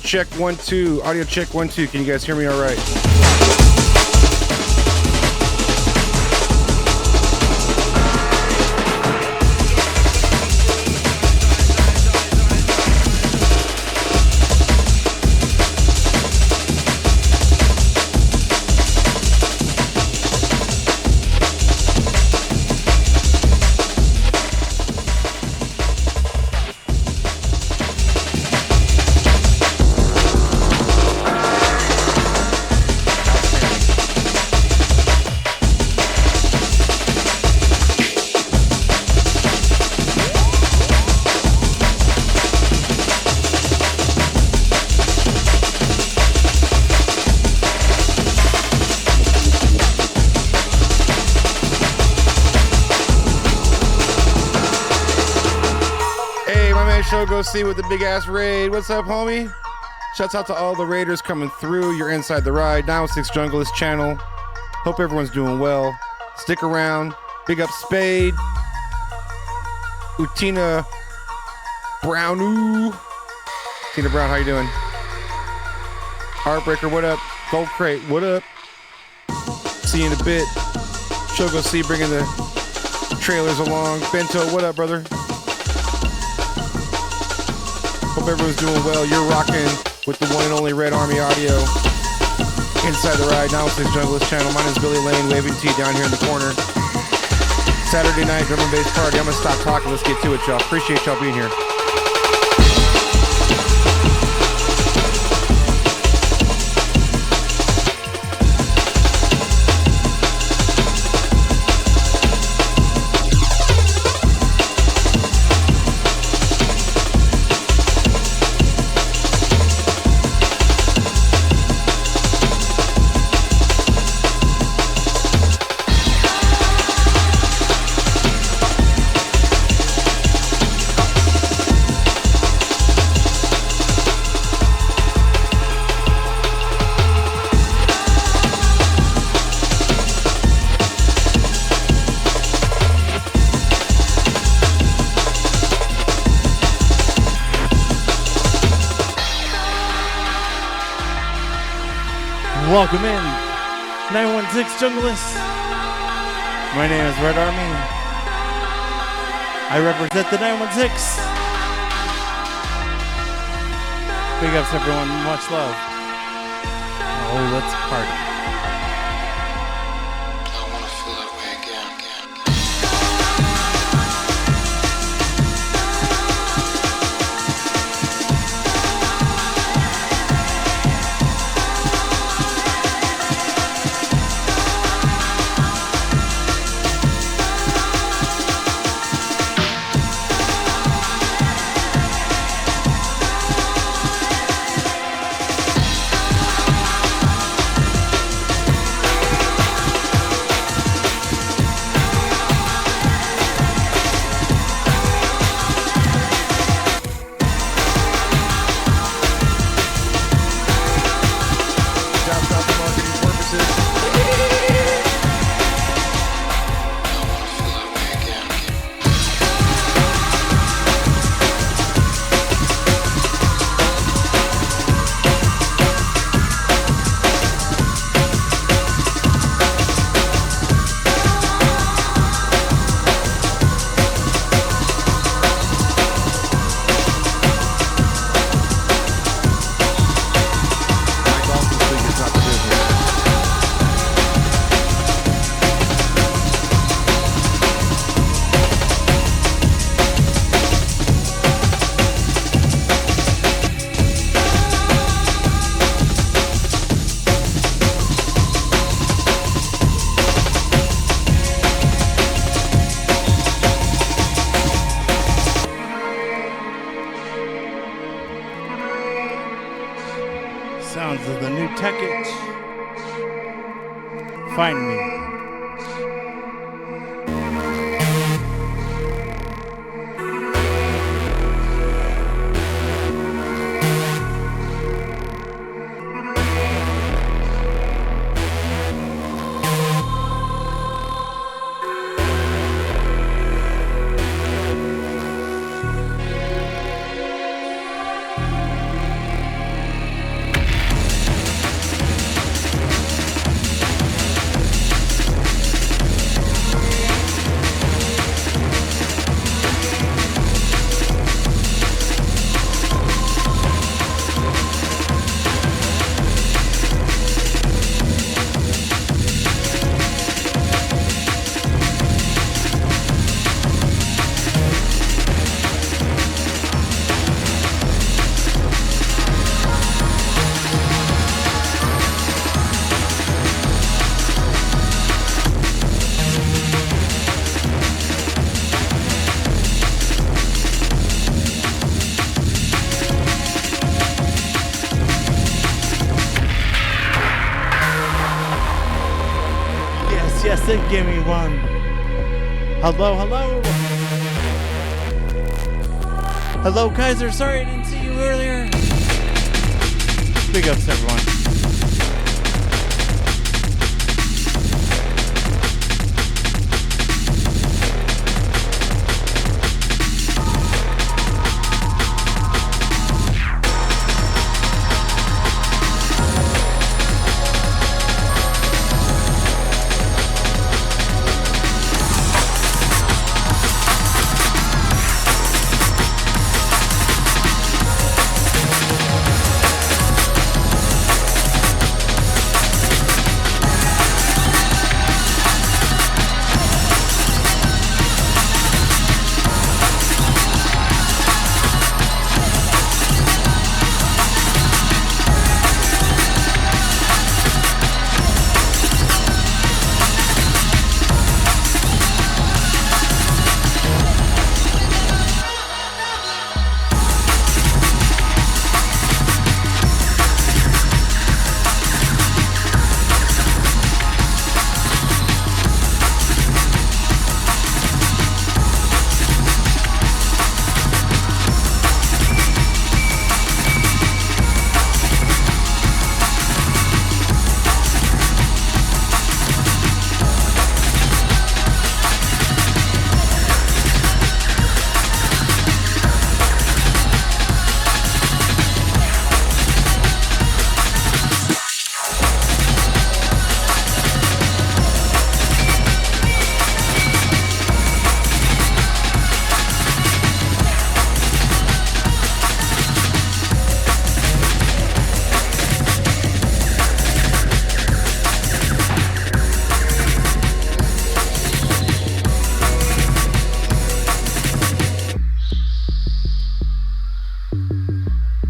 check 1 2. Audio check 1 2. Can you guys hear me all right? Go see with the big ass raid. What's up, homie? Shouts out to all the raiders coming through. You're inside the ride. 916 Junglist channel. Hope everyone's doing well. Stick around. Big up Spade. Utina Brown. Ooh. Tina Brown, how you doing? Heartbreaker, what up? Gold Crate, what up? See you in a bit. Shogo C bringing the trailers along. Bento, what up, brother? Hope everyone's doing well. You're rocking with the one and only Red Army Audio. Inside the ride, 916 Junglist channel. My name is Billy Lane, waving to you down here in the corner. Saturday night, drum and bass party. I'm going to stop talking. Let's get to it, y'all. Appreciate y'all being here. Welcome in, 916 Junglist. My name is Red Army. I represent the 916. Big ups, everyone. Much love. Oh, let's party. Sounds of the new Tekich. Find me. music, give me one. Hello, hello. Hello, Kaiser. Sorry I didn't see you earlier. Big ups, everyone.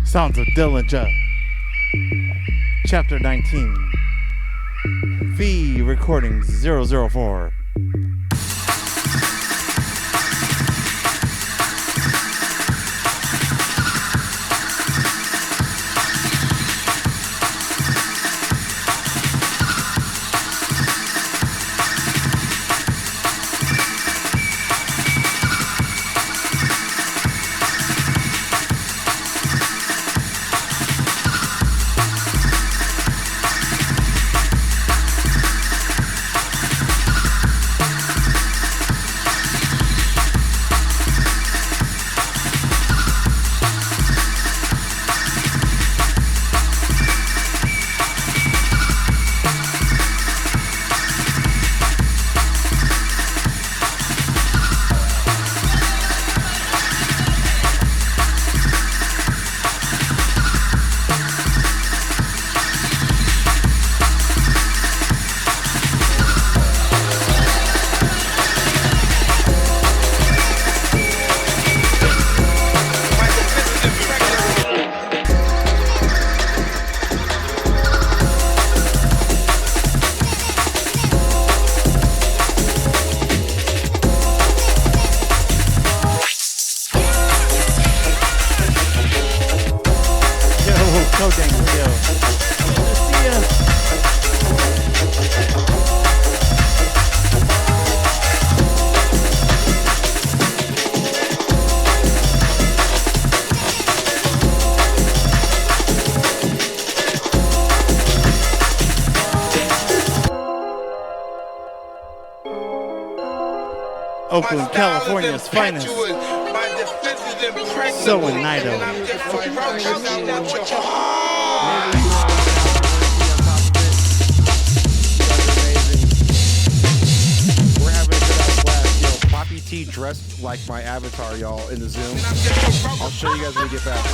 Sounds of Dillinger. Chapter 19. V Recordings 004. Oakland, California's finest. So in Nido. We're having a good ass blast. Yo, Poppy T dressed like my avatar, y'all, in the Zoom. I'll show you guys when we get back. We're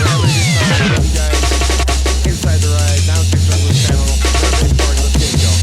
having a good time. Love you guys. Inside the Ride, Down 6 Junglist channel. Let's get it, y'all.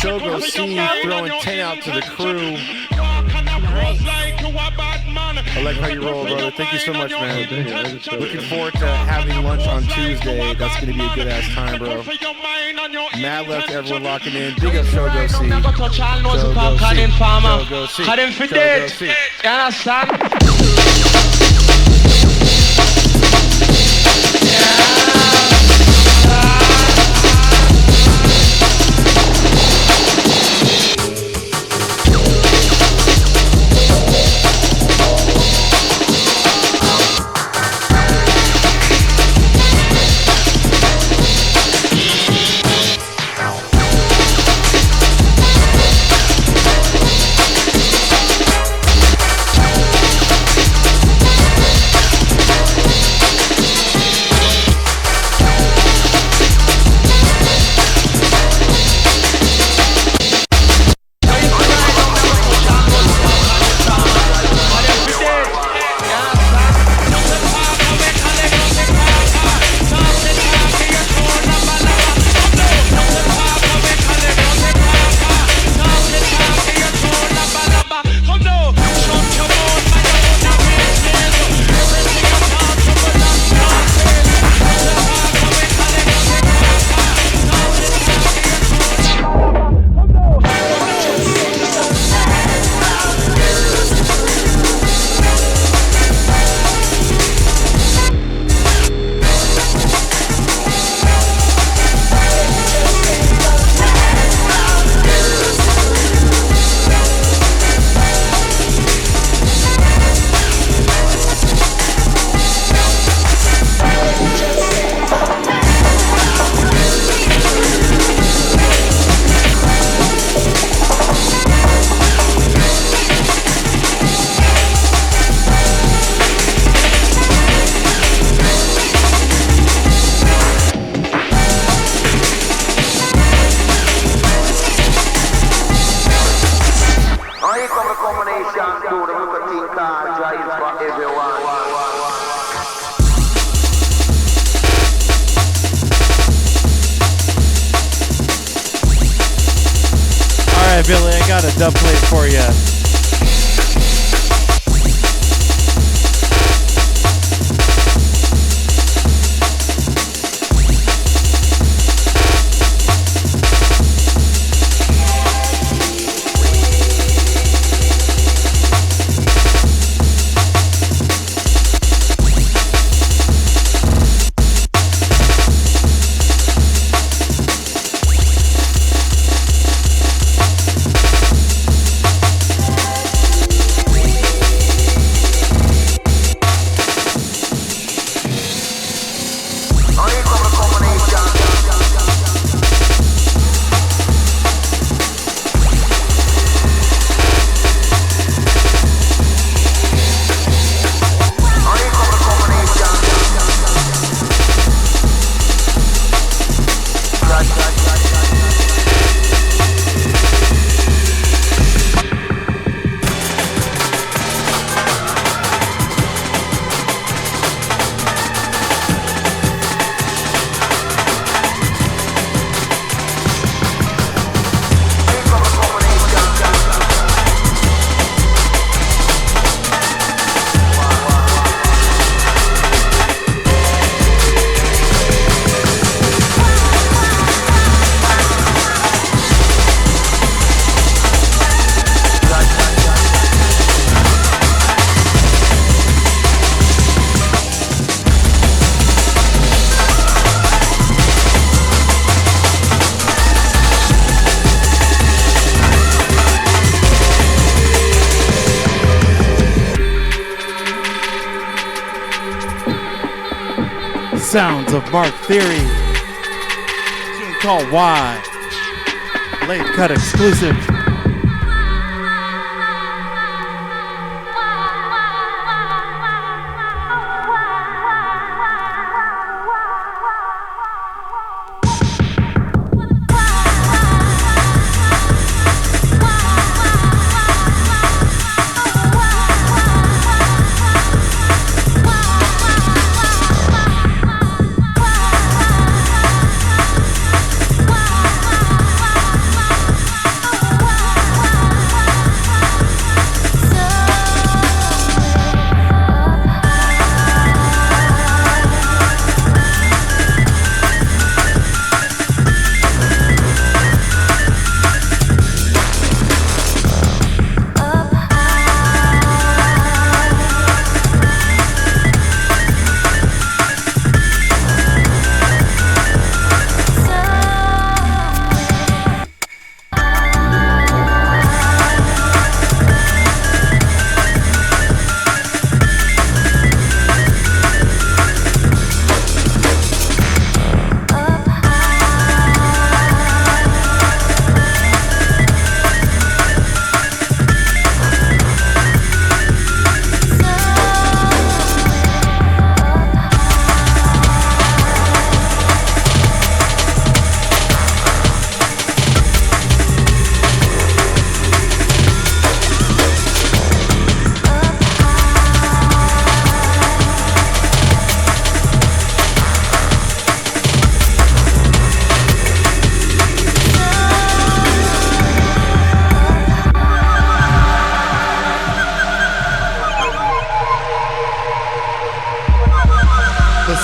Shogo C throwing 10 out to the crew. I like how you roll, brother. Thank you so much, man. Looking forward to having lunch on Tuesday. That's going to be a good ass time, bro. Mad love to everyone locking in. Big up Shogo C. Shogo C. Shogo C. Billy, I got a dub plate for you. Sounds of Mark Theory. Tune called Why. Late cut exclusive.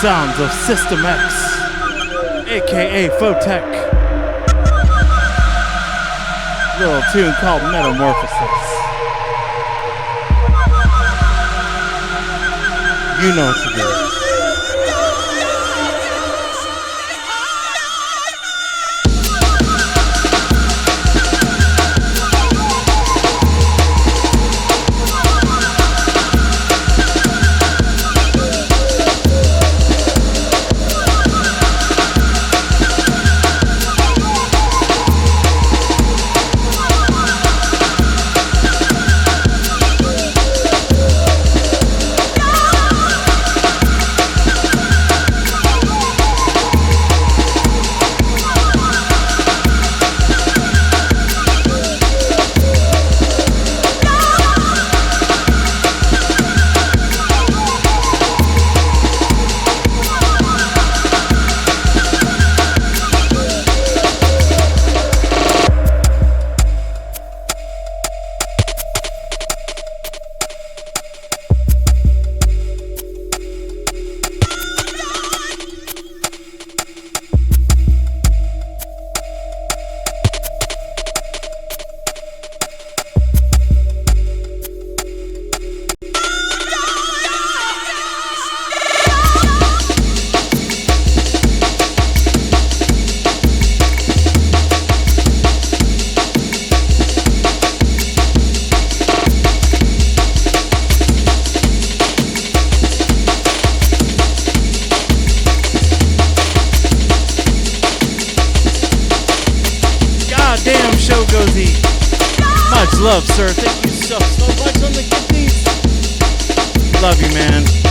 sounds of System X, aka Photech. Little tune called Metamorphosis. You know what to do. Much love, sir. Thank you so much on the gifties. Love you, man.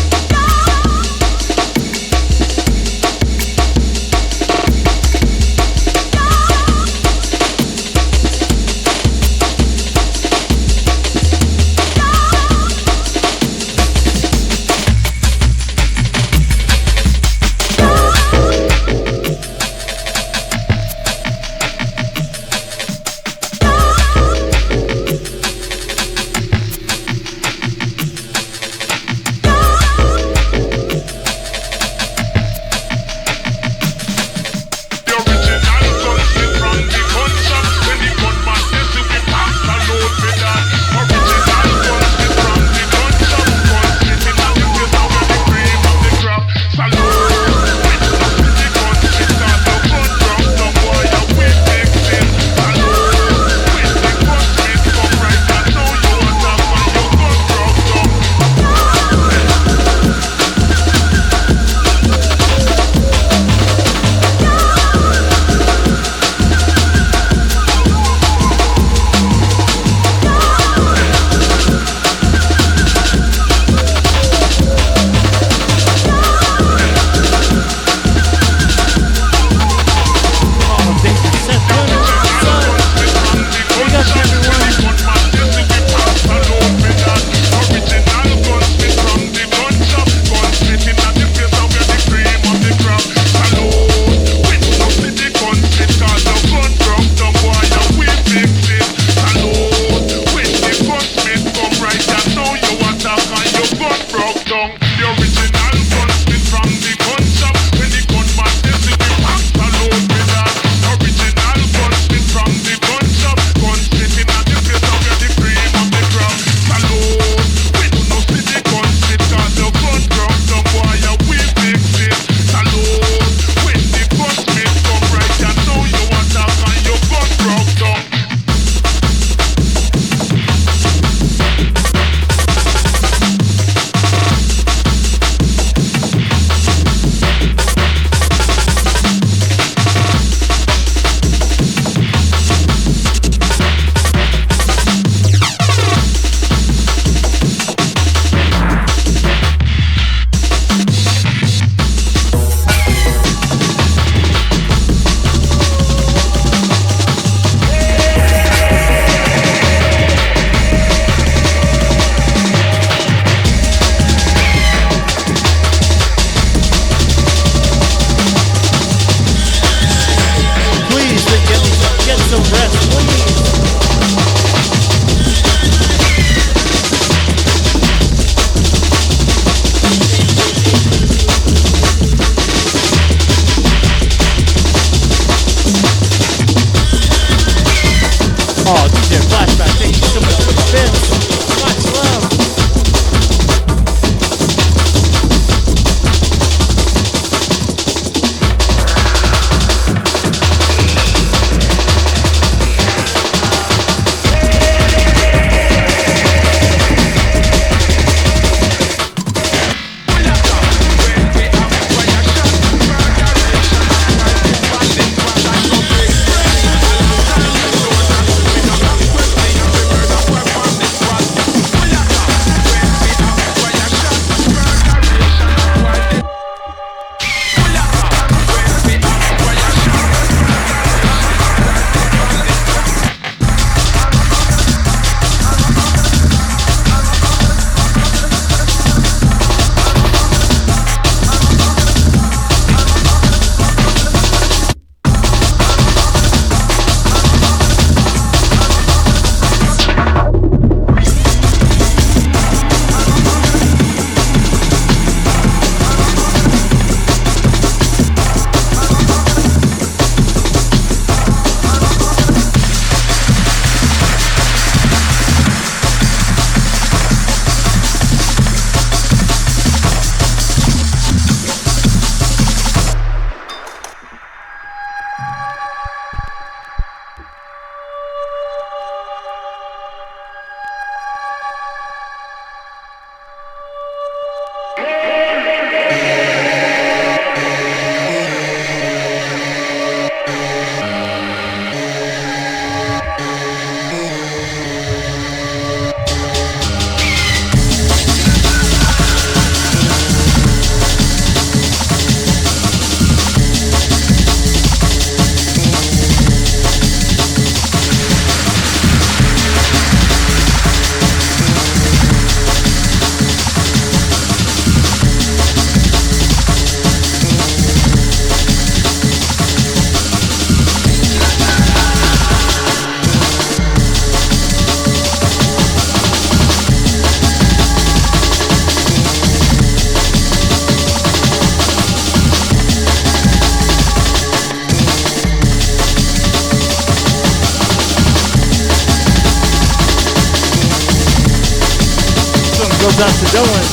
goes out to Dylan.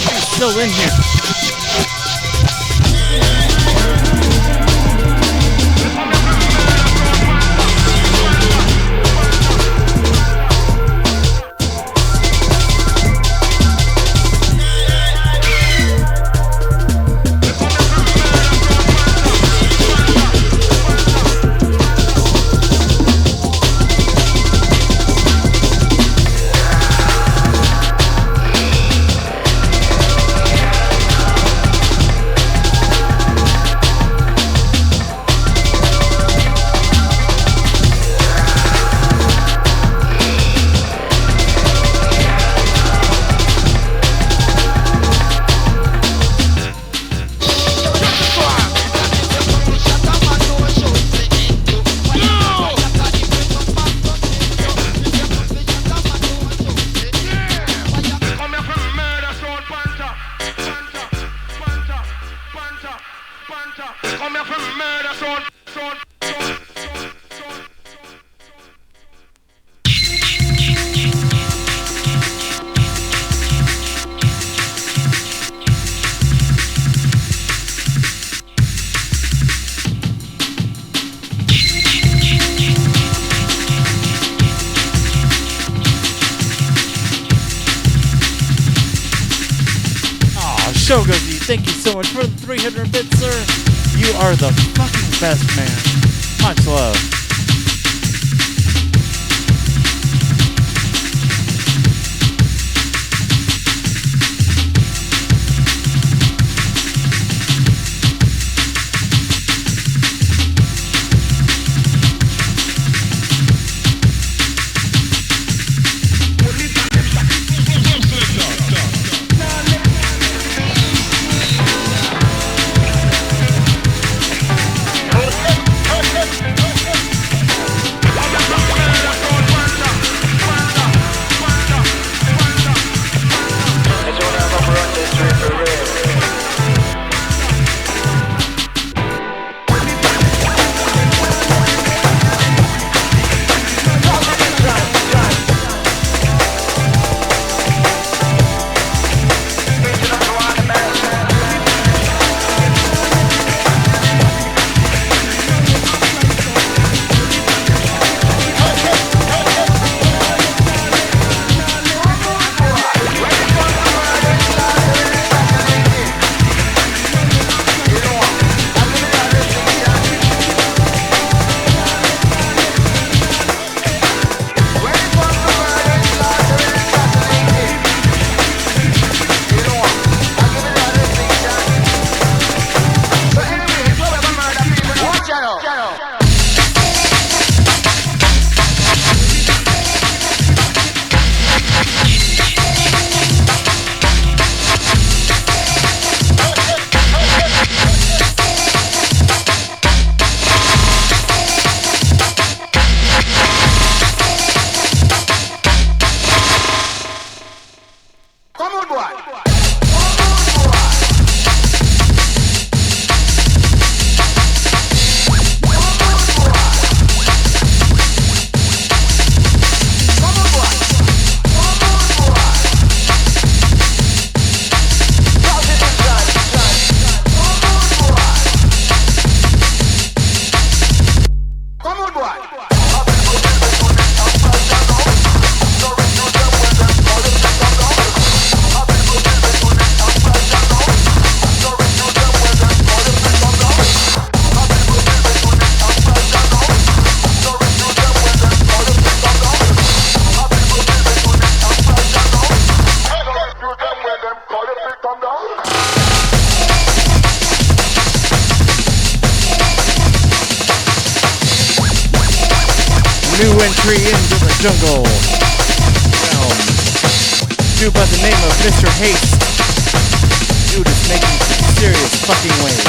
He's still in here. Shogozi, thank you so much for the 300 bits, sir. You are the fucking best, man. Much love. New entry into the jungle realm. Dude by the name of Mr. Haste. Dude is making some serious fucking waves.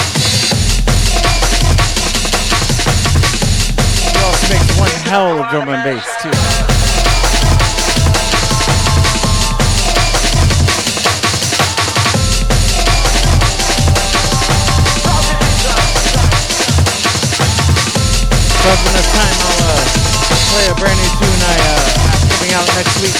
He also makes one hell of drum and bass too. But when it's time, I'll play a brand new tune I have coming out next week.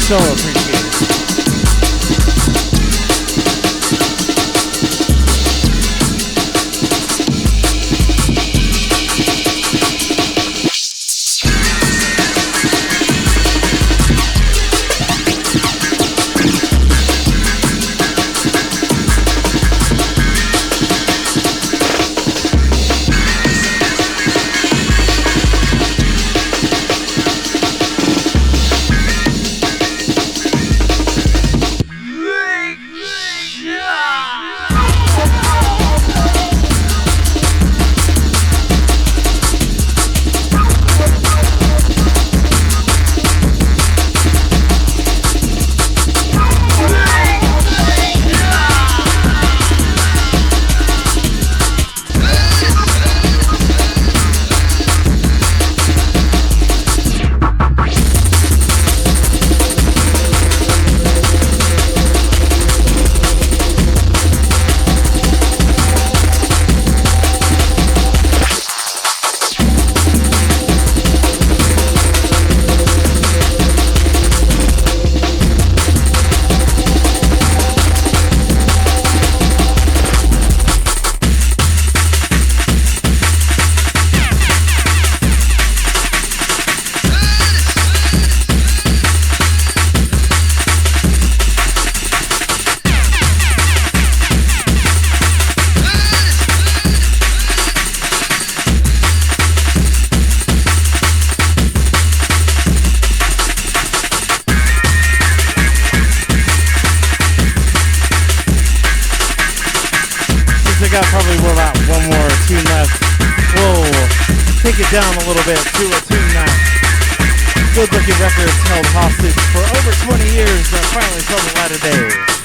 So appreciate it. probably will have one more tune left. We'll take it down a little bit to a tune that Good Looking Records held hostage for over 20 years that finally saw the light of day.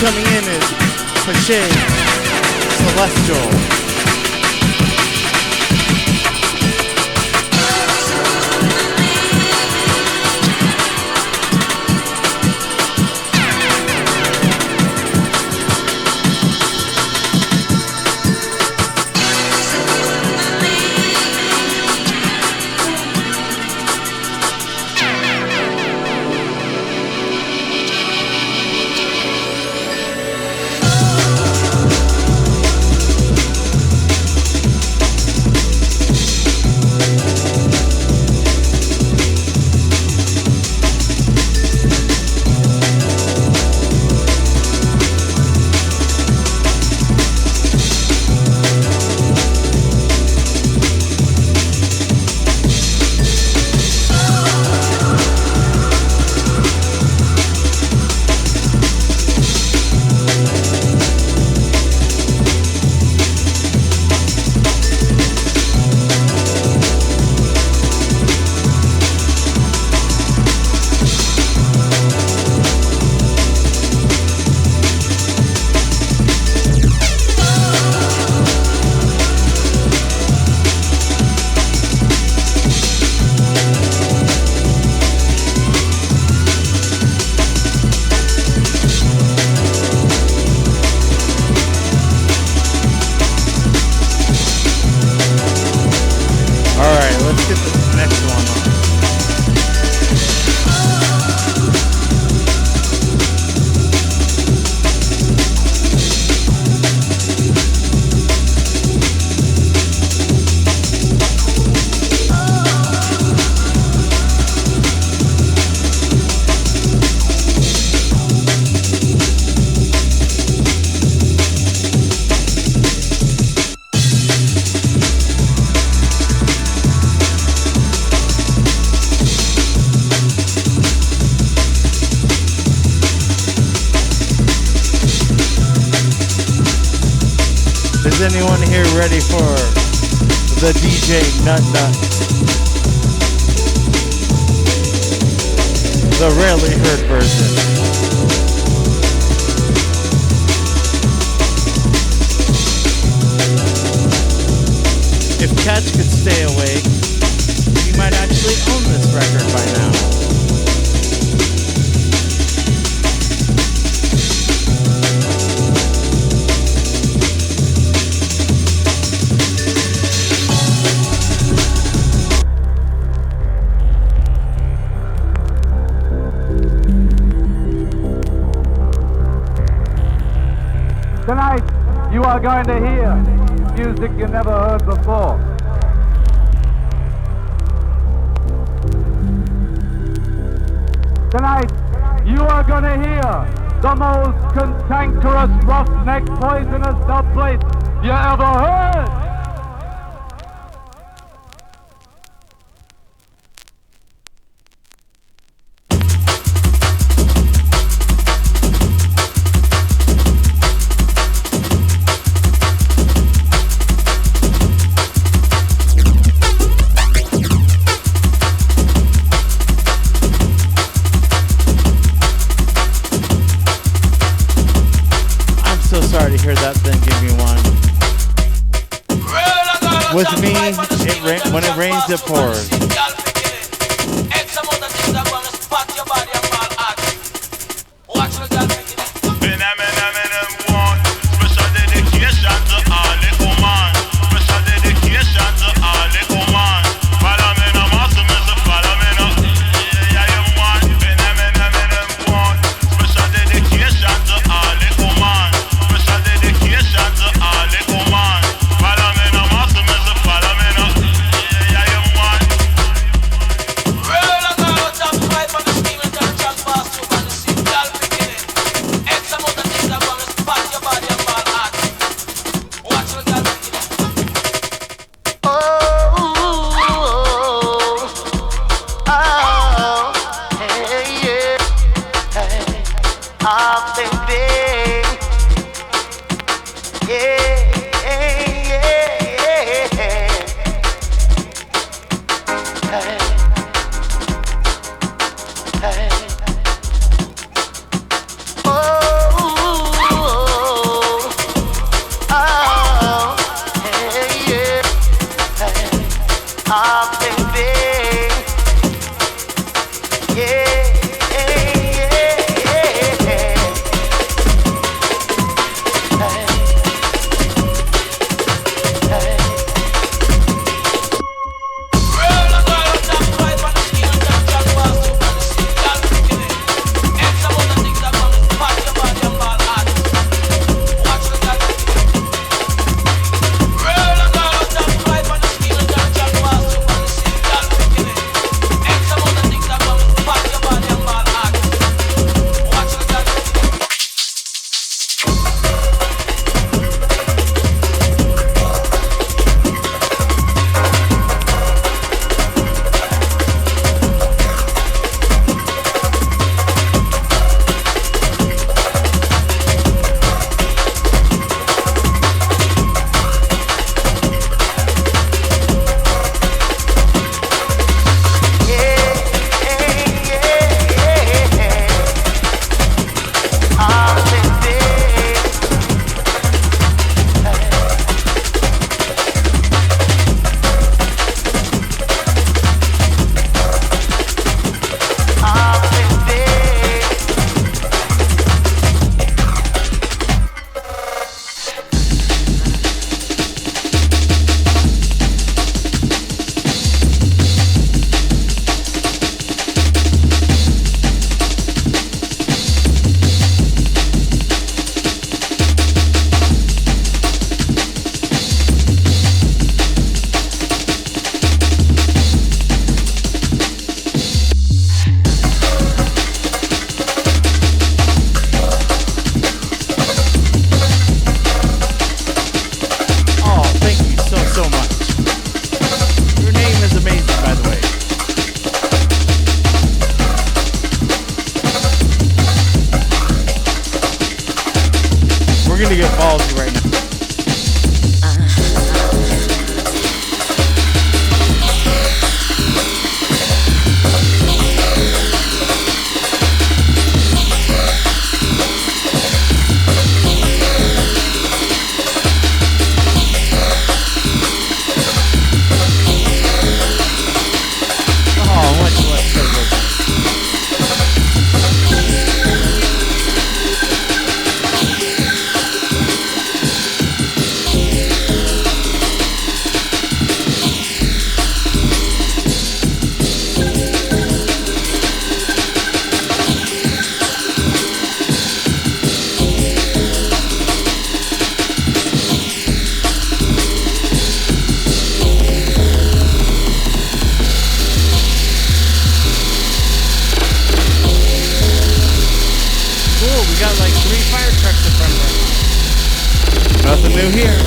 Coming in is Pache Celestial. Is anyone here ready for the DJ Nut Nut? The rarely heard version. Patch could stay awake, he might actually own this record by now. Tonight, you are going to hear music you never heard before. Tonight, you are going to hear the most cantankerous, roughneck, poisonous dubplate you ever heard. Hear that, then give me one. With me, when it rains, it pours. Special dedication to all the woman. Special dedication to all the woman. Follow me no muscle, me follow me no. Yeah, you want. Special dedication to all the woman. Special dedication to all the woman. Follow me no muscle, me follow me no. Yeah, you want. Roll on out of the pipe and the steam and turn track fast to man. See girl picking it. X amount of things that gonna spot your body and ball hot. Watch what girl picking it. Hey, yeah, hey, baby, yeah, to get ballsy right now. new here.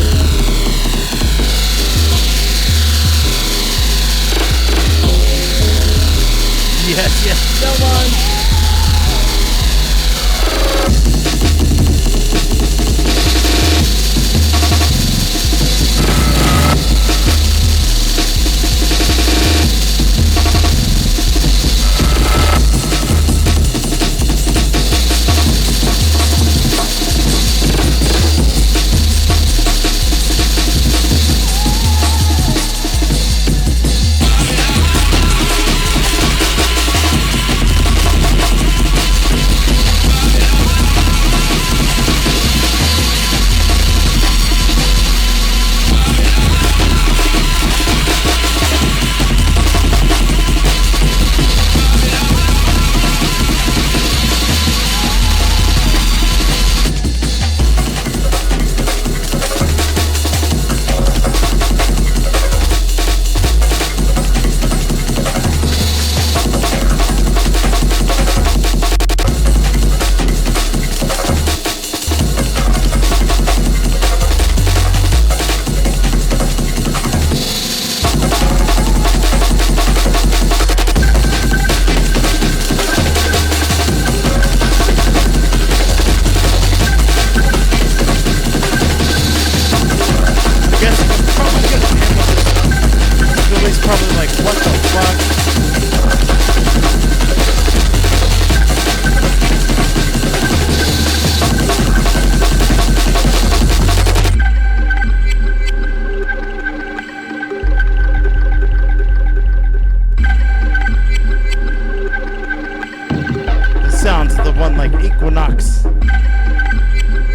Yes, no one.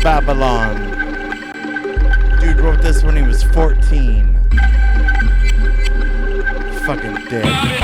Babylon. Dude wrote this when he was 14. Fucking dick.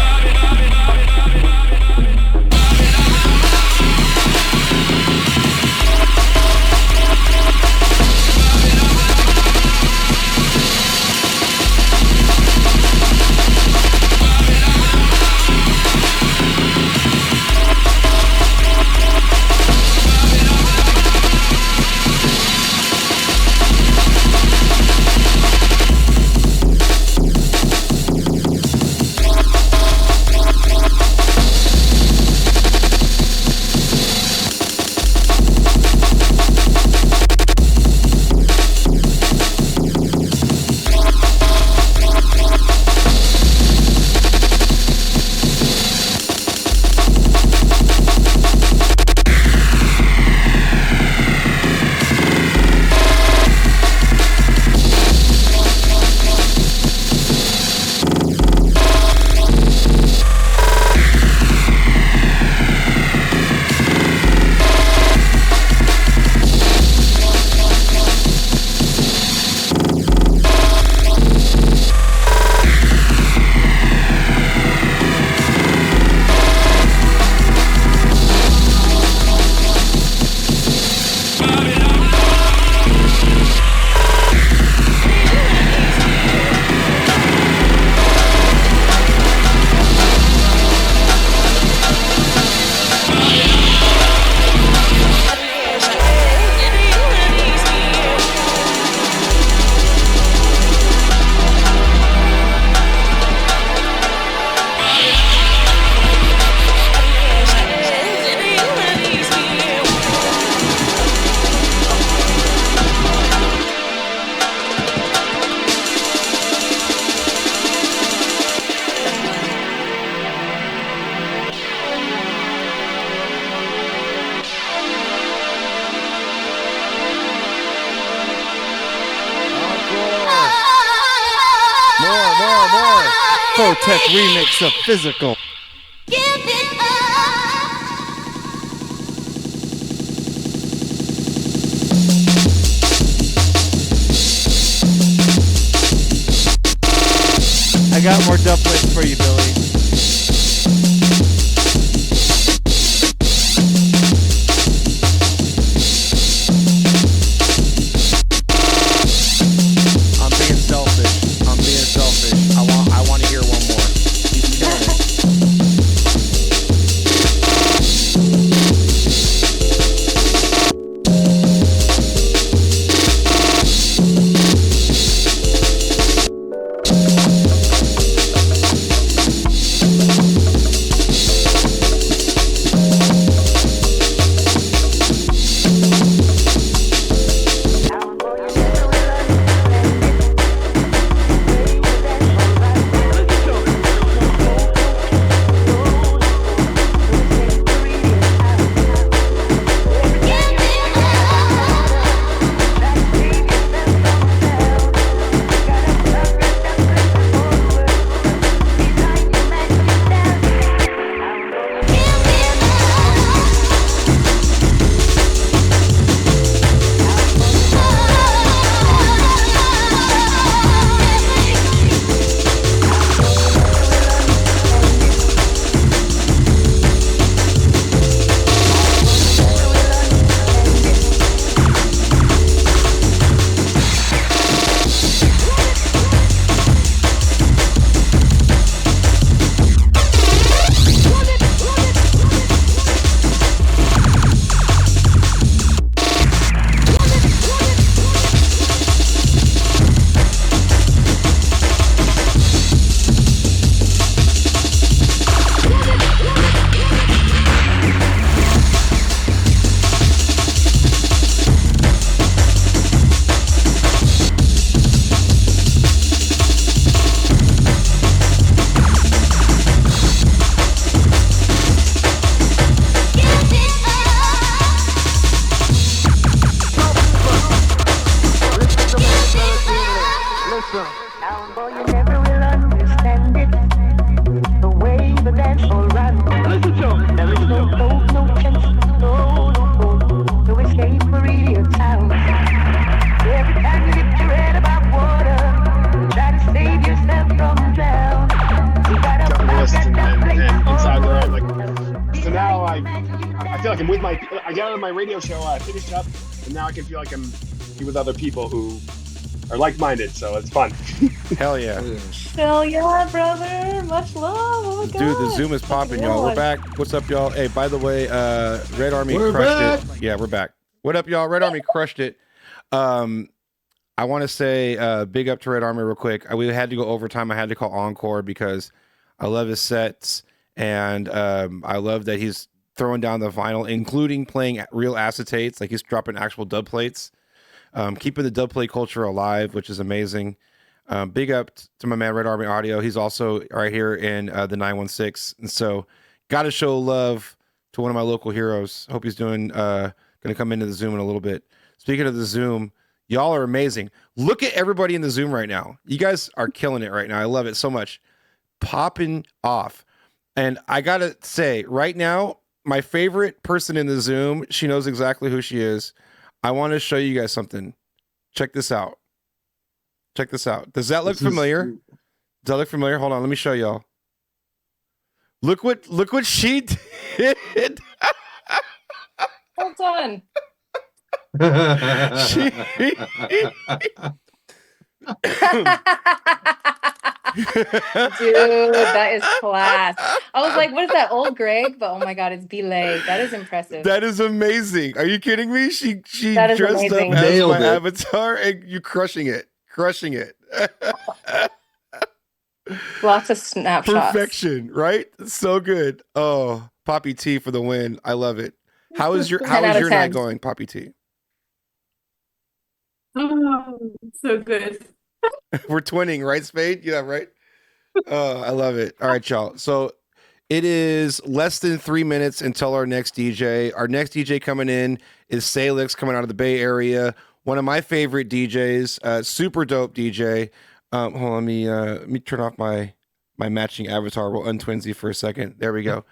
Photech remix of Physical. Give it up. I got more dub plates for you, Billy. I'm being selfish. I want to hear one more. Keep killing it. Down, boy, you never will understand it. The way the dance all runs. Listen to there is no hope, no chance, no escape for idiot town. Every time you lift your head above water, try to save yourself from drown. You gotta find that place inside the road, like, so now I feel like I'm with I got out of my radio show, I finished up, and now I can feel like I'm with other people who are like-minded, so it's fun. Hell yeah. Hell yeah, brother. Much love. Oh my God. Dude, the Zoom is popping, y'all. We're back. What's up, y'all? Hey, by the way, Red Army crushed it. Yeah, we're back. What up, y'all? Red Army crushed it. I want to say big up to Red Army real quick. We had to go overtime. I had to call Encore because I love his sets, and I love that he's throwing down the vinyl, including playing real acetates. Like, he's dropping actual dub plates. Keeping the dub plate culture alive, which is amazing. Big up to my man Red Army Audio. He's also right here in the 916, and so got to show love to one of my local heroes. Hope he's doing. Going to come into the Zoom in a little bit. Speaking of the Zoom, y'all are amazing. Look at everybody in the Zoom right now. You guys are killing it right now. I love it so much. Popping off, and I gotta say right now, my favorite person in the Zoom. She knows exactly who she is. I want to show you guys something. Check this out. Check this out. Does that look familiar? Does that look familiar? Hold on, let me show y'all. Look what she did. Well done. Dude, that is class. I was like, what is that, Old Greg? But oh my God, it's Belay. That is impressive. That is amazing. Are you kidding me? She that dressed amazing. up as Nailed my it. avatar, and you crushing it. Lots of snapshots. Perfection, right? So good. Oh, Poppy T for the win. I love it. How is your 10 out of night 10. going, Poppy T? Oh, so good. We're twinning, right, Spade? Yeah, right. Oh, I love it. All right, y'all. So it is less than 3 minutes until our next DJ. Our next DJ coming in is Salix, coming out of the Bay Area. One of my favorite DJs, super dope DJ. Hold on, let me turn off my matching avatar. We'll untwinsy for a second. There we go.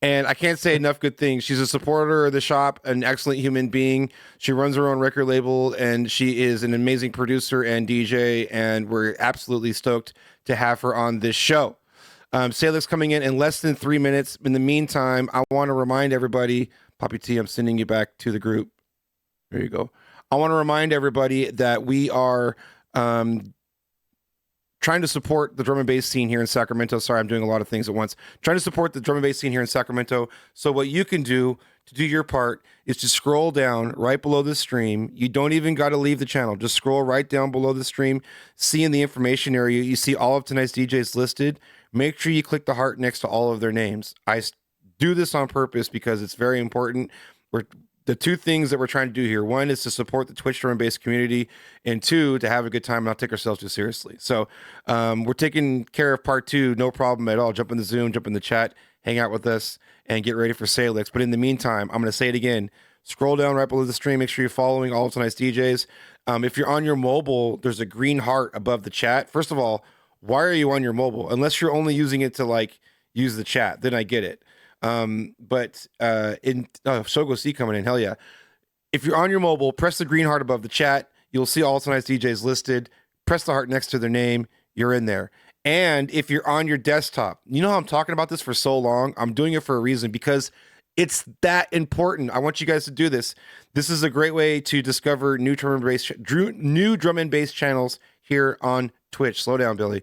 And I can't say enough good things. She's a supporter of the shop, an excellent human being. She runs her own record label, and she is an amazing producer and DJ, and we're absolutely stoked to have her on this show. Salix coming in less than 3 minutes. In the meantime, I want to remind everybody, Poppy T, I'm sending you back to the group. There you go. I want to remind everybody that we are trying to support the drum and bass scene here in Sacramento. Sorry, I'm doing a lot of things at once. Trying to support the drum and bass scene here in Sacramento. So what you can do to do your part is to scroll down right below the stream. You don't even got to leave the channel. Just scroll right down below the stream. See in the information area, you see all of tonight's DJs listed. Make sure you click the heart next to all of their names. I do this on purpose because it's very important. The two things that we're trying to do here, one is to support the Twitch drum and bass community, and two, to have a good time and not take ourselves too seriously. So we're taking care of part two, no problem at all. Jump in the Zoom, jump in the chat, hang out with us, and get ready for Salix. But in the meantime, I'm going to say it again. Scroll down right below the stream. Make sure you're following all of tonight's DJs. If you're on your mobile, there's a green heart above the chat. First of all, why are you on your mobile? Unless you're only using it to like use the chat, then I get it. Shogo C coming in, hell yeah. If you're on your mobile, press the green heart above the chat. You'll see all tonight's DJs listed. Press the heart next to their name. You're in there. And if you're on your desktop, you know how I'm talking about this for so long? I'm doing it for a reason, because it's that important. I want you guys to do this. This is a great way to discover new drum and bass channels here on Twitch. Slow down, Billy.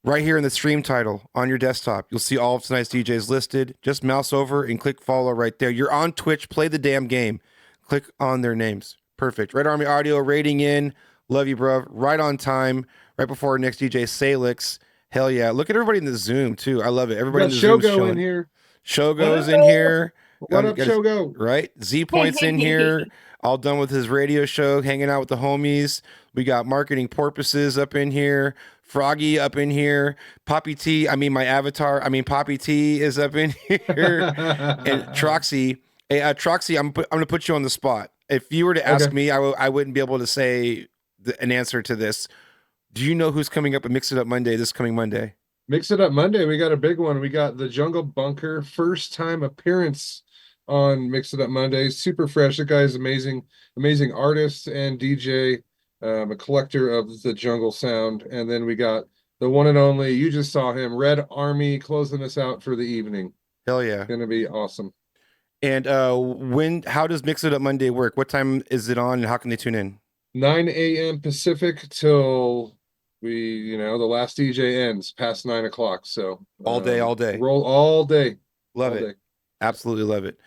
Right here in the stream title on your desktop, you'll see all of tonight's DJs listed. Just mouse over and click follow right there. You're on Twitch. Play the damn game. Click on their names. Perfect. Red Army Audio rating in. Love you, bro. Right on time. Right before our next DJ, Salix. Hell yeah. Look at everybody in the Zoom, too. I love it. Everybody in the Zoom. Shogo in here. Shogo's in here. What up, Shogo? Right. Z Point's in here. All done with his radio show, hanging out with the homies. We got Marketing Porpoises up in here. Froggy up in here. Poppy T, Poppy T is up in here. And Troxy. Hey, Troxy, I'm going to put you on the spot. If you were to ask me, I wouldn't be able to say an answer to this. Do you know who's coming up at Mix It Up Monday this coming Monday? Mix It Up Monday. We got a big one. We got the Jungle Bunker, first time appearance on Mix It Up Monday. Super fresh. The guy's amazing artist and DJ, a collector of the jungle sound. And then we got the one and only, you just saw him, Red Army, closing us out for the evening. Hell yeah. Gonna be awesome. And how does Mix It Up Monday work? What time is it on and how can they tune in? 9 a.m. Pacific till the last DJ ends past 9 o'clock. So all day. Roll all day. Love all it. Day. Absolutely love it.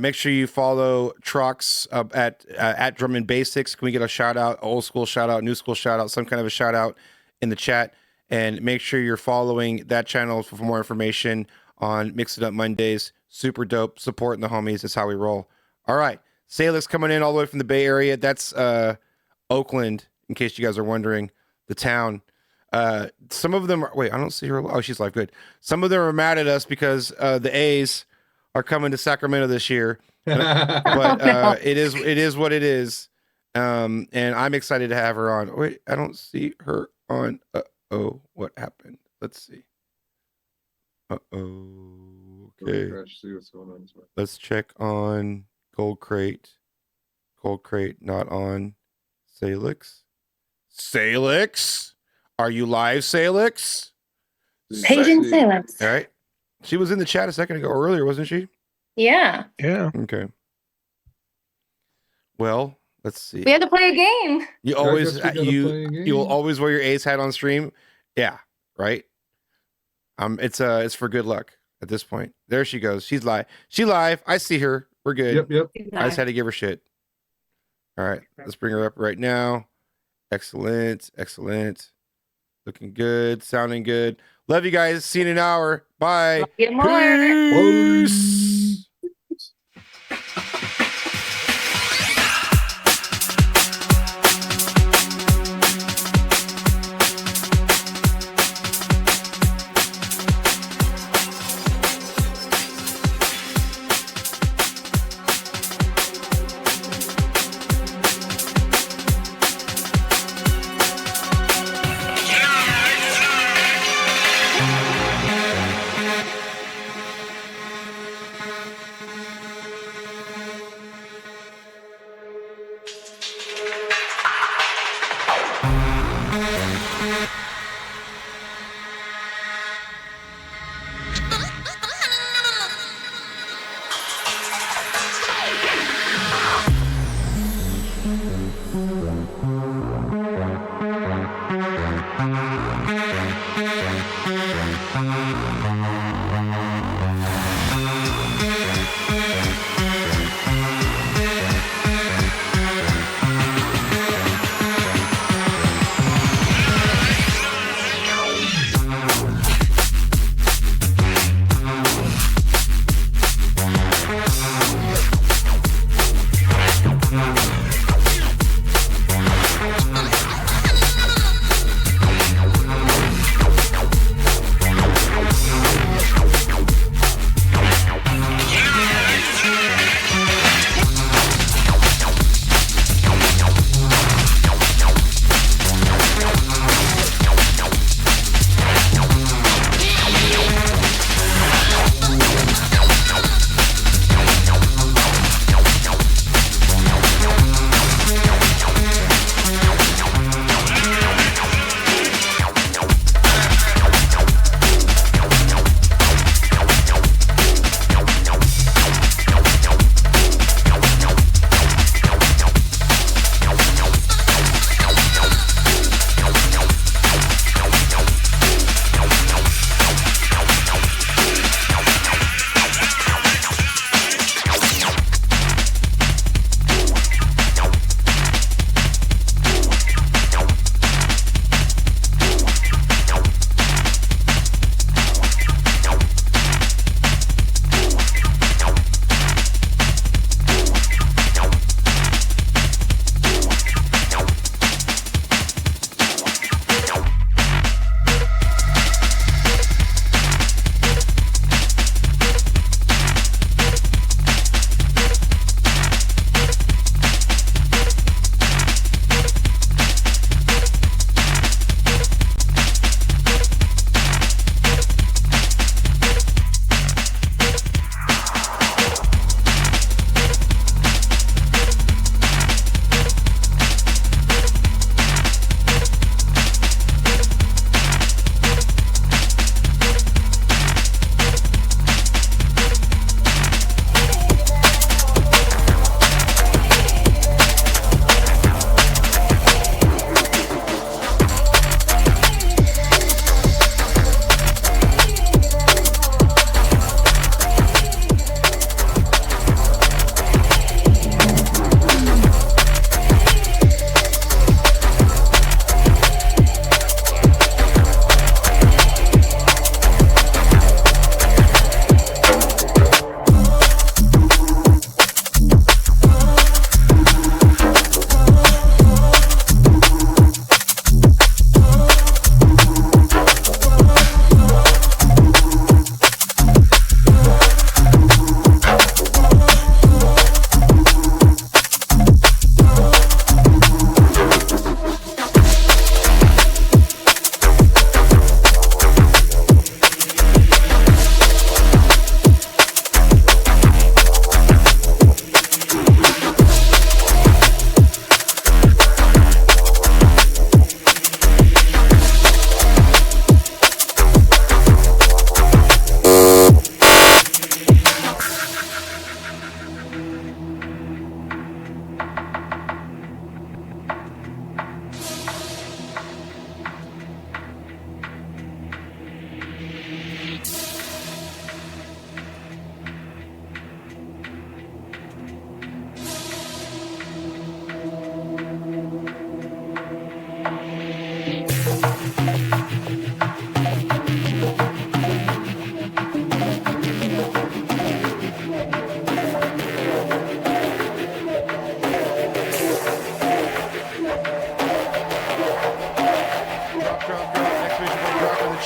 Make sure you follow Trox at Drum and Basics. Can we get a shout out, old school shout out, new school shout out, some kind of a shout out in the chat? And make sure you're following that channel for more information on Mix It Up Mondays. Super dope. Supporting the homies. That's how we roll. All right. Salix coming in all the way from the Bay Area. That's Oakland, in case you guys are wondering, the town. Some of them are, wait, I don't see her. Oh, she's live. Good. Some of them are mad at us because the A's are coming to Sacramento this year. But it is what it is. And I'm excited to have her on. Wait, I don't see her on. Oh, what happened? Let's see. Okay. See what's going on. Let's check on Gold Crate. Gold Crate not on. Salix. Are you live, Salix? Paging Salix. All right. She was in the chat a second ago, earlier, wasn't she? Yeah. Yeah. Okay. Well, let's see. We had to play a game. You will always wear your A's hat on stream. Yeah. Right. It's for good luck at this point. There she goes. She's live. I see her. We're good. Yep. I just had to give her shit. All right. Let's bring her up right now. Excellent. Looking good. Sounding good. Love you guys. See you in an hour. Bye. Get more. Peace.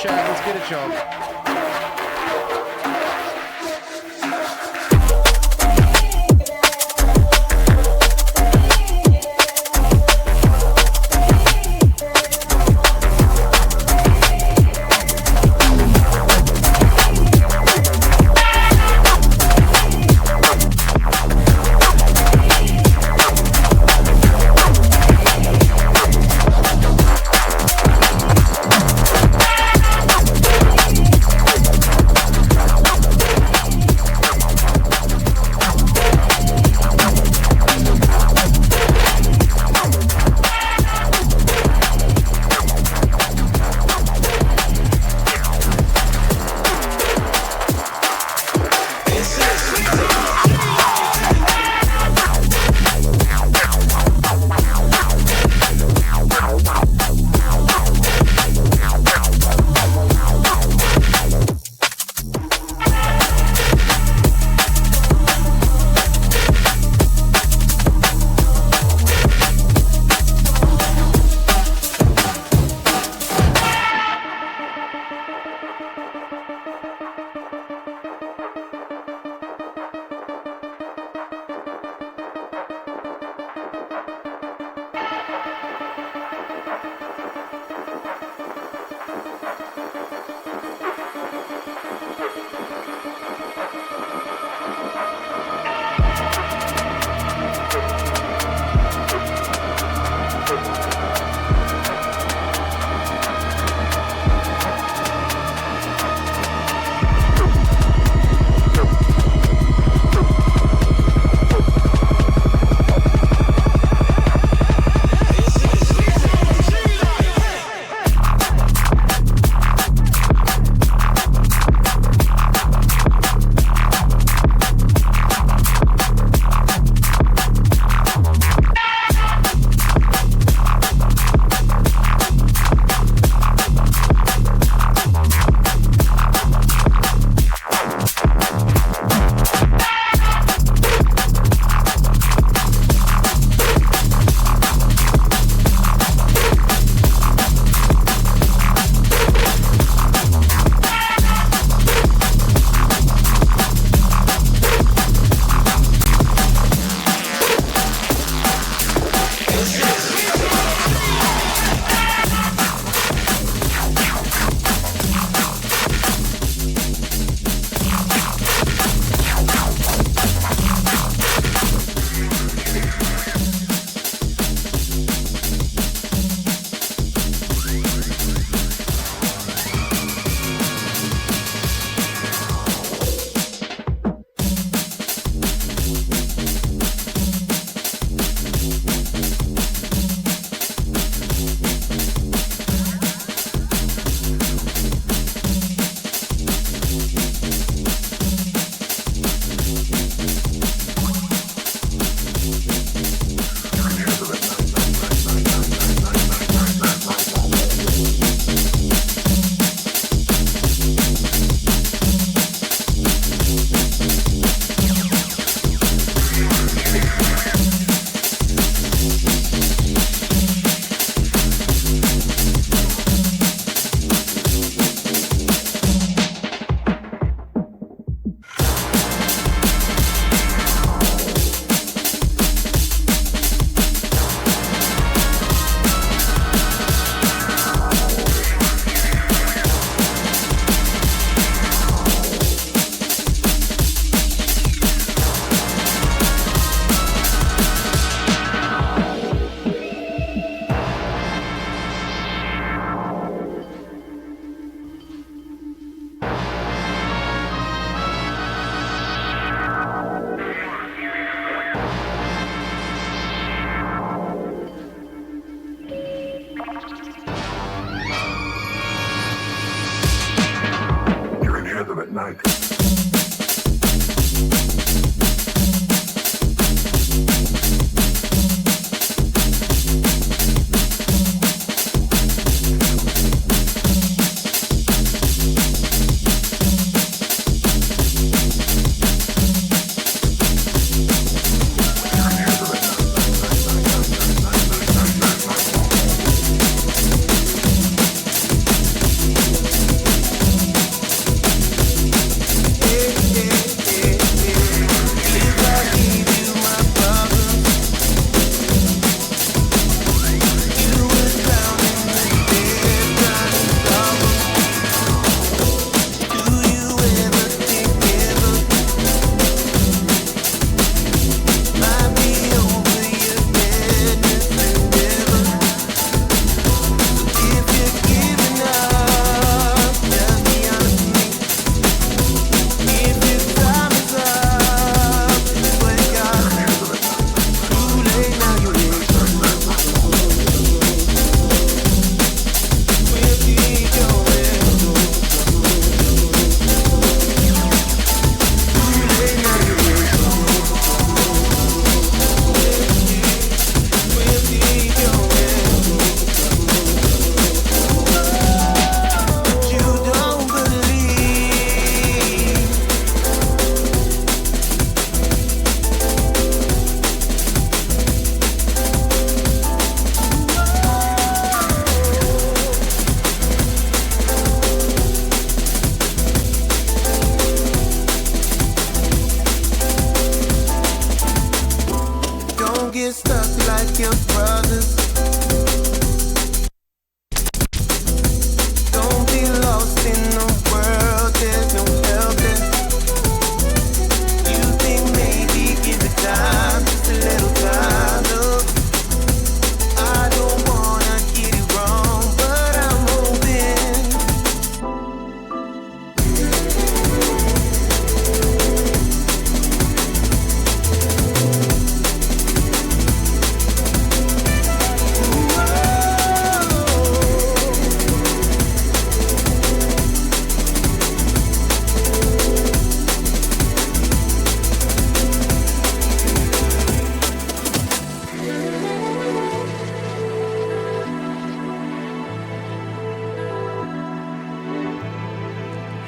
chat. Let's get it, y'all.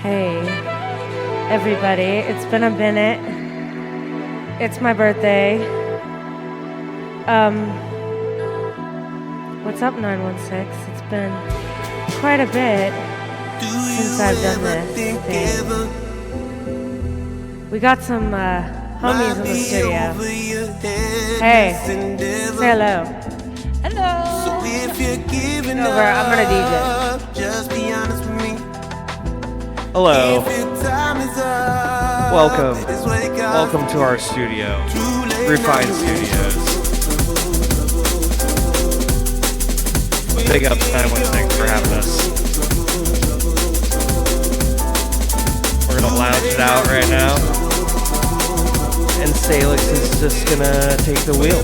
Hey, everybody, it's been a minute. It's my birthday. What's up, 916? It's been quite a bit since I've done this thing. We got some homies in the studio. Hey, say hello. Hello. Over, I'm gonna DJ. Just be honest with me. Hello. Welcome to our studio, Refined Studios. Big up 916 for having us. We're gonna lounge it out right now, and Salix is just gonna take the wheel.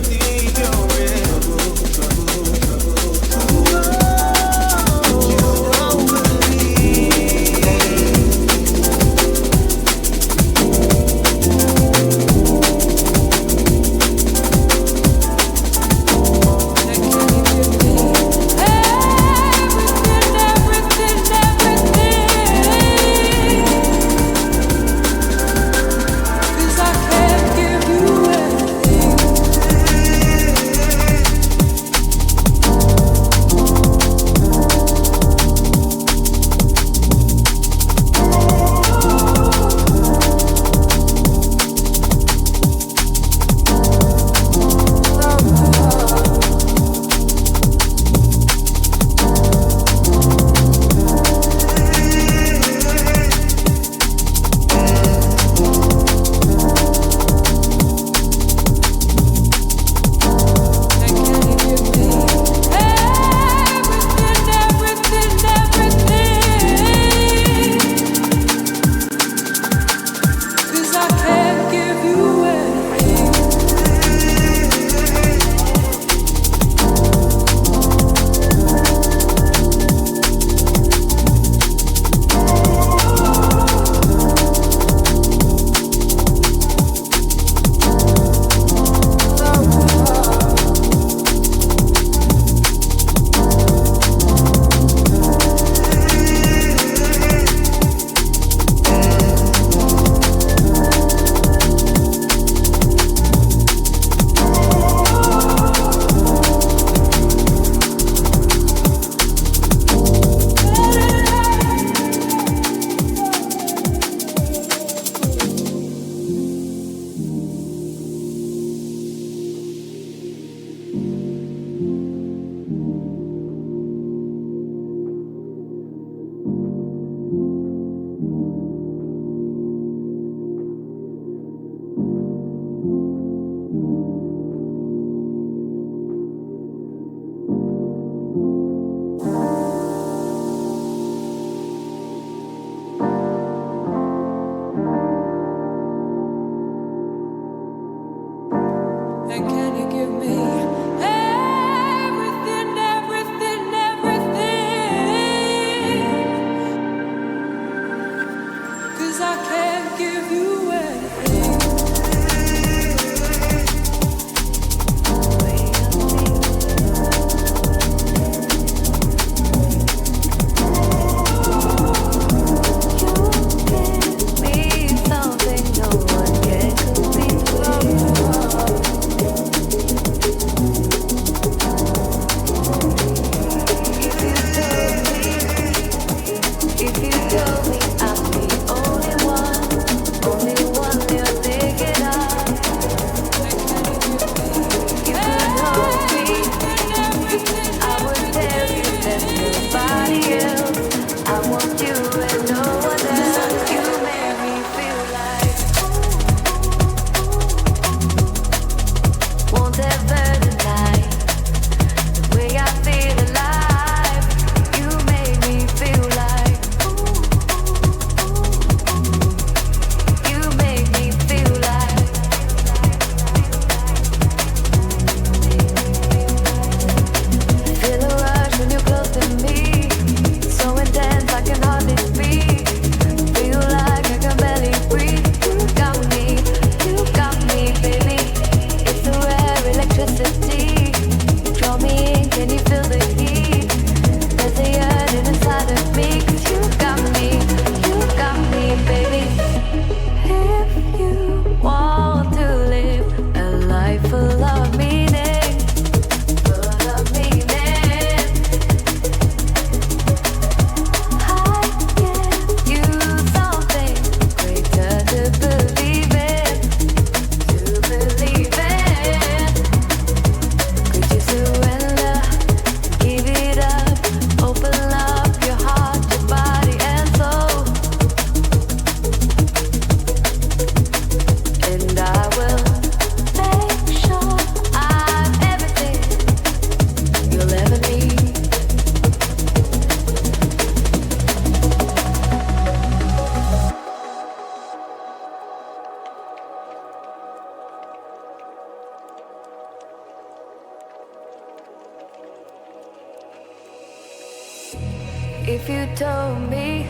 If you told me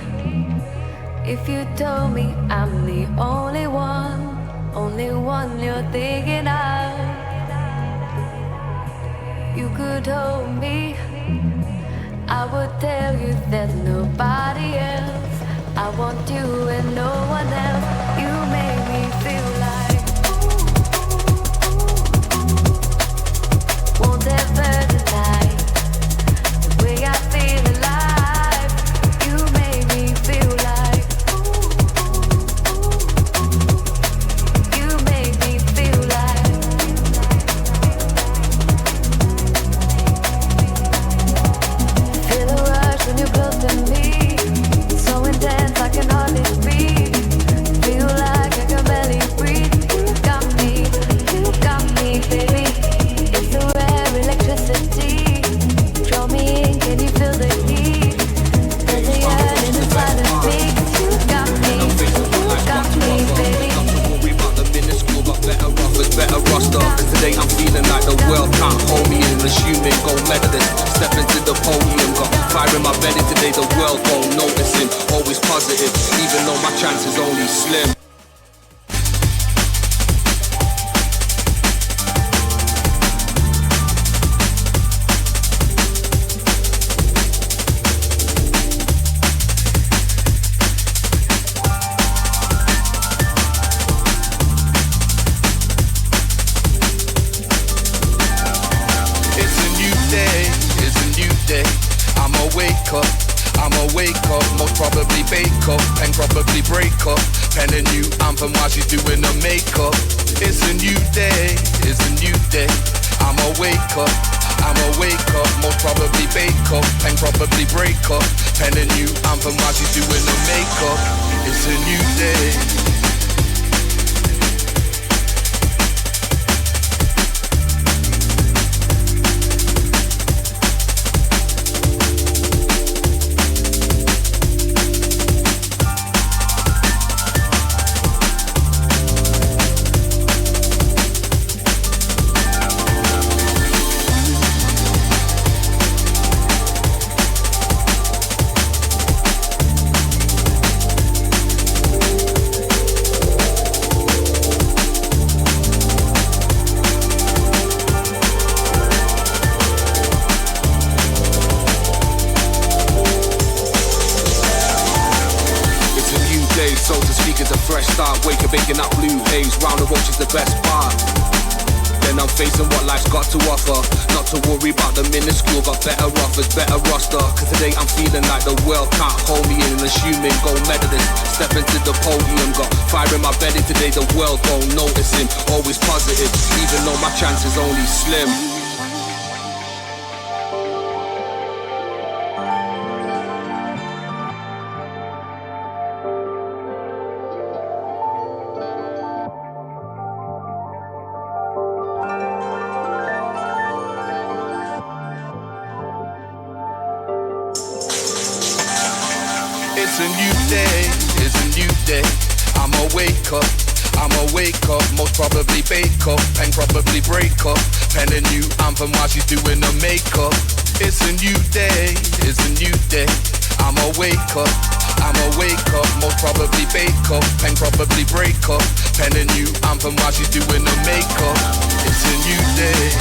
I'm the only one you're thinking of, you could hold me, I would tell you there's nobody else. I want you and no one else. You make me feel like won't ever deny the way I feel alive. You make me feel like you make me feel like feel the rush when you're close to me. So intense I can hardly speak. Feel like I can barely breathe. You got me, baby. It's the rare electricity. Draw me in, can you feel the heat? There's a yearning inside of me. You got me, baby. Better offers, better roster. Today I'm feeling like the world can't hold me in. Assuming gold medalist, stepping to the podium. Got fire in my belly today, the world won't noticing. Always positive, even though my chances only slim. Probably bake up and probably break up. Pen a new anthem while she's doing her makeup. It's a new day, it's a new day. I'ma wake up, most probably bake up and probably break up. Pen a new anthem while she's doing her makeup. It's a new day. Baking up blue haze, round the roach is the best part. Then I'm facing what life's got to offer. Not to worry about the minuscule, got better offers, better roster. Cause today I'm feeling like the world can't hold me in. Assuming gold medalist, stepping to the podium. Got fire in my belly today, the world won't noticing. Always positive, even though my chances only slim. Most probably bake up and probably break up. Pen a new anthem while she's doing her makeup. It's a new day, it's a new day. I'ma wake up, most probably bake up and probably break up. Pen a new anthem while she's doing her makeup. It's a new day.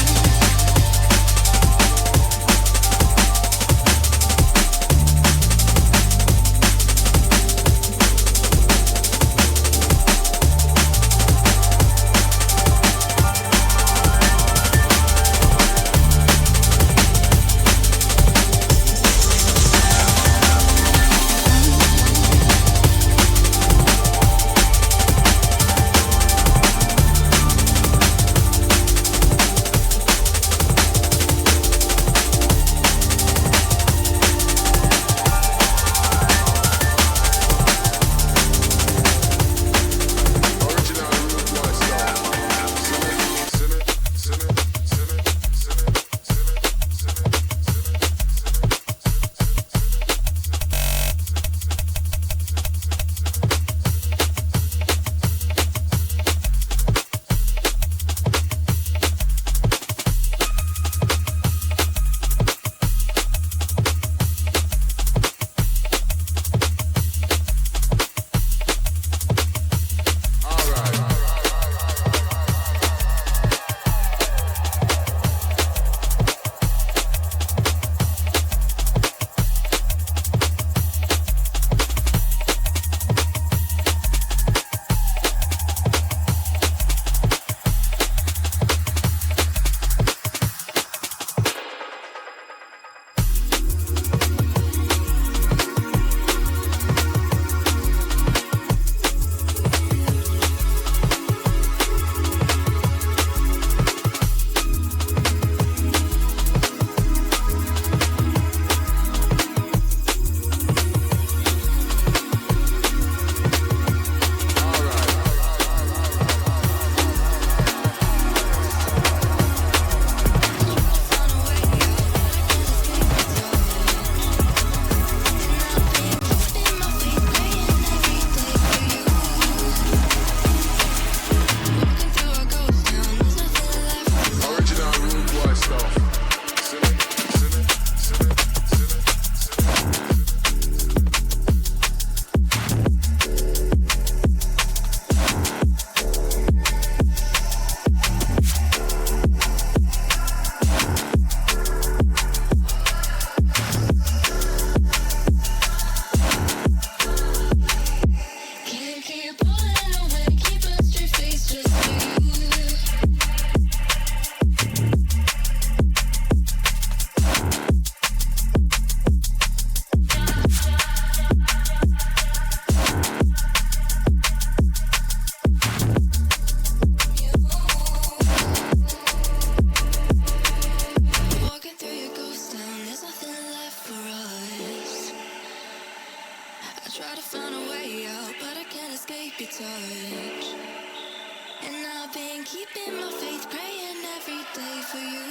Risking my faith, praying every day for you.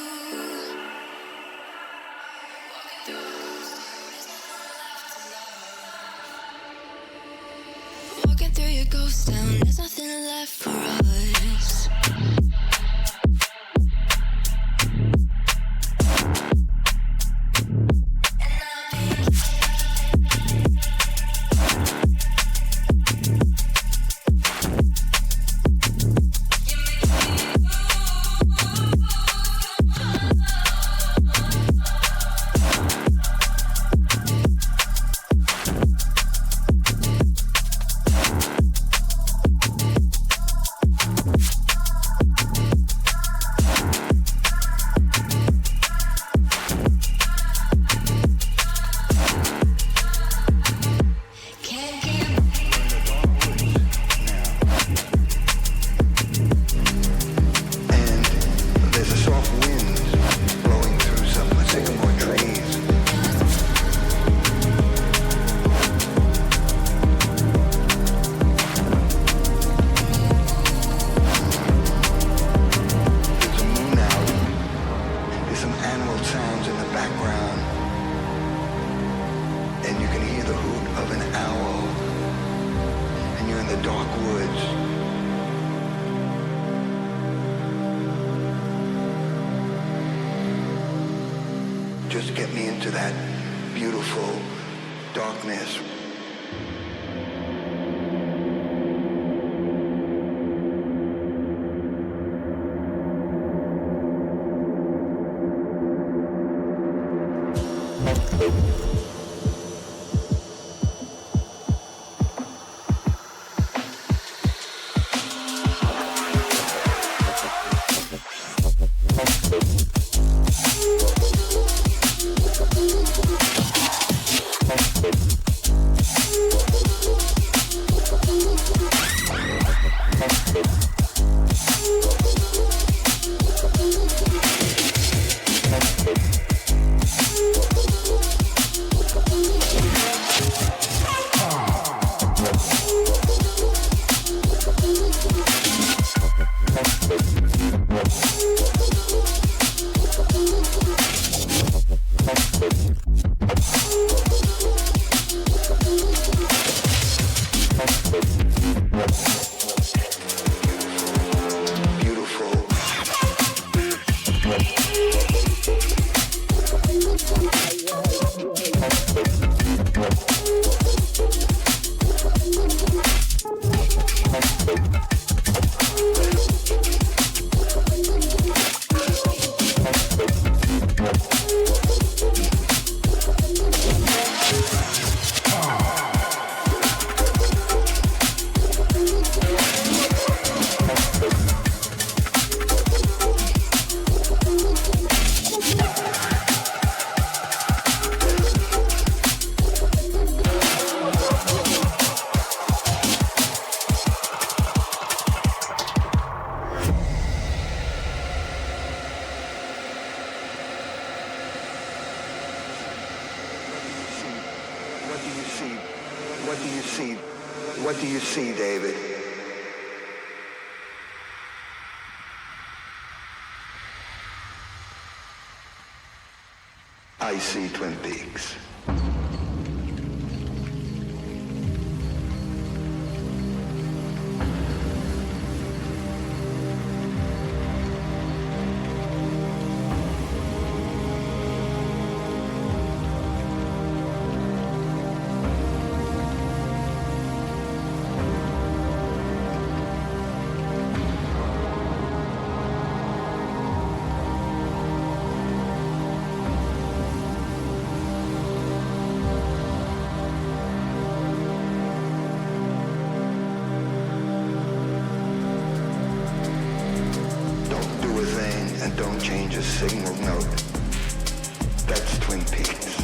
Walking through your ghost town, there's nothing left for us. Just get me into that beautiful darkness. What do you see, David? I see Twin Peaks. Don't change a signal note. That's Twin Peaks.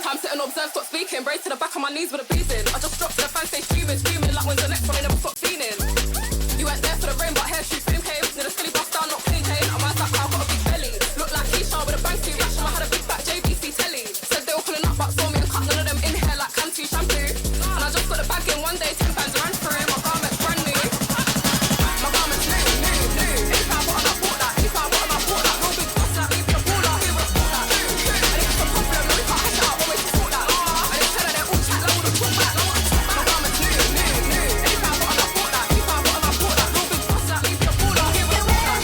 time, sit and observe, stop speaking. Brace to the back of my knees with a beating. I just dropped to the fan, stay streaming, screaming like when's the next one, I never stop feeling. You weren't there for the rain, but hair shoot, film came. Need a silly bust down, not clean chain. I'm that cow, got a big belly. Look like Keisha with a bang too rash, and I had a big fat JBC telly. Said they were pulling up, but saw me and cut none of them in hair like Cantu shampoo. And I just got the bag in one day, 10 bands ran through. My garment's brand new. My garment's new, new, new. Anytime I put on, I bought that. Anytime I put on, I bought that. No big boss, that leave me a baller. Who report that? And if it's a problem, we can't hash it out, always support that. And they said that they're all chat, like all the talk back. My garment's new, new, new. Anytime I put on, I bought that. Anytime I put on, I bought that. No big boss, that leave me a baller. Who report that?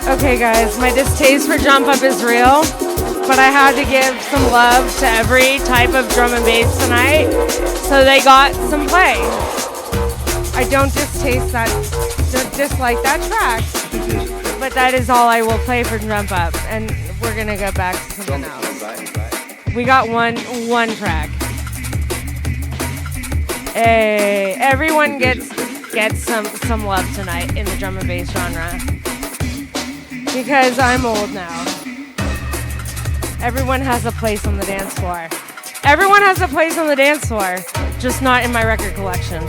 Okay guys, my distaste for Jump Up is real, but I had to give some love to every type of drum and bass tonight, so they got some play. I don't dislike that track, but that is all I will play for Jump Up, and we're gonna go back to something else. We got one track. Hey, everyone gets some love tonight in the drum and bass genre. Because I'm old now. Everyone has a place on the dance floor. Everyone has a place on the dance floor, just not in my record collection.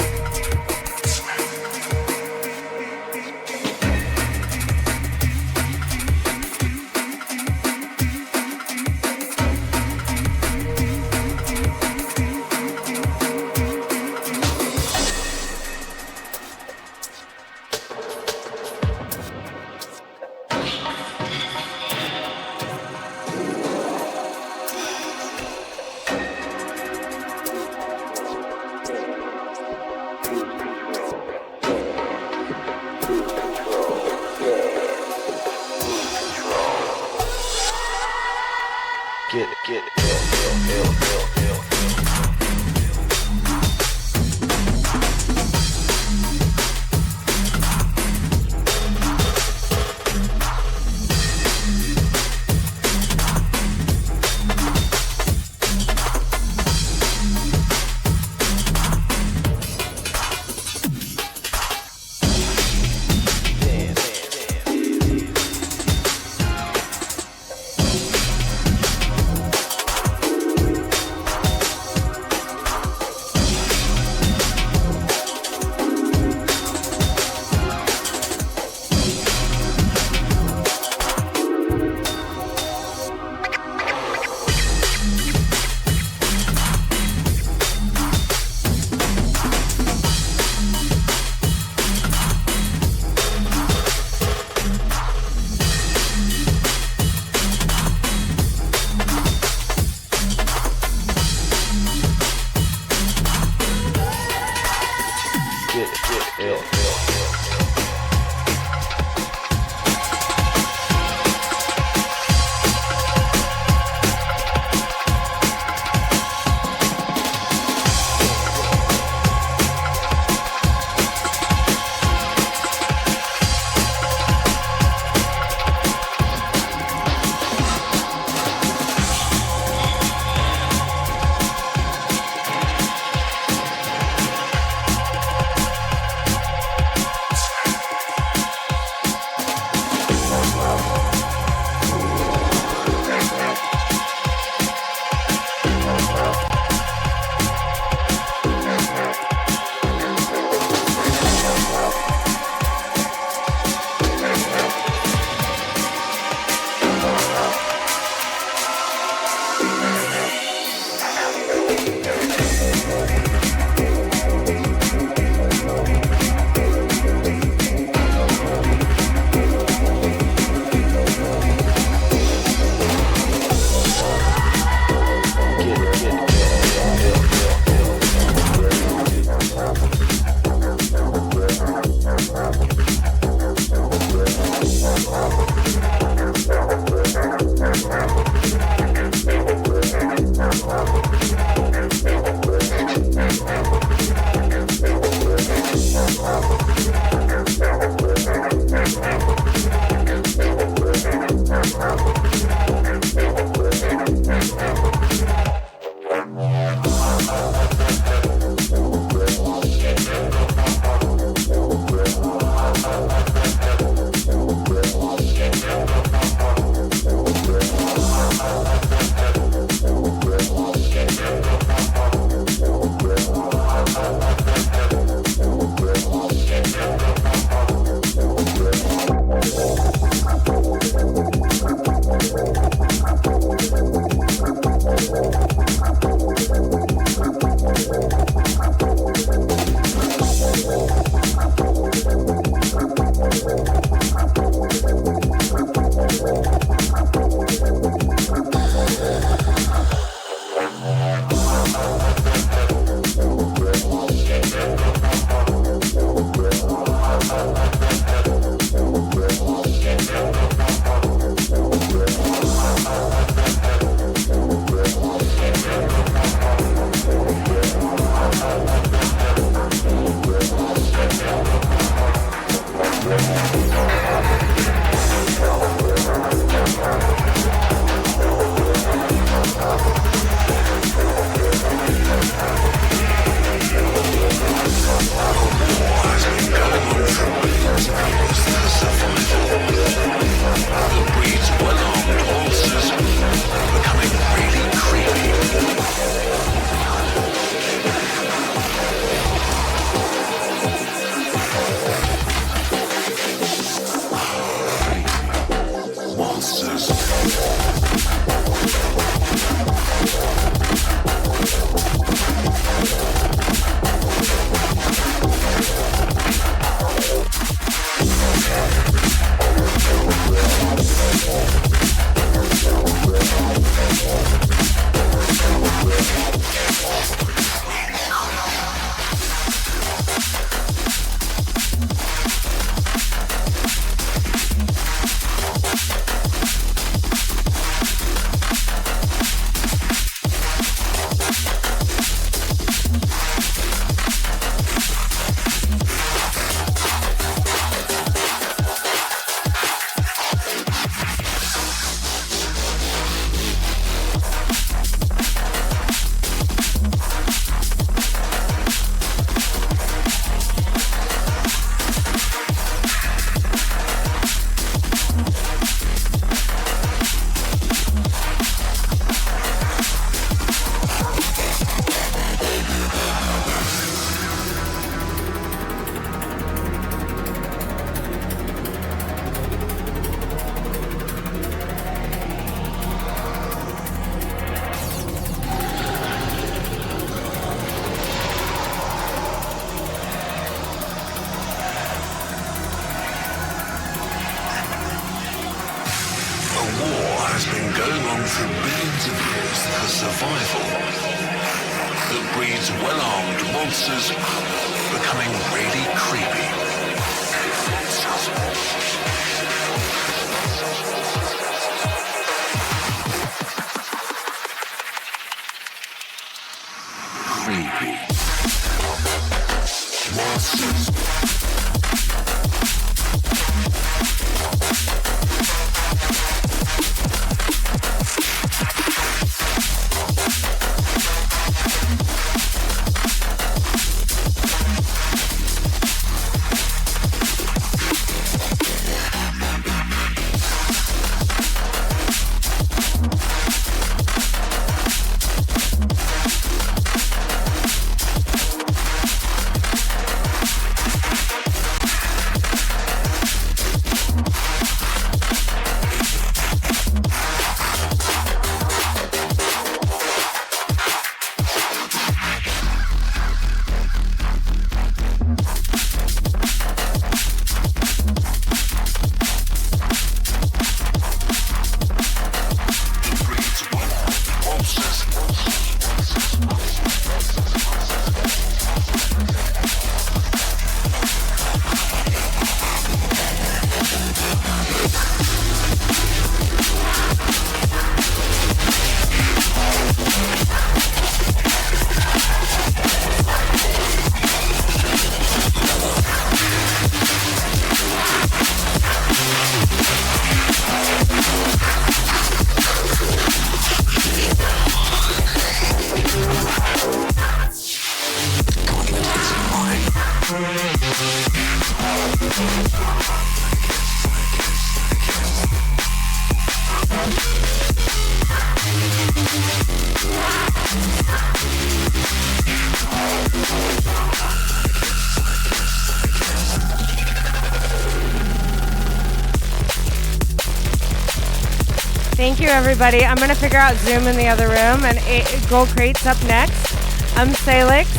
Thank you, everybody. I'm going to figure out Zoom in the other room, and Gold Crate's up next. I'm Salix,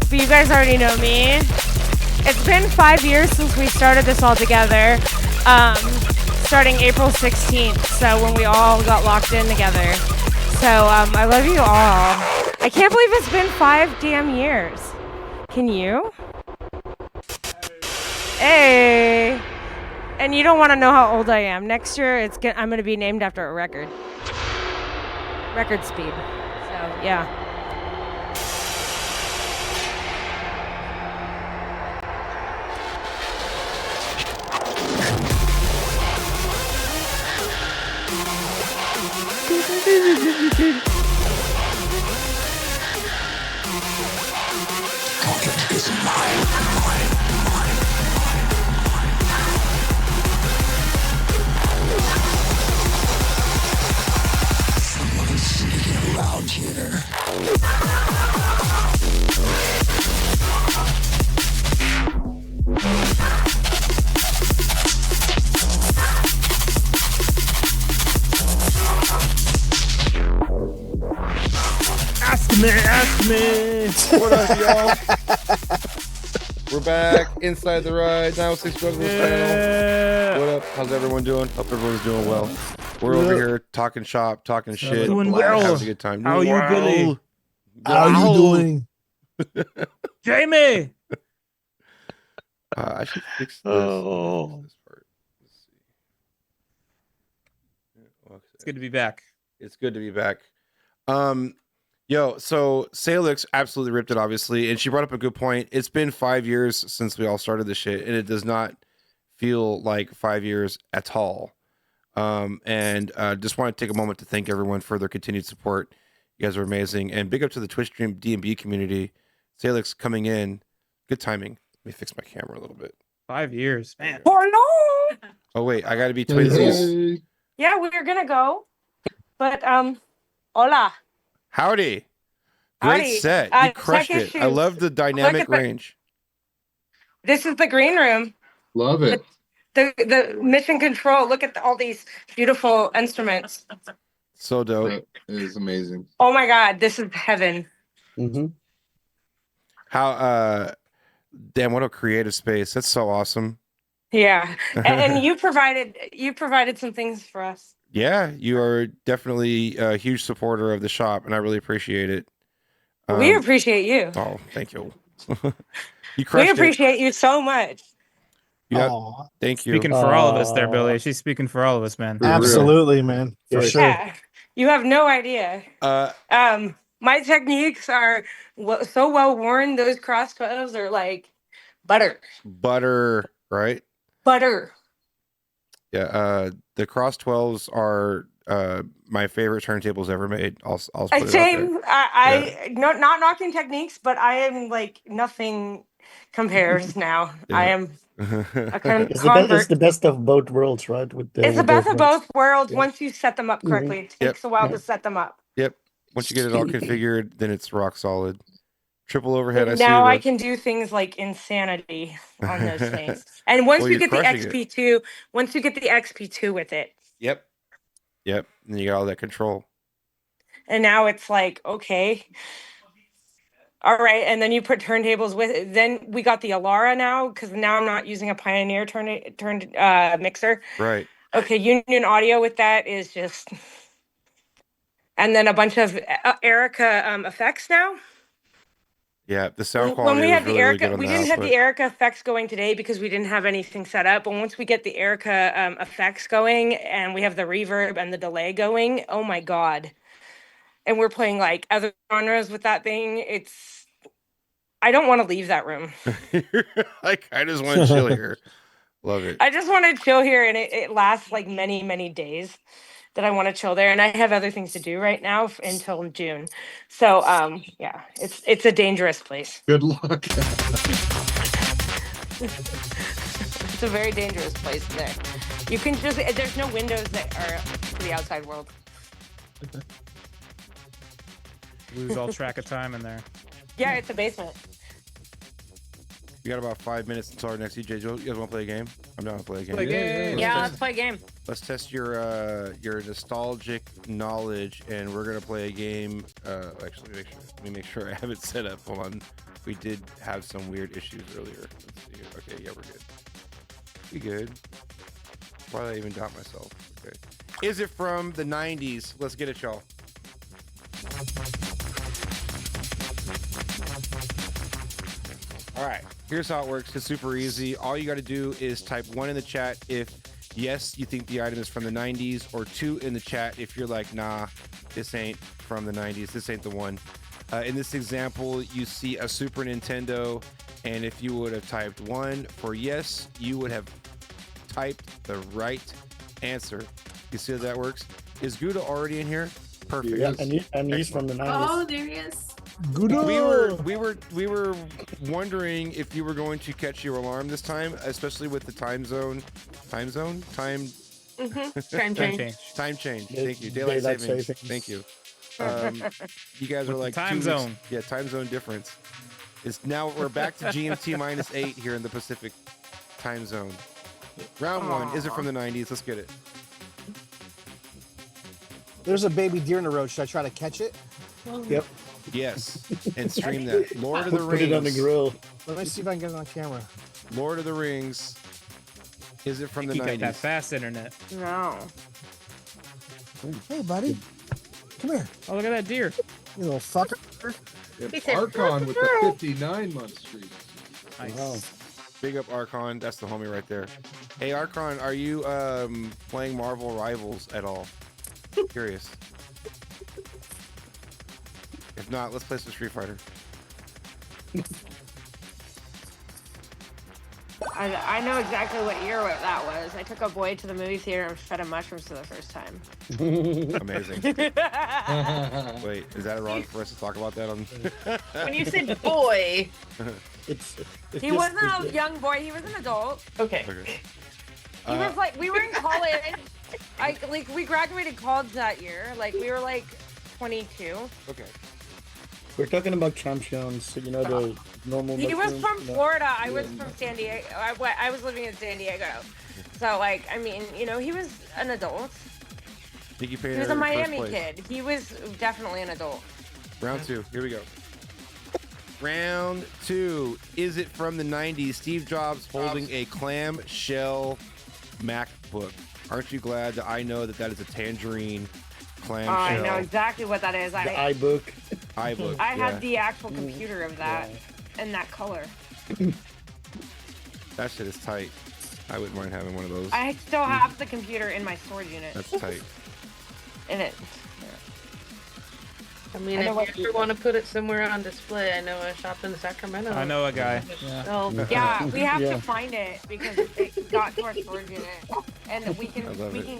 but you guys already know me. It's been 5 years since we started this all together, starting April 16th, so when we all got locked in together. So I love you all. I can't believe it's been 5 damn years. Can you? Hey! And you don't want to know how old I am. Next year, I'm going to be named after a record. Record speed. So, yeah. Ask me. What up, y'all? We're back inside the ride. Now 6 Jugglers channel. What up? How's everyone doing? Hope everyone's doing well. We're over here talking shop, talking shit, Doing well. having a good time. How are you, Billy? How you doing? Jamie. I should fix this. Oh. This part. Let's see. Yeah, okay. It's good to be back. It's good to be back. Yo, so Salix absolutely ripped it, obviously, and she brought up a good point. It's been 5 years since we all started this shit, and it does not feel like 5 years at all. And just want to take a moment to thank everyone for their continued support. You guys are amazing, and big up to the Twitch Stream D&B community. Salix coming in, good timing. Let me fix my camera a little bit. 5 years, man. Hello. Oh wait, I got to be twinsies. Yeah, we're gonna go, but hola. Howdy. Great Howdy. set. You crushed check it. issues. I love the dynamic at the- range. This is the green room. Love it. The mission control. Look at all these beautiful instruments. So dope. That is amazing. Oh my God, this is heaven. Mm-hmm. How damn, what a creative space. That's so awesome. Yeah, and you provided some things for us. Yeah, you are definitely a huge supporter of the shop, and I really appreciate it. We appreciate you. Oh, thank you. You crushed We appreciate you so much. it. Yeah, thank you. Speaking for all of us there, Billy. She's speaking for all of us, man. Absolutely, man. For sure. Yeah, you have no idea. My techniques are so well worn. Those cross 12s are like butter. Butter, right? Butter. Yeah, the Cross 12s are my favorite turntables ever made. I'll put it out Same. there. I not knocking techniques, but I am like nothing compares now. Yeah. I am a It's the best of both worlds, right? It's the best of both worlds Yeah. once you set them up correctly. It takes a while to set them up. Yep. Once you get it all configured, then it's rock solid. Triple overhead. I see. Now I the- can do things like insanity on those things. And once Well, you you're get the crushing it. XP2, once you get the XP2 with it, Yep. Yep. And you got all that control. and now it's like, okay. All right, and then you put turntables with it. Then we got the Alara now, because now I'm not using a Pioneer mixer. Right. Okay, Union Audio with that is just, and then a bunch of Erica effects now. Yeah. The sound quality. When we had was the really, really Erica, good on we the didn't have the output. Erica effects going today because we didn't have anything set up. But once we get the Erica effects going and we have the reverb and the delay going, oh my God. And we're playing like other genres with that thing. I don't want to leave that room. Like, I just want to chill here. Love it. I just want to chill here, and it lasts like many, many days that I want to chill there. And I have other things to do right now until June. So yeah, it's a dangerous place. Good luck. It's a very dangerous place there. You can just, there's no windows that are to the outside world. Lose all track of time in there. Yeah, it's a basement. We got about 5 minutes until our next DJ. You guys want to play a game? I'm down to play a game. Play a game. Yeah, let's play a game. Let's test your nostalgic knowledge, and we're gonna play a game. Actually, let me make sure I have it set up. Hold on. We did have some weird issues earlier. Let's see. Okay, yeah, we're good. We good. Why did I even doubt myself? Okay. Is it from the 90s? Let's get it, y'all. All right. Here's how it works. It's super easy. All you got to do is type 1 in the chat if yes, you think the item is from the 90s, or 2 in the chat if you're like, nah, this ain't from the 90s. This ain't the one. In this example, you see a Super Nintendo, and if you would have typed 1 for yes, you would have typed the right answer. You see how that works? Is Gouda already in here? Perfect. Yeah, and he's from the 90s. Oh, there he is. Gouda! We were wondering if you were going to catch your alarm this time, especially with the time change. Time change. Thank you. Daylight savings. Thank you. You guys are like time zone. Yeah, time zone difference. It's now we're back to GMT -8 here in the Pacific time zone. Round 1. Is it from the 90s? Let's get it. There's a baby deer in the road. Should I try to catch it? Yep. Yes, and stream that. Lord of the Rings. Put it on the grill. Let me see if I can get it on camera. Lord of the Rings. Is it from the You got 90s? that fast internet. No. Hey, buddy. Come here. Oh, look at that deer. You little fucker. It's Archon with the 59-month streak. Nice. Wow. Big up Archon. That's the homie right there. Hey, Archon, are you playing Marvel Rivals at all? Curious. If not, let's play some Street Fighter. I know exactly what year that was. I took a boy to the movie theater and fed him mushrooms for the first time. Amazing. Wait, is that wrong for us to talk about that on? When you said boy, It's he wasn't a young boy. He was an adult. Okay. He was like, we were in college. We graduated college that year. Like, we were like 22. Okay. We're talking about champions, so you know the normal. He was mushrooms, from you know? Florida. I was from San Diego. I was living in San Diego. So, like, I mean, you know, he was an adult. Nikki Painter, He was a Miami first place. kid. He was definitely an adult. Round 2. Here we go. Round 2. Is it from the 90s? Steve Jobs holding a clamshell MacBook. Aren't you glad that I know that that is a tangerine clamshell? I know exactly what that is. The iBook. iBook. I yeah. have the actual computer of that and that color. That shit is tight. I wouldn't mind having one of those. I still have the computer in my storage unit. That's tight. In it. I mean, I know if you ever want to put it somewhere on display, I know a shop in Sacramento. I know a guy. So, yeah, we have to find it because it got to our storage unit, and we can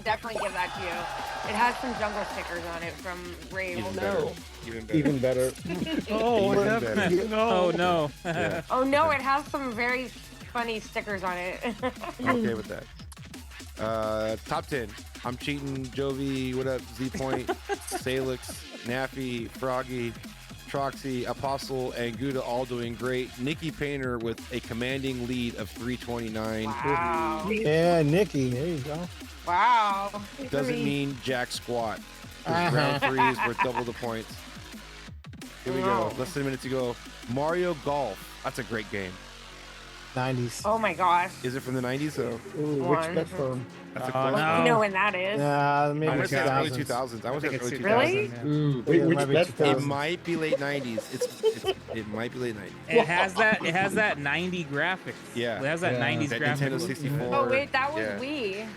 definitely give that to you. It has some jungle stickers on it from Rave. Even better. Even better. Oh, what Even better. happened? No. Oh, no. Yeah. Oh no, it has some very funny stickers on it. I'm okay with that. Top 10. I'm cheating. Jovi, what up? Z Point, Salix, Naffy, Froggy, Troxy, Apostle, and Gouda all doing great. Nikki Painter with a commanding lead of 329. Wow. Yeah, Nikki. There you go. Wow. Doesn't mean jack squat. 'Cause round 3 is worth double the points. Here we go. Less than a minute to go. Mario Golf. That's a great game. 90s. Oh my gosh. Is it from the 90s though? Ooh, which platform? That's a Oh, close no. You know when that is. Maybe I would say early 2000s. 2000s. I would say think early it's 2000s. Really? Yeah. Ooh, Which might be platform? It might be late 90s. It might be late 90s. It has that 90 graphics. Yeah. It has that 90s That graphic. Nintendo look. 64. Oh wait, that was yeah. Wii.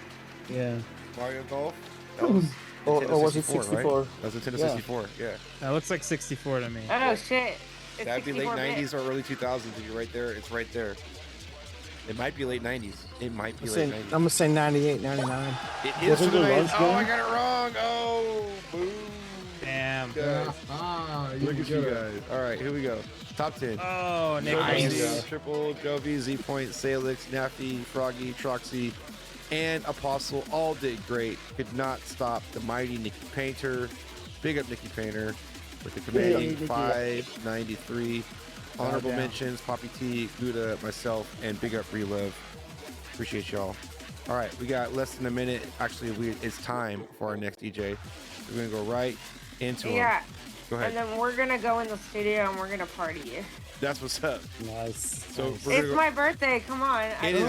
Yeah. Mario Golf? That was Or Nintendo was it 64, 64? right? That was Nintendo Yeah. 64, yeah. That looks like 64 to me. Oh shit. It's That'd be late 64-bit. 90s or early 2000s. If you're right there, it's right there. It might be late 90s. It might be I'm late 90s. gonna say 98, 99. It is Wasn't from the there 90s. launch Oh, I game? got it wrong. Oh, boo. Damn. Guys. you Look at you get it. guys. All right, here we go. Top 10. Oh, Nick. Triple Nice. Z, Triple, Jovi, Z Point, Salix, Naffy, Froggy, Troxy, and Apostle all did great. Could not stop the mighty Nikki Painter. Big up Nikki Painter with the commanding 593. Honorable mentions, Poppy T, Gouda, myself, and big up Relove. Appreciate y'all. All right, we got less than a minute. Actually, it's time for our next DJ. We're going to go right into him. Yeah. Go ahead. And then we're going to go in the studio and we're going to party. That's what's up. Nice. So It's my birthday. Come on. It is.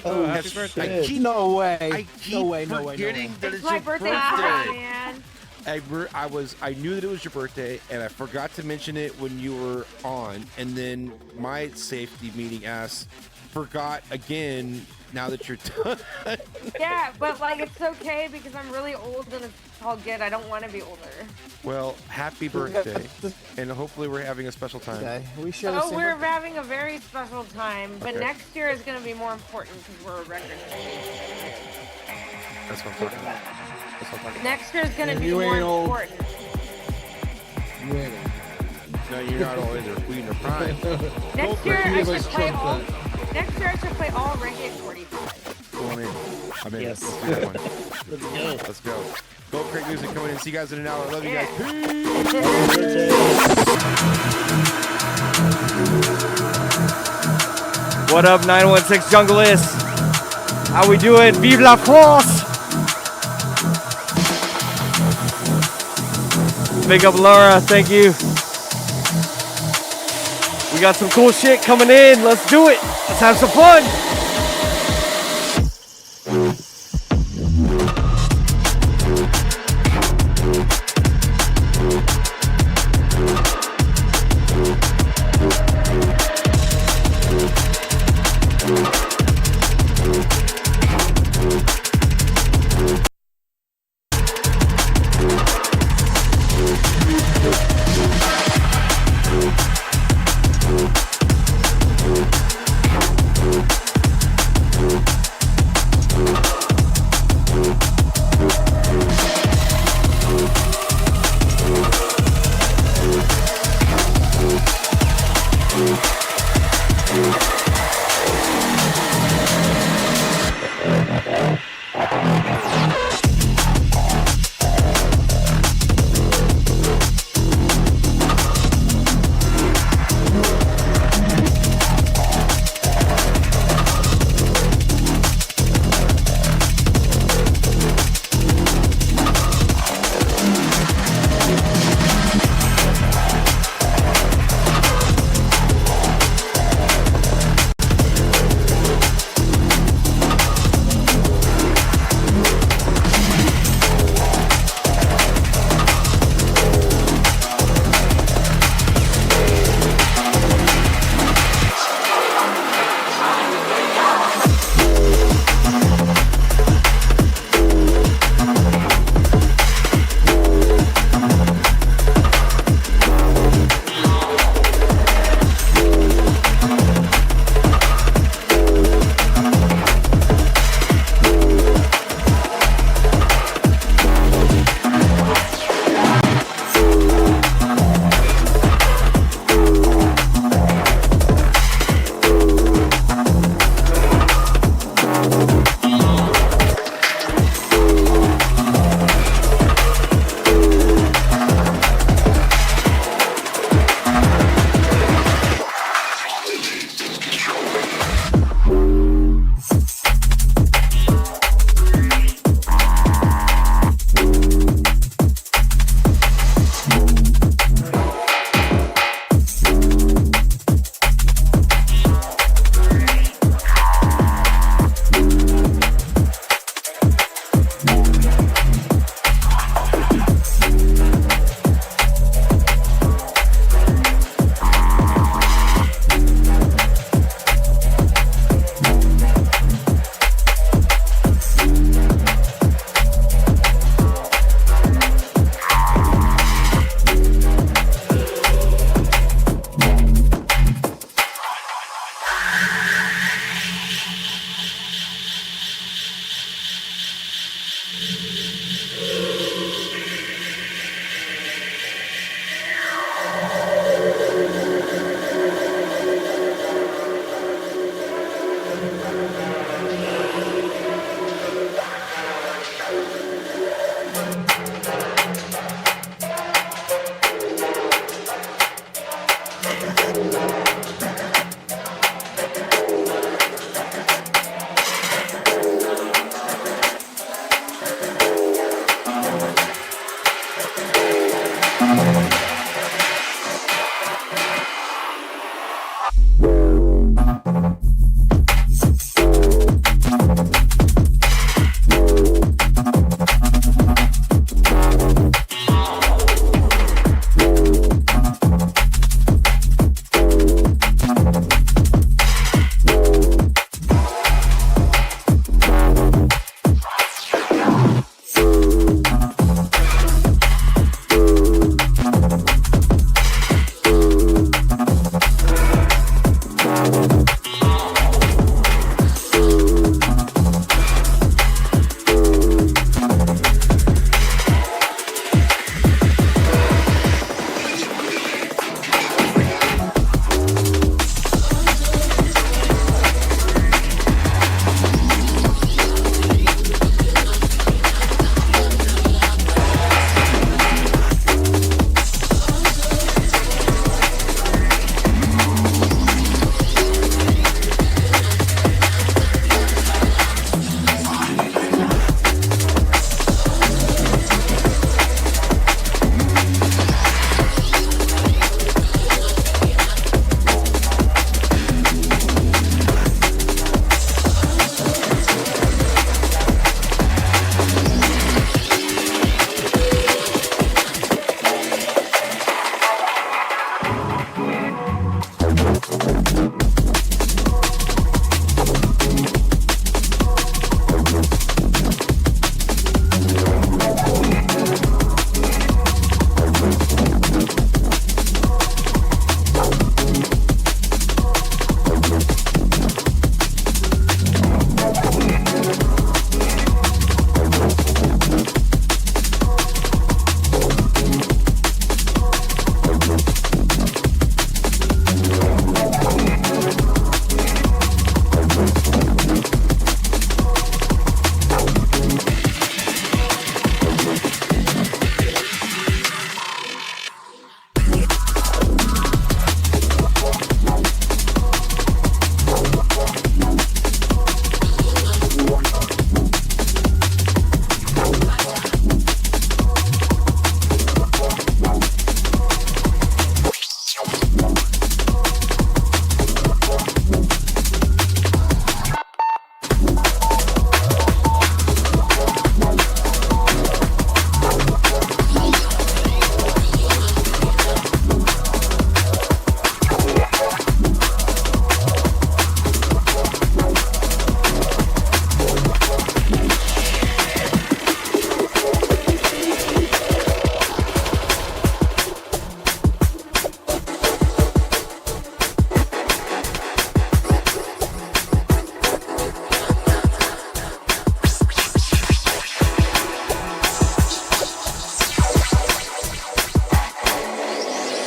happy birthday. I keep, No way. I keep forgetting that It's it's my your birthday birthday. party, man. I knew that it was your birthday, and I forgot to mention it when you were on, and then my safety meeting ass forgot again. Now that you're done. Yeah, but like it's okay because I'm really old and it's all good. I don't want to be older. Well, happy birthday, and hopefully we're having a special time. Okay, we should. Oh, we're having a very special time, but Okay. next year is going to be more important because we're a record company. That's what I'm talking about. That's what I'm talking about. Next year is going to And be you more ain't old. important. You ain't. No, you're not all either. We in the prime. Next year I Give should us play Trump all. then. Next year I should play all Reggae 45. Go on in. I'm in. Yes. Let's do that one. Let's go. Let's go. Gold Crate Music coming in. See you guys in an hour. Love you guys. What up, 916 Junglist? How we doing? Vive la France! Big up Laura, thank you. We got some cool shit coming in. Let's do it. Let's have some fun.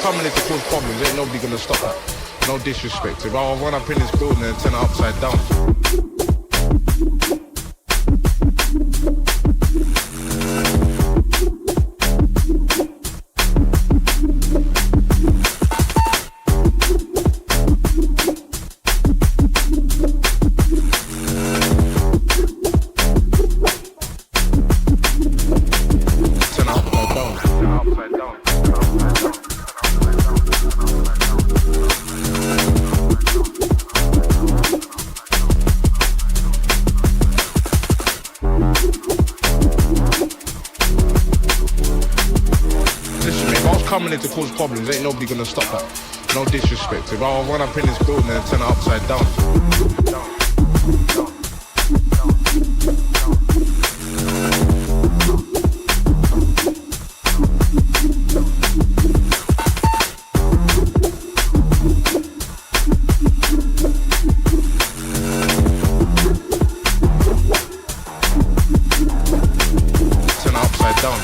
coming in to cause problems, ain't nobody gonna stop that. No disrespect. If I run up in this building and turn it upside down. To cause problems, ain't nobody gonna stop that. No disrespect. If I run up in this building and turn it upside down. Turn it upside down.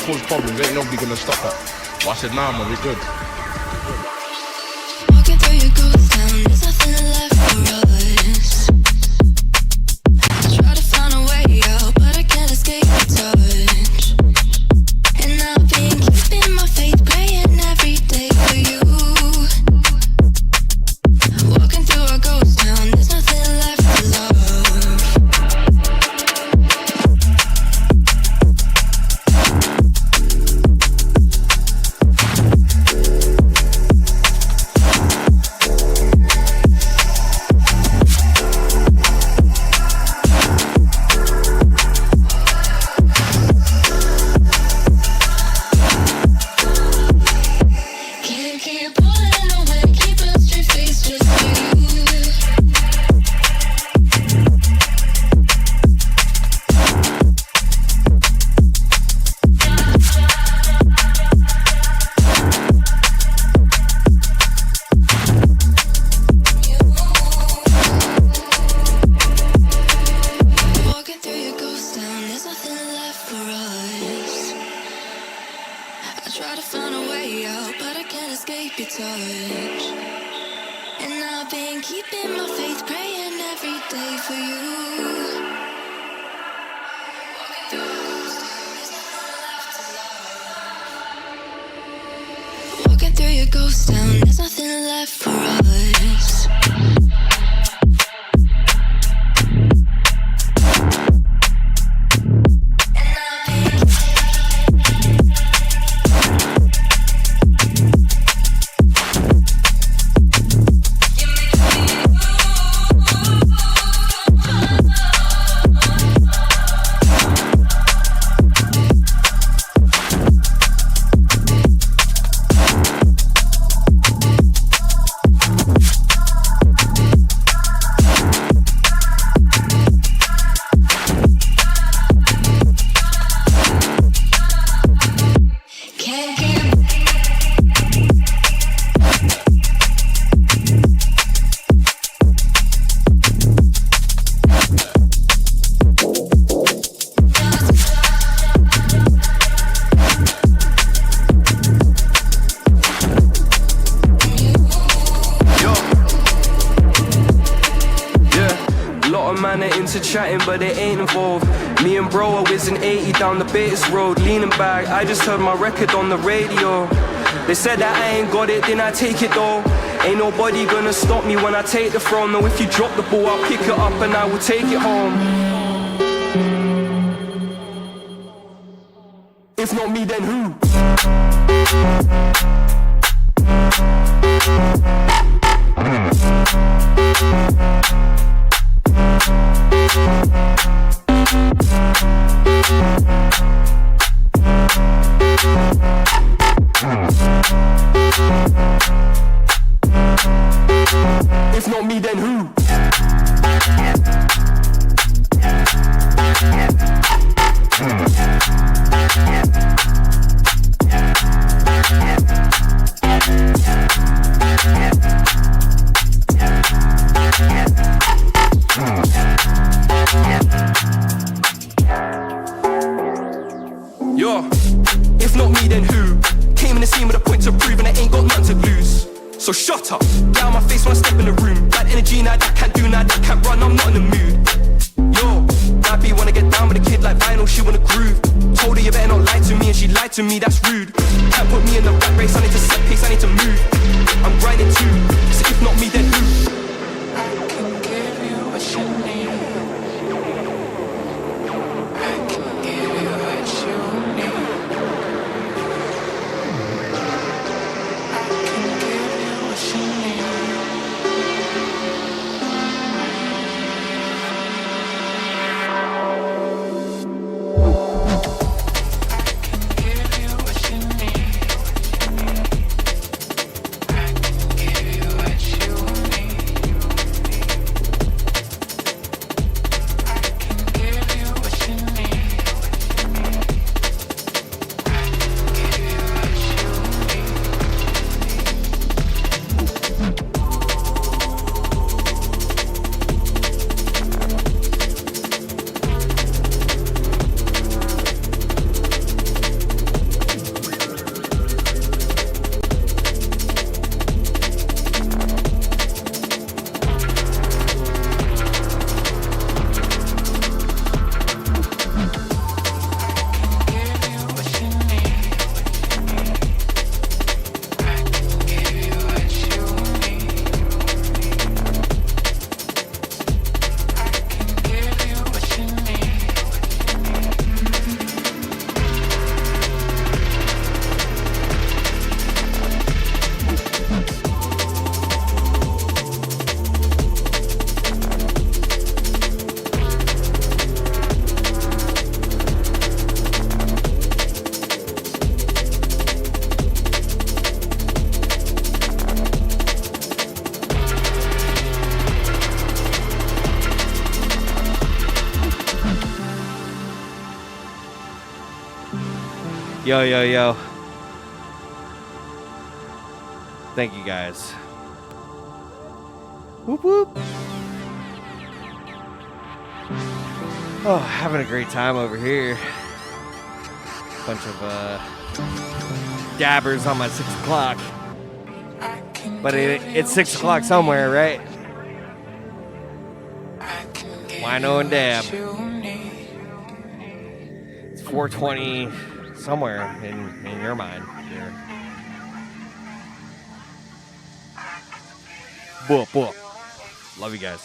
Cause problems, ain't nobody gonna stop that. But I said, nah man, we're good. Walking through your ghost town, there's nothing left for us. I try to find a way out, but I can't escape your touch. And I've been keeping my faith, praying every day for you. Walking through a ghost town, there's nothing left for love. Walking through your ghost town, there's nothing left for us. Chatting, but they ain't involved. Me and bro are whizzing 80 down the Bates Road, leaning back. I just heard my record on the radio. They said that I ain't got it, then I take it though. Ain't nobody gonna stop me when I take the throne. No, if you drop the ball, I'll pick it up and I will take it home. If not me, then who? If not me, then who? Yo, if not me, then who? Came in the scene with a point to prove, and I ain't got nothing to lose. So shut up, get out my face when I step in the room. Bad energy, now that can't do, now that can't run, I'm not in the mood. Yo, Nappy wanna get down with a kid like Vinyl, she wanna groove. Told her you better not lie to me, and she lied to me, that's rude. Can't put me in the rat race, I need to set pace, I need to move. I'm grinding too, so if not me, then who? I can give you what you need. I can give you what you need. I can give you what you need. Yo, yo, yo. Thank you guys. Whoop, whoop. Oh, having a great time over here. Bunch of dabbers on my 6 o'clock. But it's 6 o'clock somewhere, right? Wino and dab. It's 4:20 somewhere in your mind. Here. Boop, boop. Love you guys.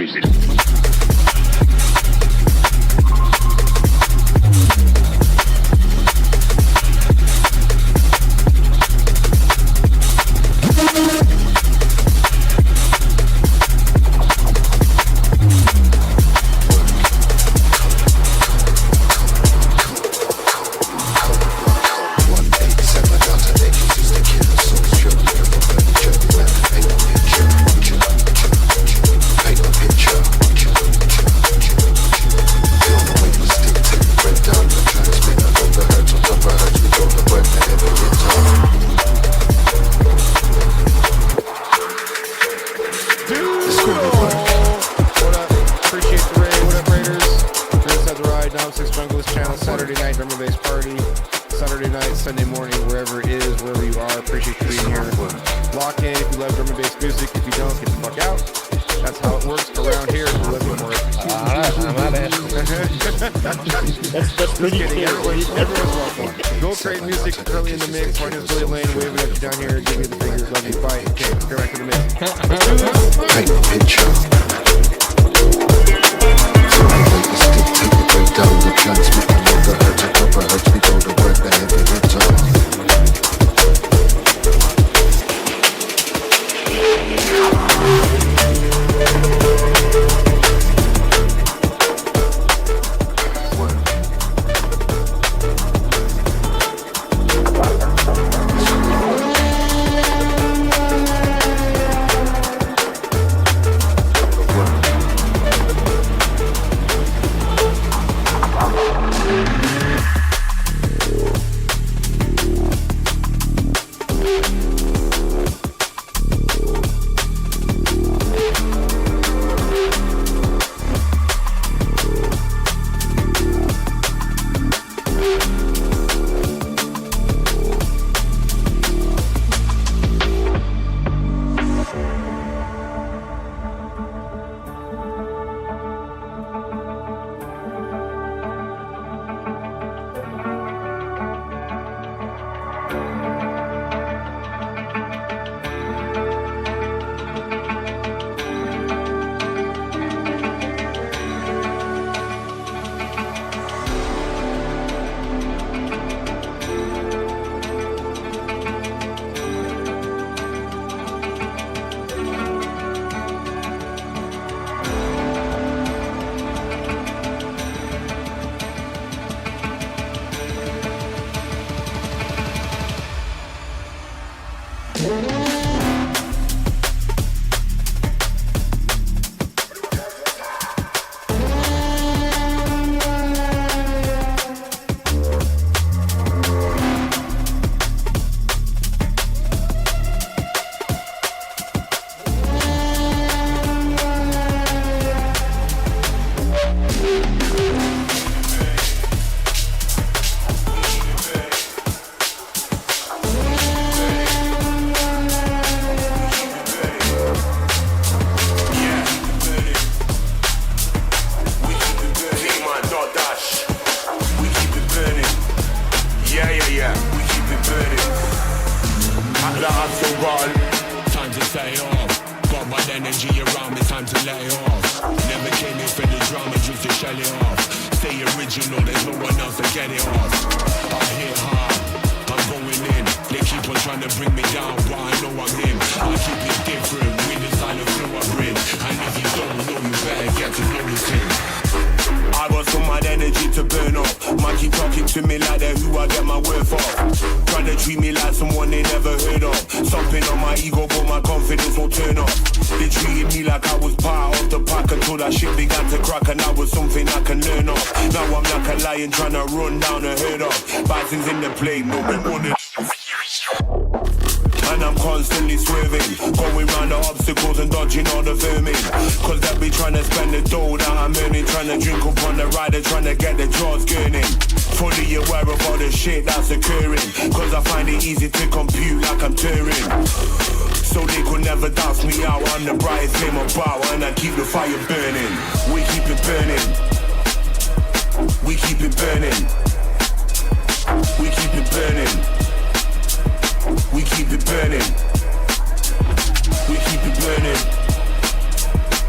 music.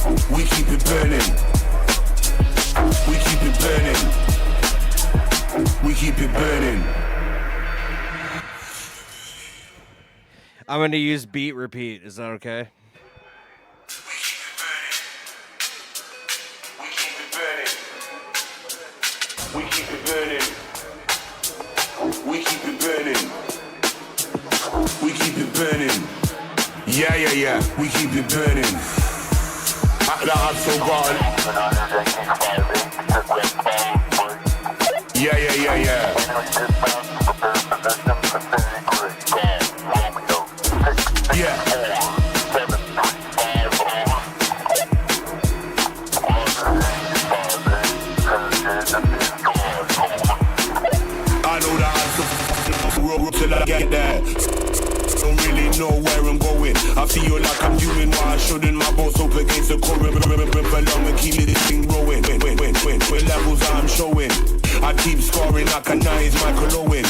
We keep it burning. We keep it burning. We keep it burning. I'm going to use beat repeat. Is that okay? We keep it burning. We keep it burning. We keep it burning. Yeah, yeah, yeah. We keep it burning. At the hustle gone. Yeah, yeah, yeah, yeah. Yeah. I know that I roll till I get there. Don't really know where I'm going. I feel like I'm doing what I shouldn't. My boss up against the current, along and keep this thing rolling. With levels that I'm showing, I keep scoring like a nice Michael Owen.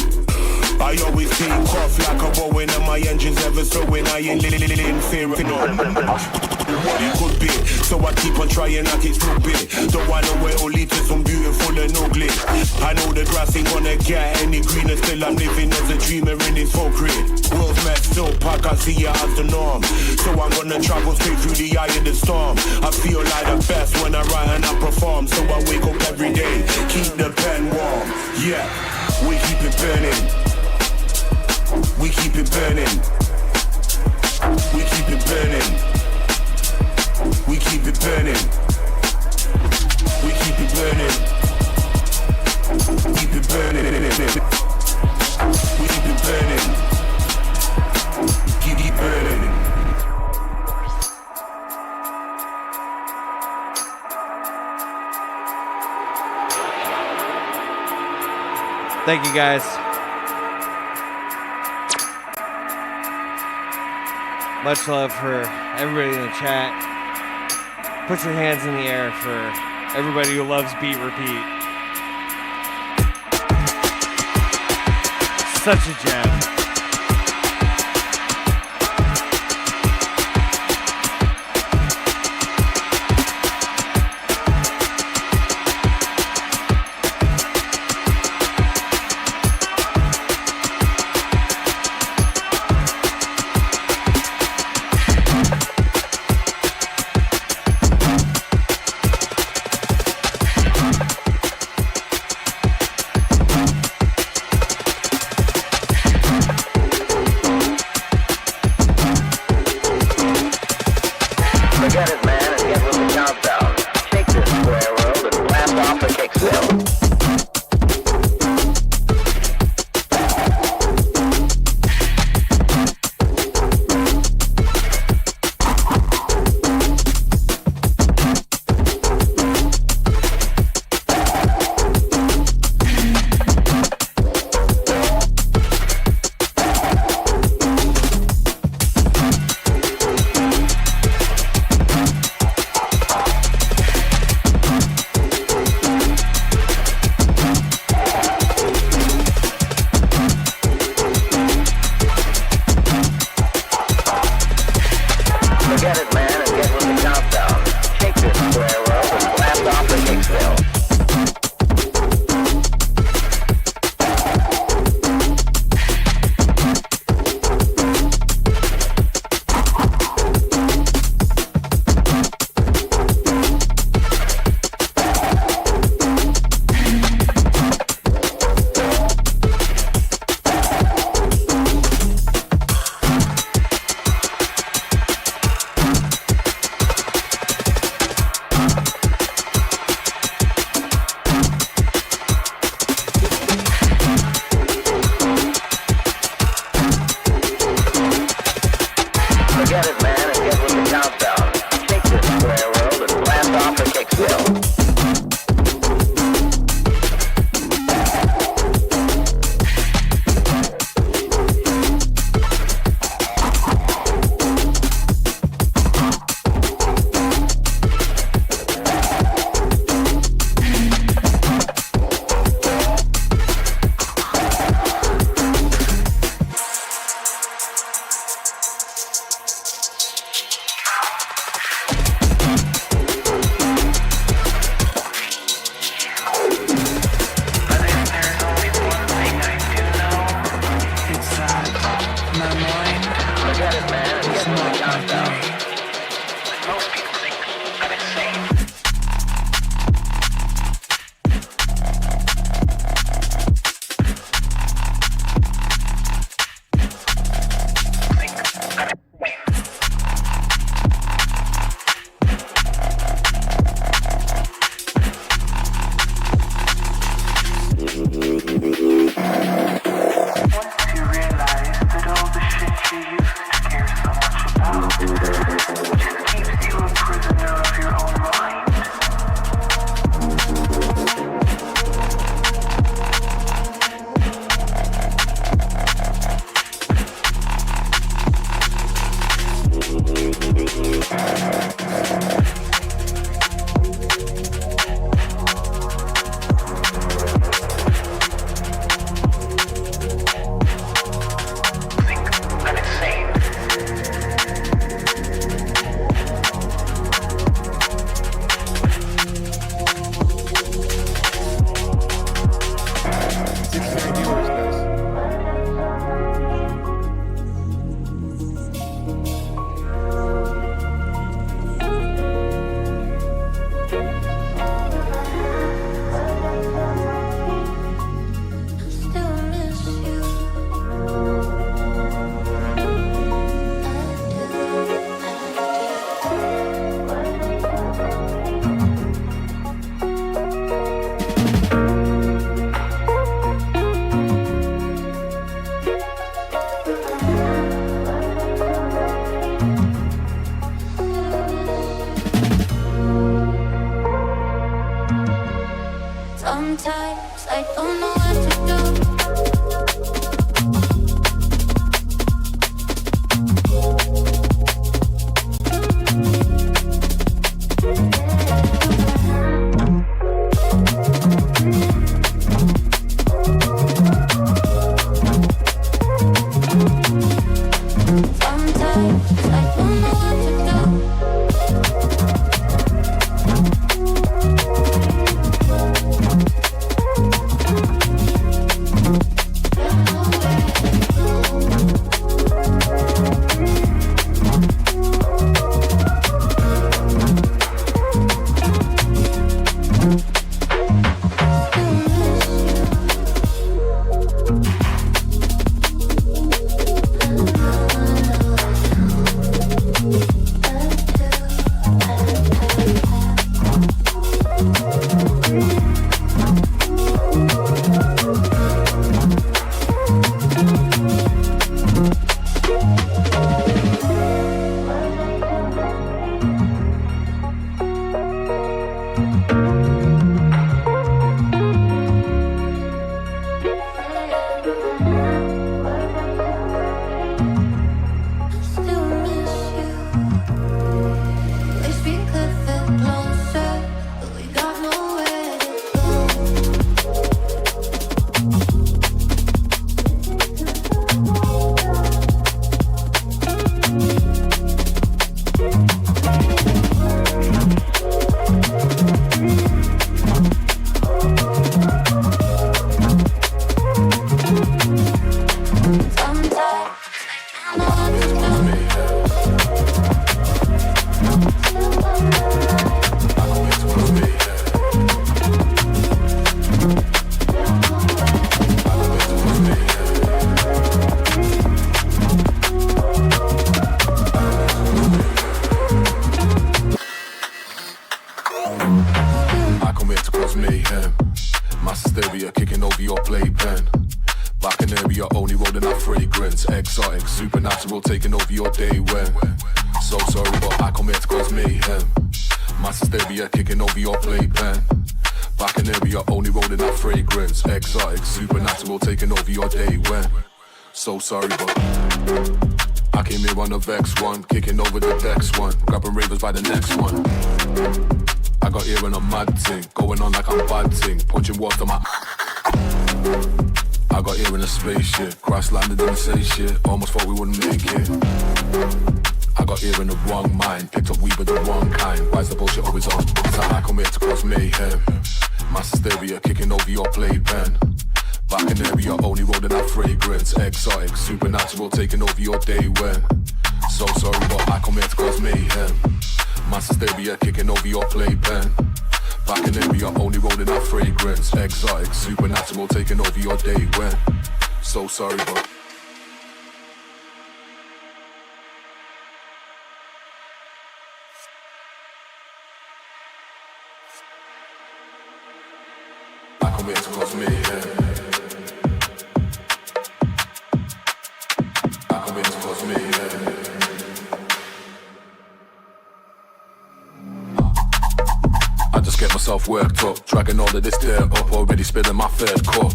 I always take off like a Bowen, and my engine's ever slowing. I ain't in fear of what it could be, so I keep on trying like it's too big. Don't wanna wait or lead to some beautiful and ugly. I know the grass ain't gonna get any greener. Still I'm living as a dreamer in this folk grid. World's messed up, I can see it as the norm. So I'm gonna travel straight through the eye of the storm. I feel like the best when I write and I perform. So I wake up every day, keep the pen warm. Yeah, we keep it burning. We keep it burning. We keep it burning. We keep it burning. We keep it burning. Keep it burning. We keep it burning. Keep it burning. Thank you, guys. Much love for everybody in the chat. Put your hands in the air for everybody who loves beat repeat. Such a gem. Sometimes I don't know what to do. So sorry, but I came here on a vex one, kicking over the decks one, grabbing ravers by the next one. I got here on a mad thing, going on like I'm bad thing, punching walls to my. I got here in a spaceship, crash landed, didn't say shit, almost thought we wouldn't make it. I got here in the wrong mind, picked up weed with the wrong kind. Why's the bullshit always on? It's like I come here to cause mayhem. Mass hysteria kicking over your playpen. Back in area, only rolling that fragrance. Exotic, supernatural, taking over your day when. So sorry, but I come here to cause mayhem. Mass hysteria kicking over your playpen. Back in area, only rolling that fragrance. Exotic, supernatural, taking over your day when. So sorry, but I come here to cause mayhem. I just get myself worked up, dragging all of this dirt up, already spilling my third cup.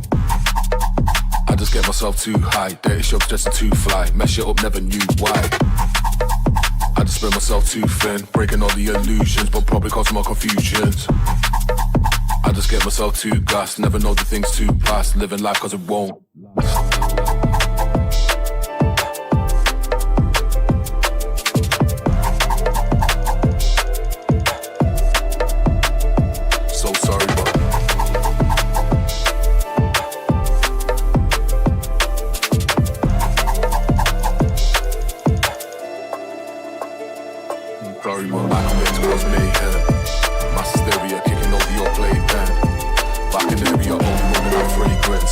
I just get myself too high, dirty shows just too fly, mess it up, never knew why. I just spread myself too thin, breaking all the illusions, but probably causing more confusions. I just get myself too gassed, never know the things too past, living life cause it won't.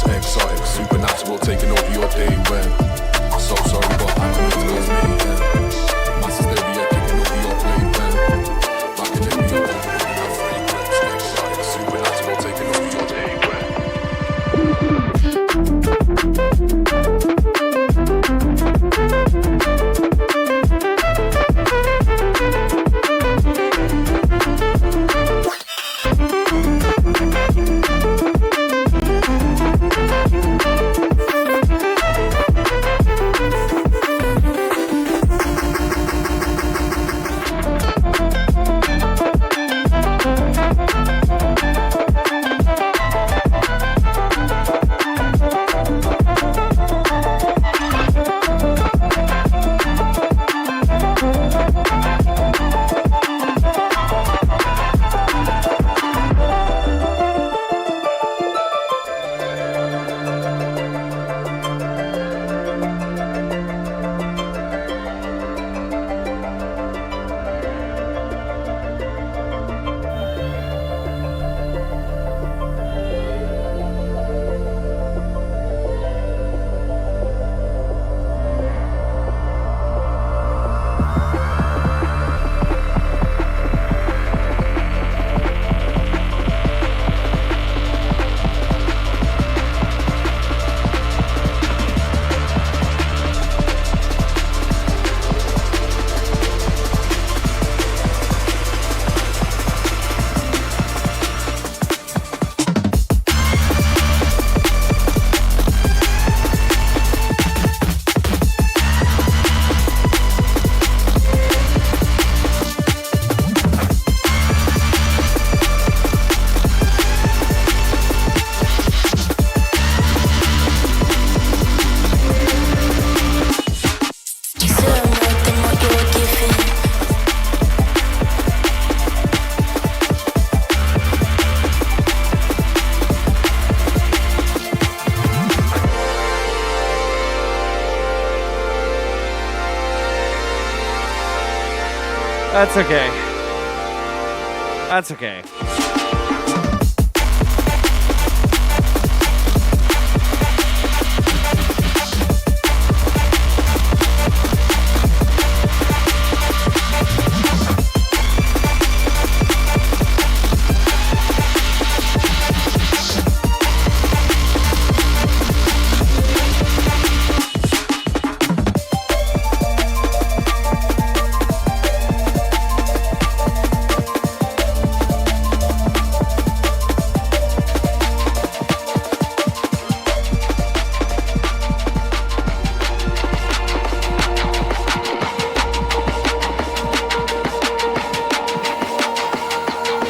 Exotic, super That's okay. That's okay.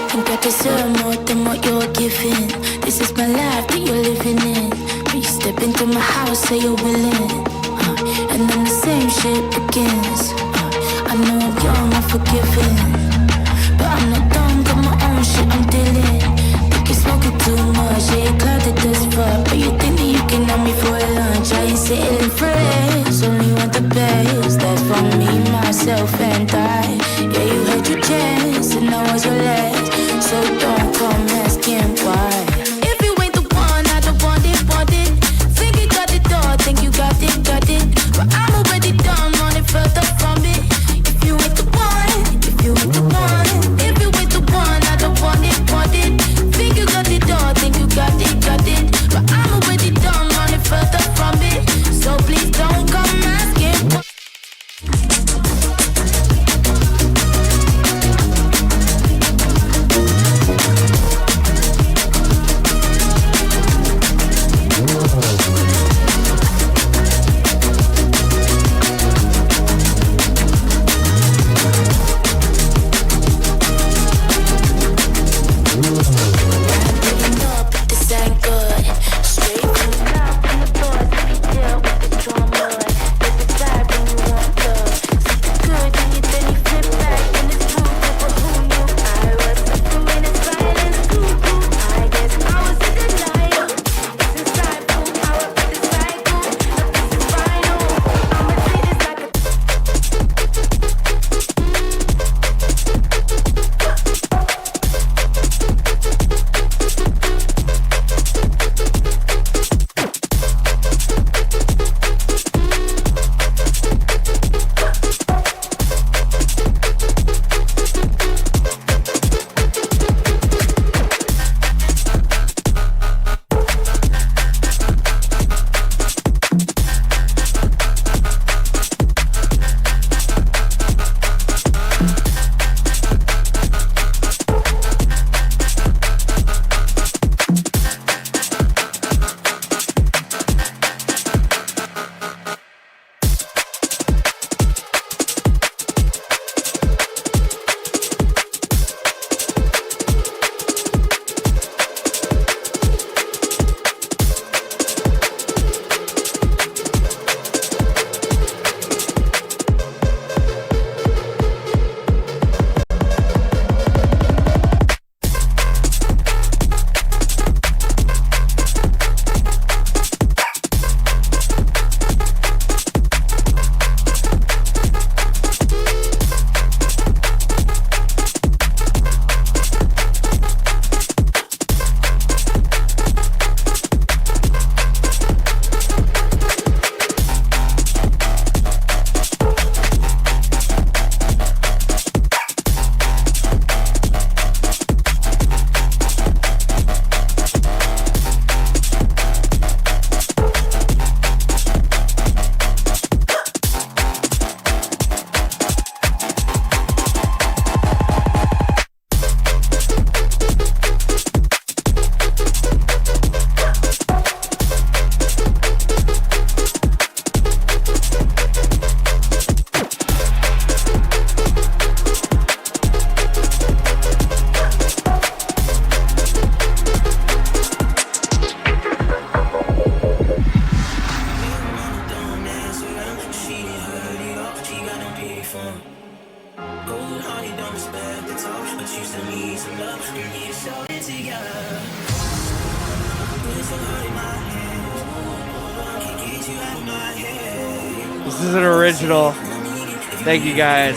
Think I deserve more than what you're giving. This is my life that you're living in. When you step into my house, say you're willing, and then the same shit begins. I know I'm young, I'm forgiving, but I'm not dumb, got my own shit I'm dealing. Think you're smoking too much, yeah, you're clouded as fuck, but you think that you can have me for a lunch. I ain't settling for less, only want the best. That's for me, myself, and I. Yeah, you had your chance, and that was your last. So don't come asking why. If you ain't the one, I don't want it, want it. Think you got it all, think you got it, got it. But I'm already done, running further from it. If you ain't the one, if you ain't the one, if you ain't the one, I don't want it, want it. Think you got it all, think you got it, got it. But I'm already done, running further from it. So please don't come asking why. This is an original. Thank you guys.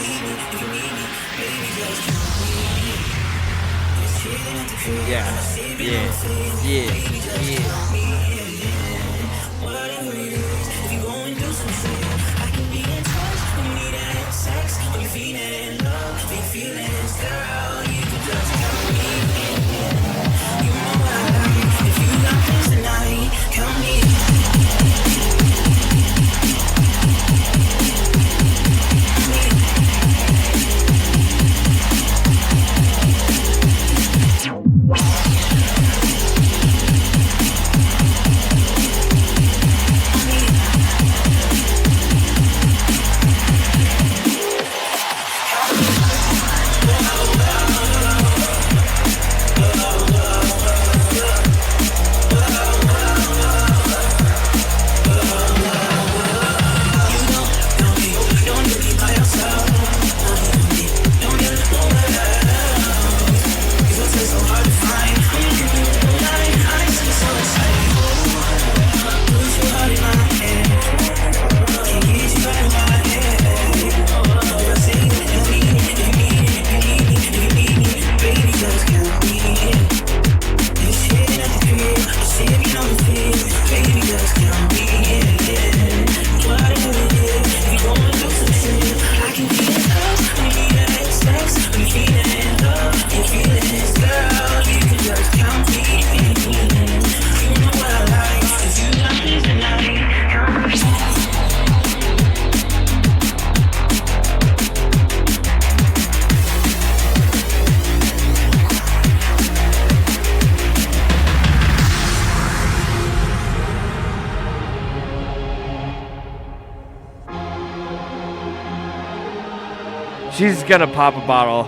She's gonna pop a bottle.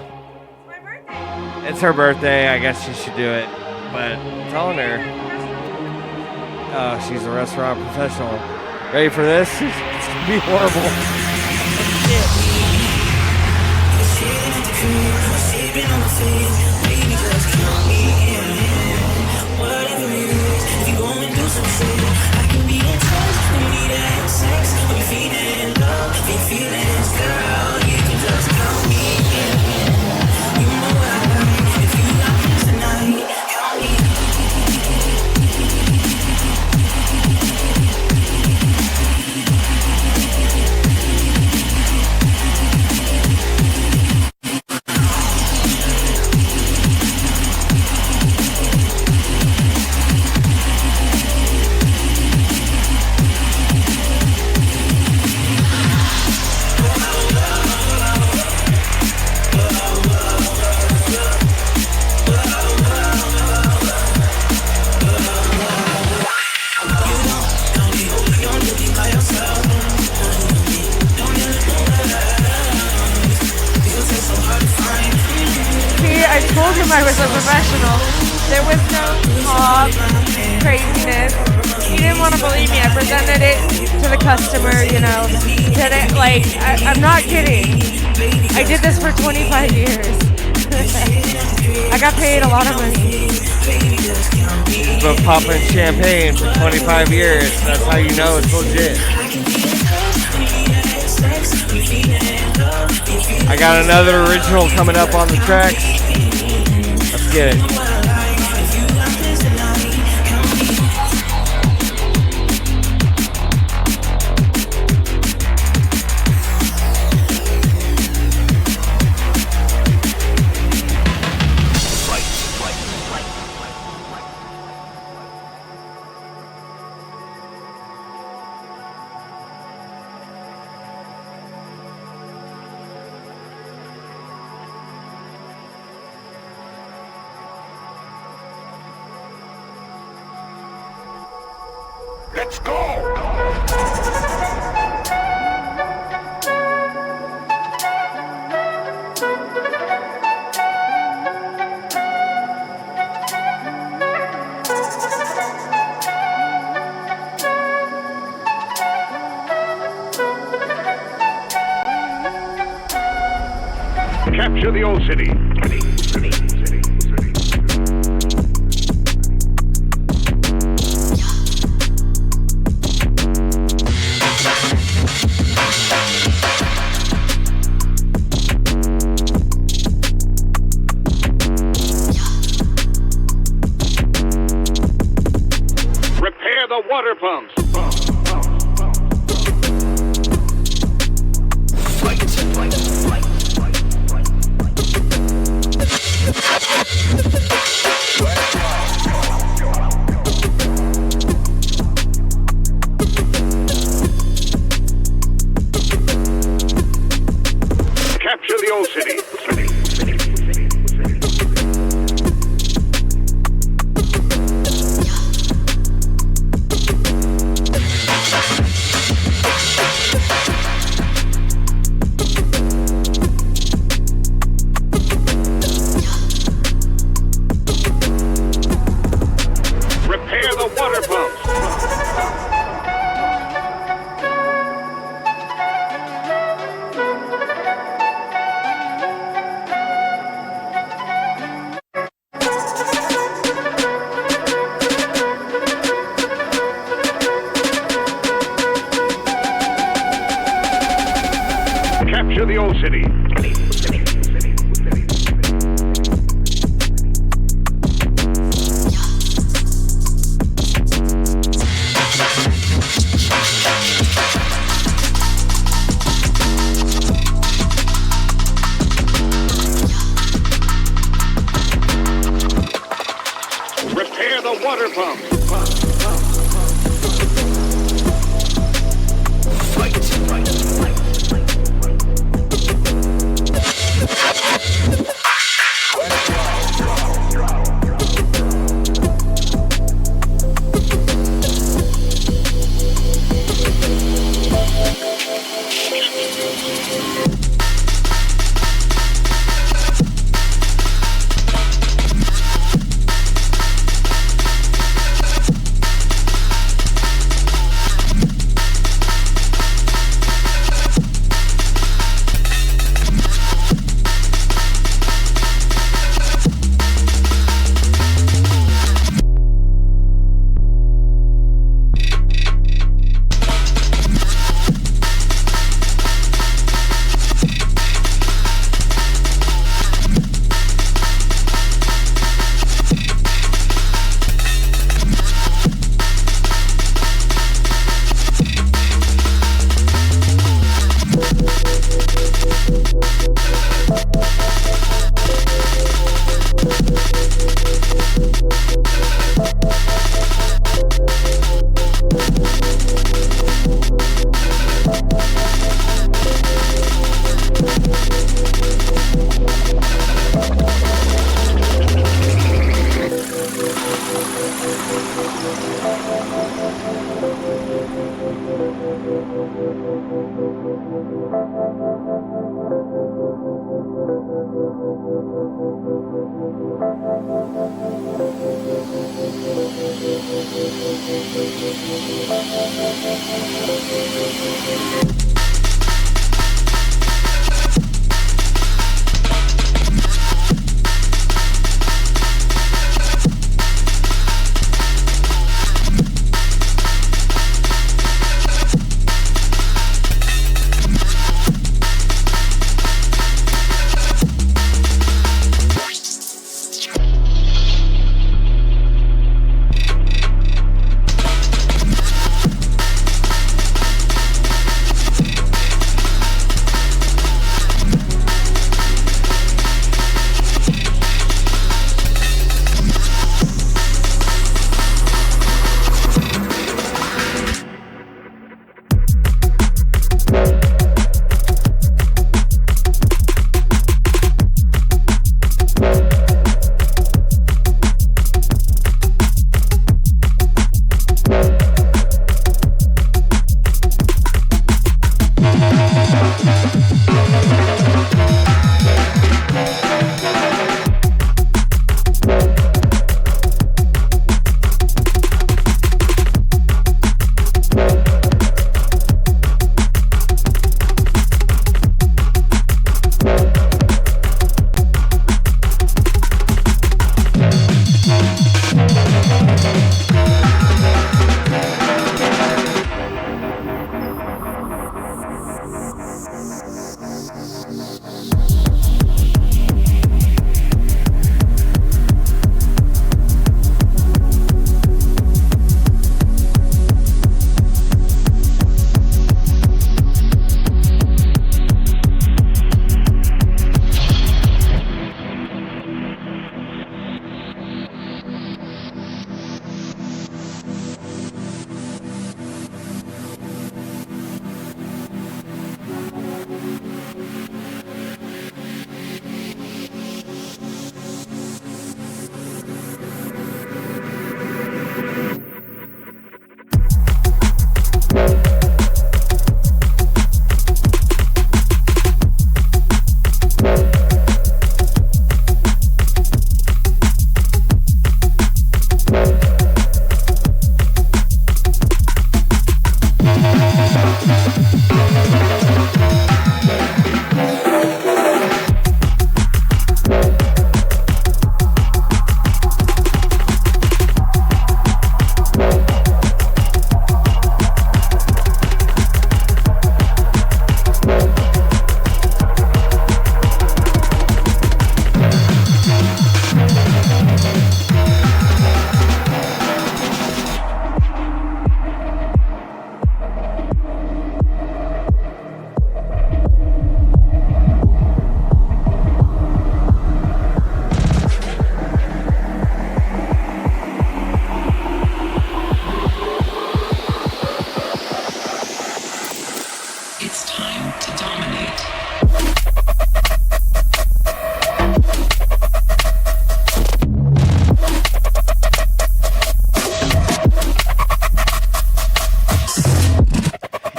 It's her birthday. I guess she should do it. But I'm telling her. Oh, she's a restaurant professional. Ready for this? It's gonna be horrible. I told him I was a professional. There was no talk, craziness. He didn't want to believe me. I presented it to the customer, you know. Did it, like, I'm not kidding. I did this for 25 years. I got paid a lot of money. But popping champagne for 25 years, that's how you know it's legit. I got another original coming up on the tracks. Let's get it. Let's go! Capture the old city. water pumps. Capture the old city. Repair the water pumps. Capture the old city. Repair the water pump.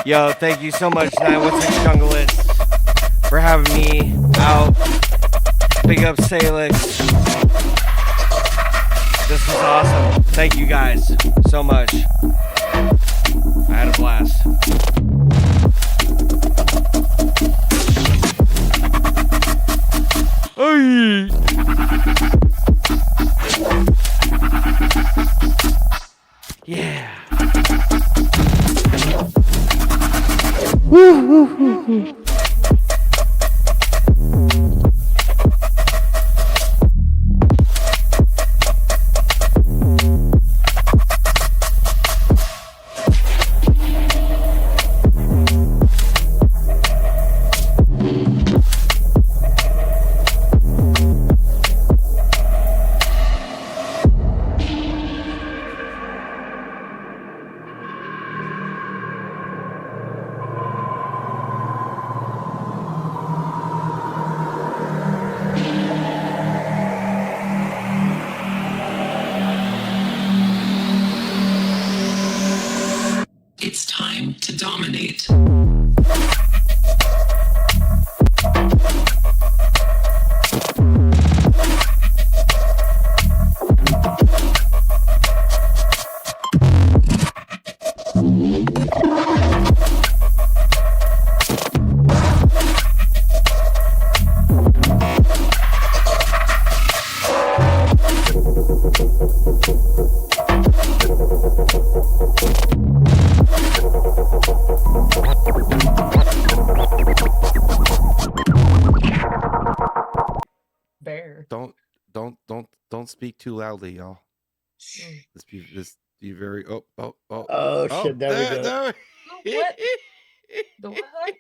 Yo, thank you so much, 916 Junglist, for having me out. Big up Salix. This was awesome. Thank you guys so much. I had a blast. Hey. Yeah. Woo, woo, woo, woo. It's time to dominate. Bear. Don't speak too loudly, y'all. Let's be very. Oh, shit, there we go. What? The what?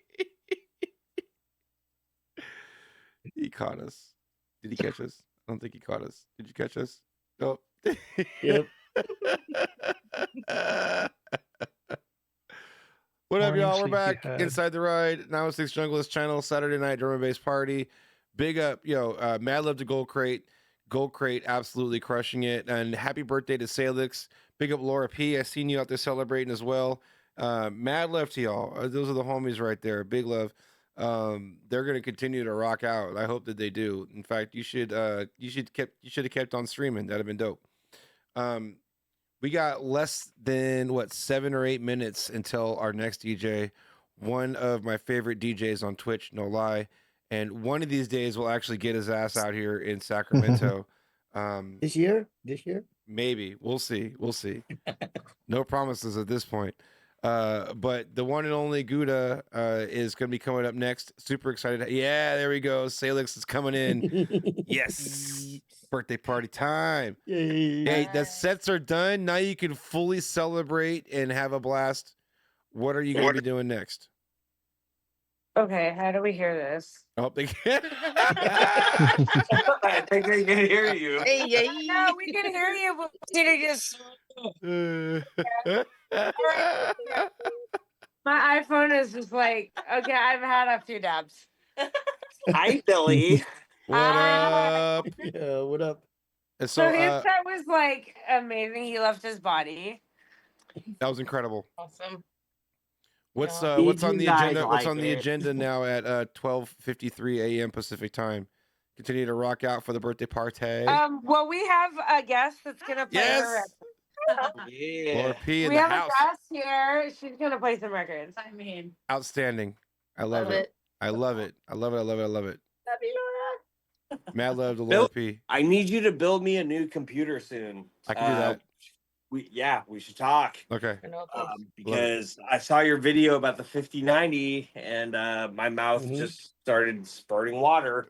He caught us. Did he catch us? I don't think he caught us. Did you catch us? No. Yep. What up, Morning, y'all? We're sleepy back head. inside the ride. Now it's 6 Junglist channel, Saturday night drum and bass party. Big up, mad love to Gold Crate. Gold Crate absolutely crushing it. And happy birthday to Salix. Big up Laura P. I seen you out there celebrating as well. Mad love to y'all. Those are the homies right there. Big love. They're gonna continue to rock out. I hope that they do. In fact, you should have kept on streaming. That'd have been dope. We got less than 7 or 8 minutes until our next DJ. One of my favorite DJs on Twitch, no lie. And one of these days we'll actually get his ass out here in Sacramento. This year? Maybe. We'll see. No promises at this point. But the one and only Gouda is going to be coming up next. Super excited. Yeah, there we go. Salix is coming in. Yes. Birthday party time. Yay. Hey, the sets are done. Now you can fully celebrate and have a blast. What are you going to be doing next? Okay, how do we hear this? Oh, they can't. I think they can hear you. No, we can hear you, but we just. My iPhone is just like, okay, I've had a few dabs. Hi, Billy. What up? Yeah, what up? And So so his set was like amazing. He left his body. that was incredible. Awesome. What's Yeah. what's on Did the you guys agenda? What's like on the it? agenda now at 12:53 a.m. Pacific time? Continue to rock out for the birthday party. Well, we have a guest that's gonna play her Yes! records. Yeah. Laura P in We the have house. a guest here. She's gonna play some records. I mean, Outstanding. I love it. I love it. I love it. I love it. I love it. love you, Laura. Mad love to Bill- Laura P. I need you to build me a new computer soon. I can do that. We should talk. Okay. Because I saw your video about the 5090 and my mouth just started spurting water.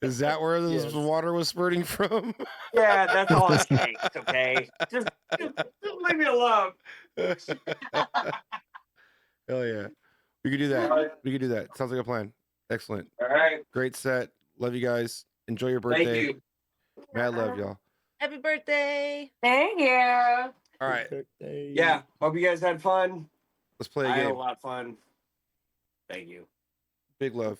Is that where this Yes. water was spurting from? Yeah, that's all it takes, okay? Just leave me alone. Hell yeah. We could do that. We could do that. Sounds like a plan. Excellent. All right. Great set. Love you guys. Enjoy your birthday. Thank you. Mad love, y'all. Happy birthday. Thank you. All right. Yeah. Hope you guys had fun. Let's play a I had a game. lot of fun. Thank you. Big love.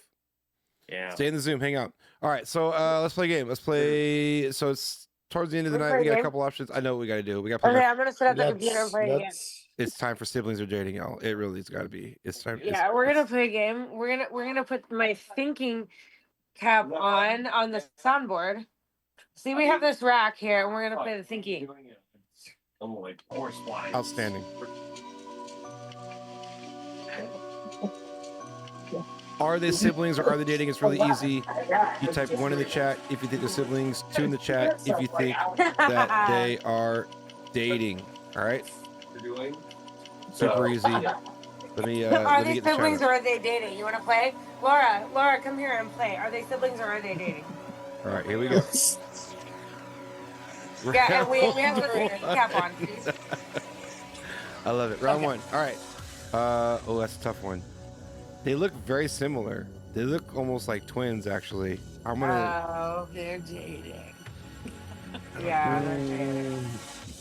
Yeah. Stay in the Zoom. Hang out. All right. So let's play a game. Let's play. So it's towards the end of the Wanna night. play We a got a game? couple options. I know what we got to do. We got to play. Okay, I'm gonna set up the computer and play it again. It's time for siblings are dating, y'all. It really has got to be. It's time. Yeah, we're gonna play a game. We're gonna put my thinking cap on the soundboard. See, we have this rack here, and we're gonna play the thinking. Outstanding. Are they siblings or are they dating? It's really easy. You type 1 in the chat if you think they're siblings, 2 in the chat if you think that they are dating. All right. Super easy. Let me. Are Let me they get the siblings chat or are they dating? You want to play? Laura, come here and play. Are they siblings or are they dating? All right, here we go. Yeah, and we have a cap on. Please. I love it. Round 1. All right. Oh, that's a tough one. They look very similar. They look almost like twins, actually. I'm gonna. Oh, they're dating. Yeah, they're dating.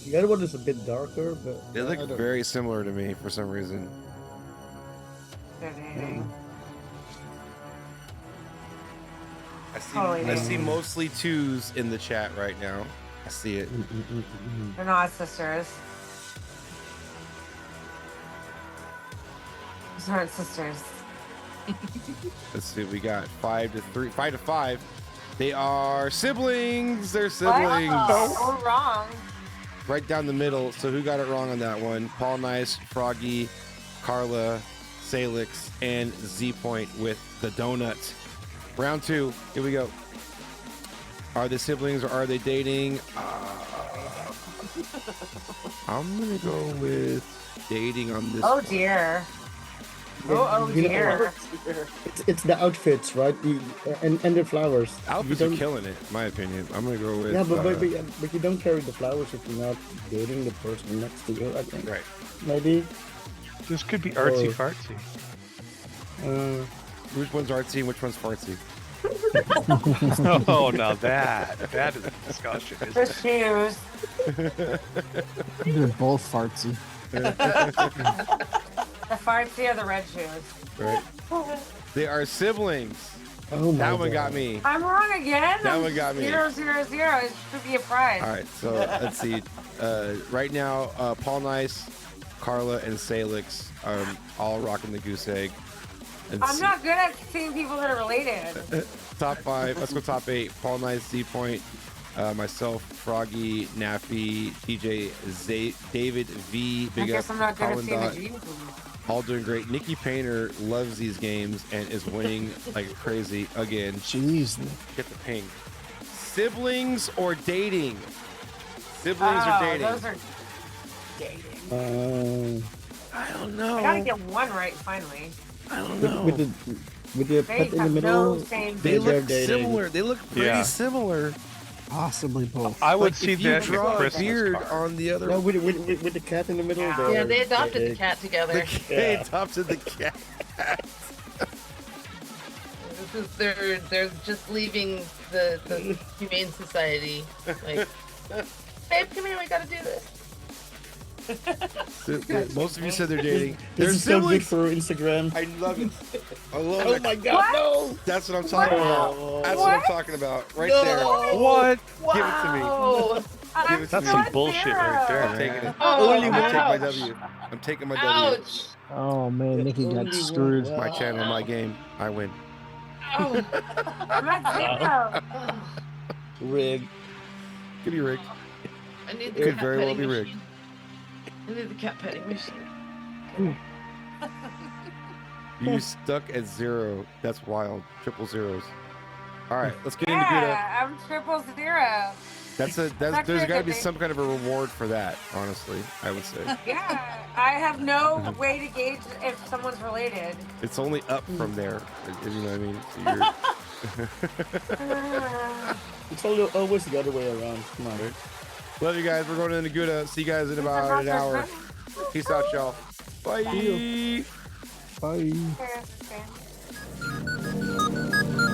The other one is a bit darker, but They look very similar to me for some reason. They're dating. I see mostly 2s in the chat right now. I see it. They're not sisters. These aren't sisters. Let's see what we got. 5 to 3. 5 to 5. They are siblings. They're siblings. Oh, wrong. Right down the middle. So who got it wrong on that one? Paul Nice, Froggy, Carla, Salix, and Z Point with the donut. Round 2. Here we go. Are they siblings or are they dating? I'm gonna go with dating on this. Oh dear. Oh You know, dear. it's the outfits, right? And the flowers. Outfits You are don't- killing it, in my opinion. I'm gonna go with. Yeah, but you don't carry the flowers if you're not dating the person next to you, I think. Right. Maybe. This could be artsy fartsy. Which one's artsy and which one's fartsy? Oh, now that is a discussion. The shoes. They're both fartsy. The fartsy or the red shoes. Right. They are siblings. Oh my That one got me. I'm wrong again. That one got me. 0, 0, 0. It should be a prize. All right, so let's see. Right now, Paul Nice, Carla, and Salix are all rocking the goose egg. And I'm not good at seeing people that are related. top 5. Let's go top 8. Paul Nice, Z Point, myself, Froggy, Naffy, DJ David V, I Big guess Up, I'm not good at Colin seeing the Dot, genes. all doing great. Nikki Painter loves these games and is winning like crazy again. Jeez. Get the ping. Siblings or dating? Siblings or dating? Those are dating. I don't know. I gotta get one right finally. I don't know. With the They pet in the have middle. no same They they're look dating. similar. They look pretty similar. Possibly both. I would Like, see if you that in a draw a Christmas beard card. on the other. No, with the cat in the middle. Yeah, they adopted the cat together. They adopted the cat. They're just leaving the humane society. Like, babe, come here, we gotta do this. Most of you said they're dating. This They're is so good siblings. for Instagram. I love it. I love Oh it. my God, no! That's what I'm talking about. That's what I'm talking about. Right there. What? Give it to me. Oh, Give it to That's me. some bullshit right there, I'm taking man. it. Oh, I'm gonna take my ouch. W. I'm taking my W. ouch. Oh man, Nikki got screwed. My channel, my game. I win. Oh. I'm not zero. Rig. Could be rigged. I need the Could cat very well petting be machine. rigged. I need the cat petting machine. You stuck at 0. That's wild. Triple zeros. All right, let's get into Gouda. Yeah, I'm 000. There's actually a got to good be thing. some kind of a reward for that. Honestly, I would say Yeah, I have no way to gauge if someone's related. it's only up from there. You know what I mean? So It's always the other way around. Come on. Love you guys. We're going into Gouda. See you guys in about an hour. Peace out, y'all. Bye. Bye.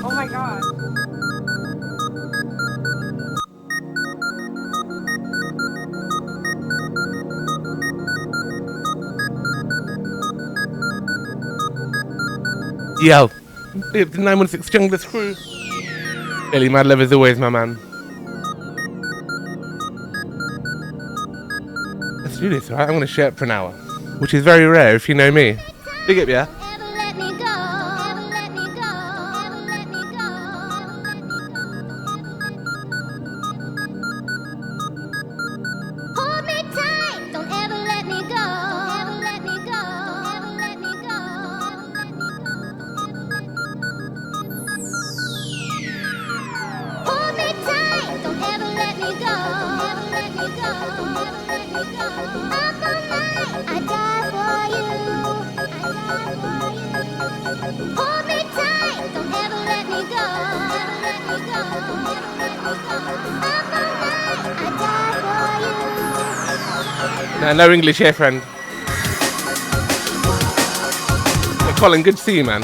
Oh my god. Yo, it's the 916 Junglist crew. Ellie Madlove as always, my man. Let's do this, alright? I'm gonna share it for an hour. which is very rare if you know me. Big up, yeah. Hold me tight, don't ever let me go. Ever let me go. Ever let me go. Hold me tight, don't ever let me go. Ever let me go. Ever let me go. Up all night, I die for you. I die for you. Hold me tight, don't ever let me go. Ever let me go. Ever let me go. Up all night, I die for you. Nah, no English here, friend. Hey, Colin, good to see you, man.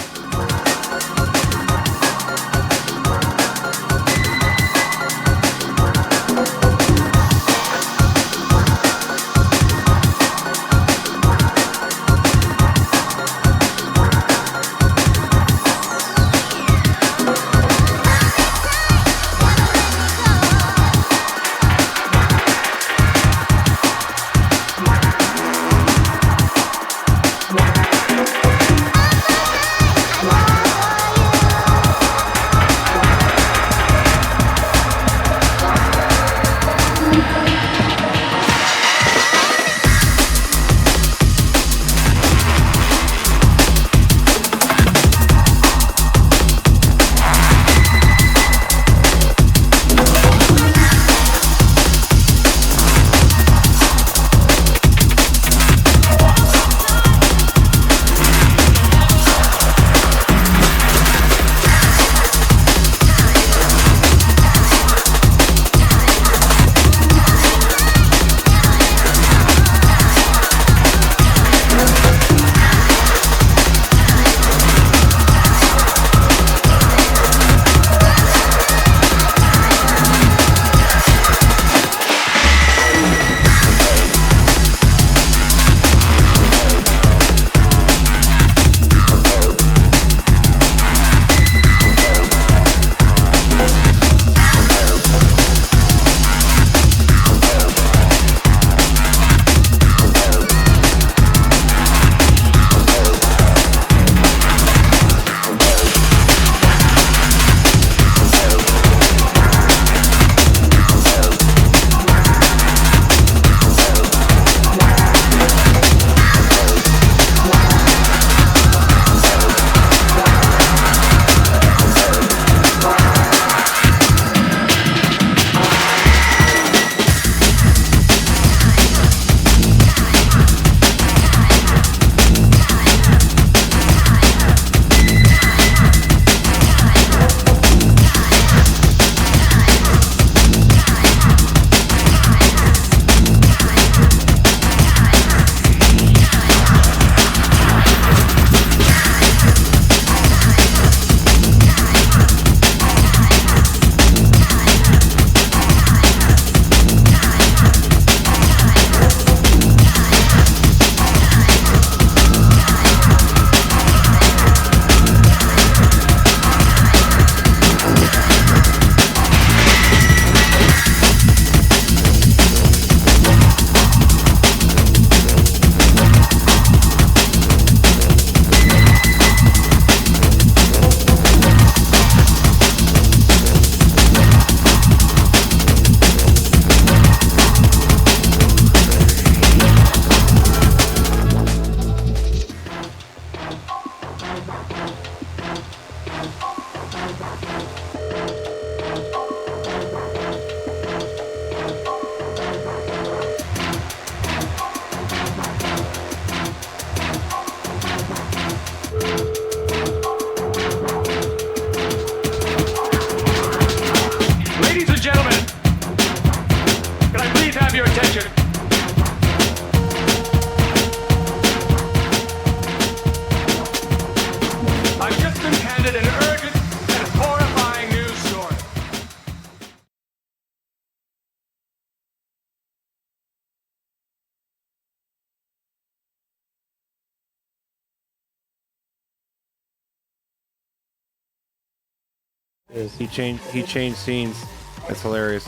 He changed scenes. That's hilarious.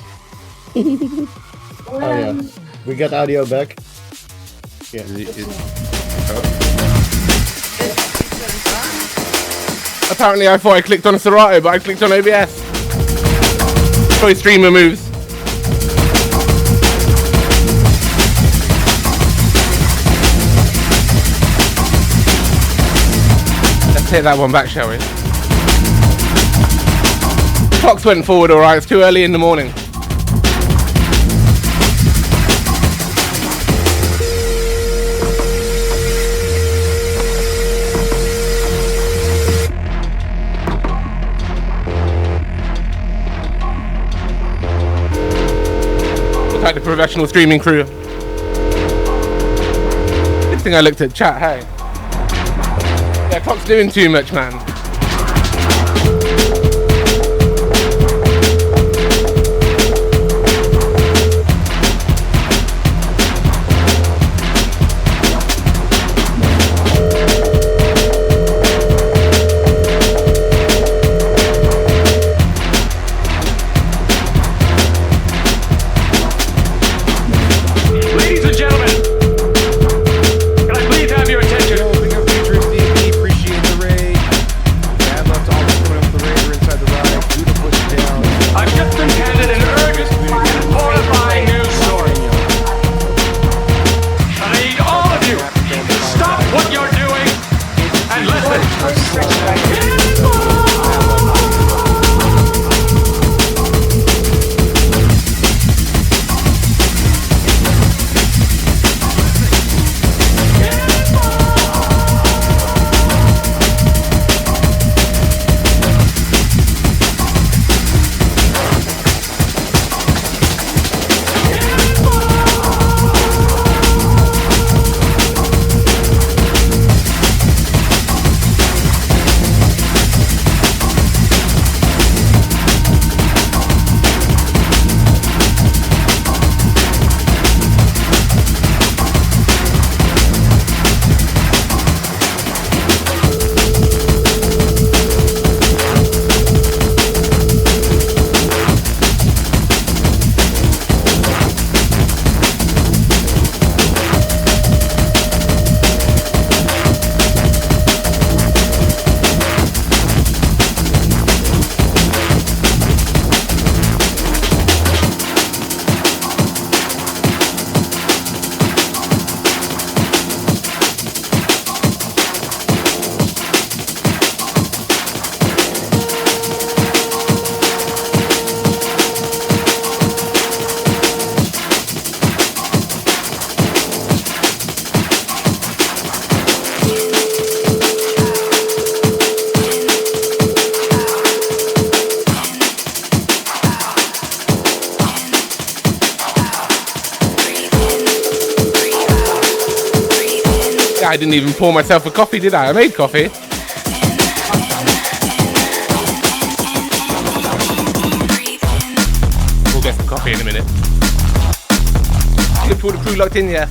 Oh yeah, we got audio back. Yeah. Apparently I thought I clicked on a Serato, but I clicked on OBS. Probably streamer moves. Let's take that one back, shall we? Clocks went forward alright, it's too early in the morning. Look like the professional streaming crew. Good thing I looked at chat, hey. Yeah, clock's doing too much, man. Ladies and gentlemen, can I please have your attention? Big up Future DP, appreciate the raid. Bad luck to all those coming up with the raid or inside the ride. Do the push it down. I've just been handed an urgent and horrifying news story. And I need all of you to stop what you're doing and listen. I didn't even pour myself a coffee, did I? I made coffee. We'll get some coffee in a minute. Look for the crew locked in, yeah.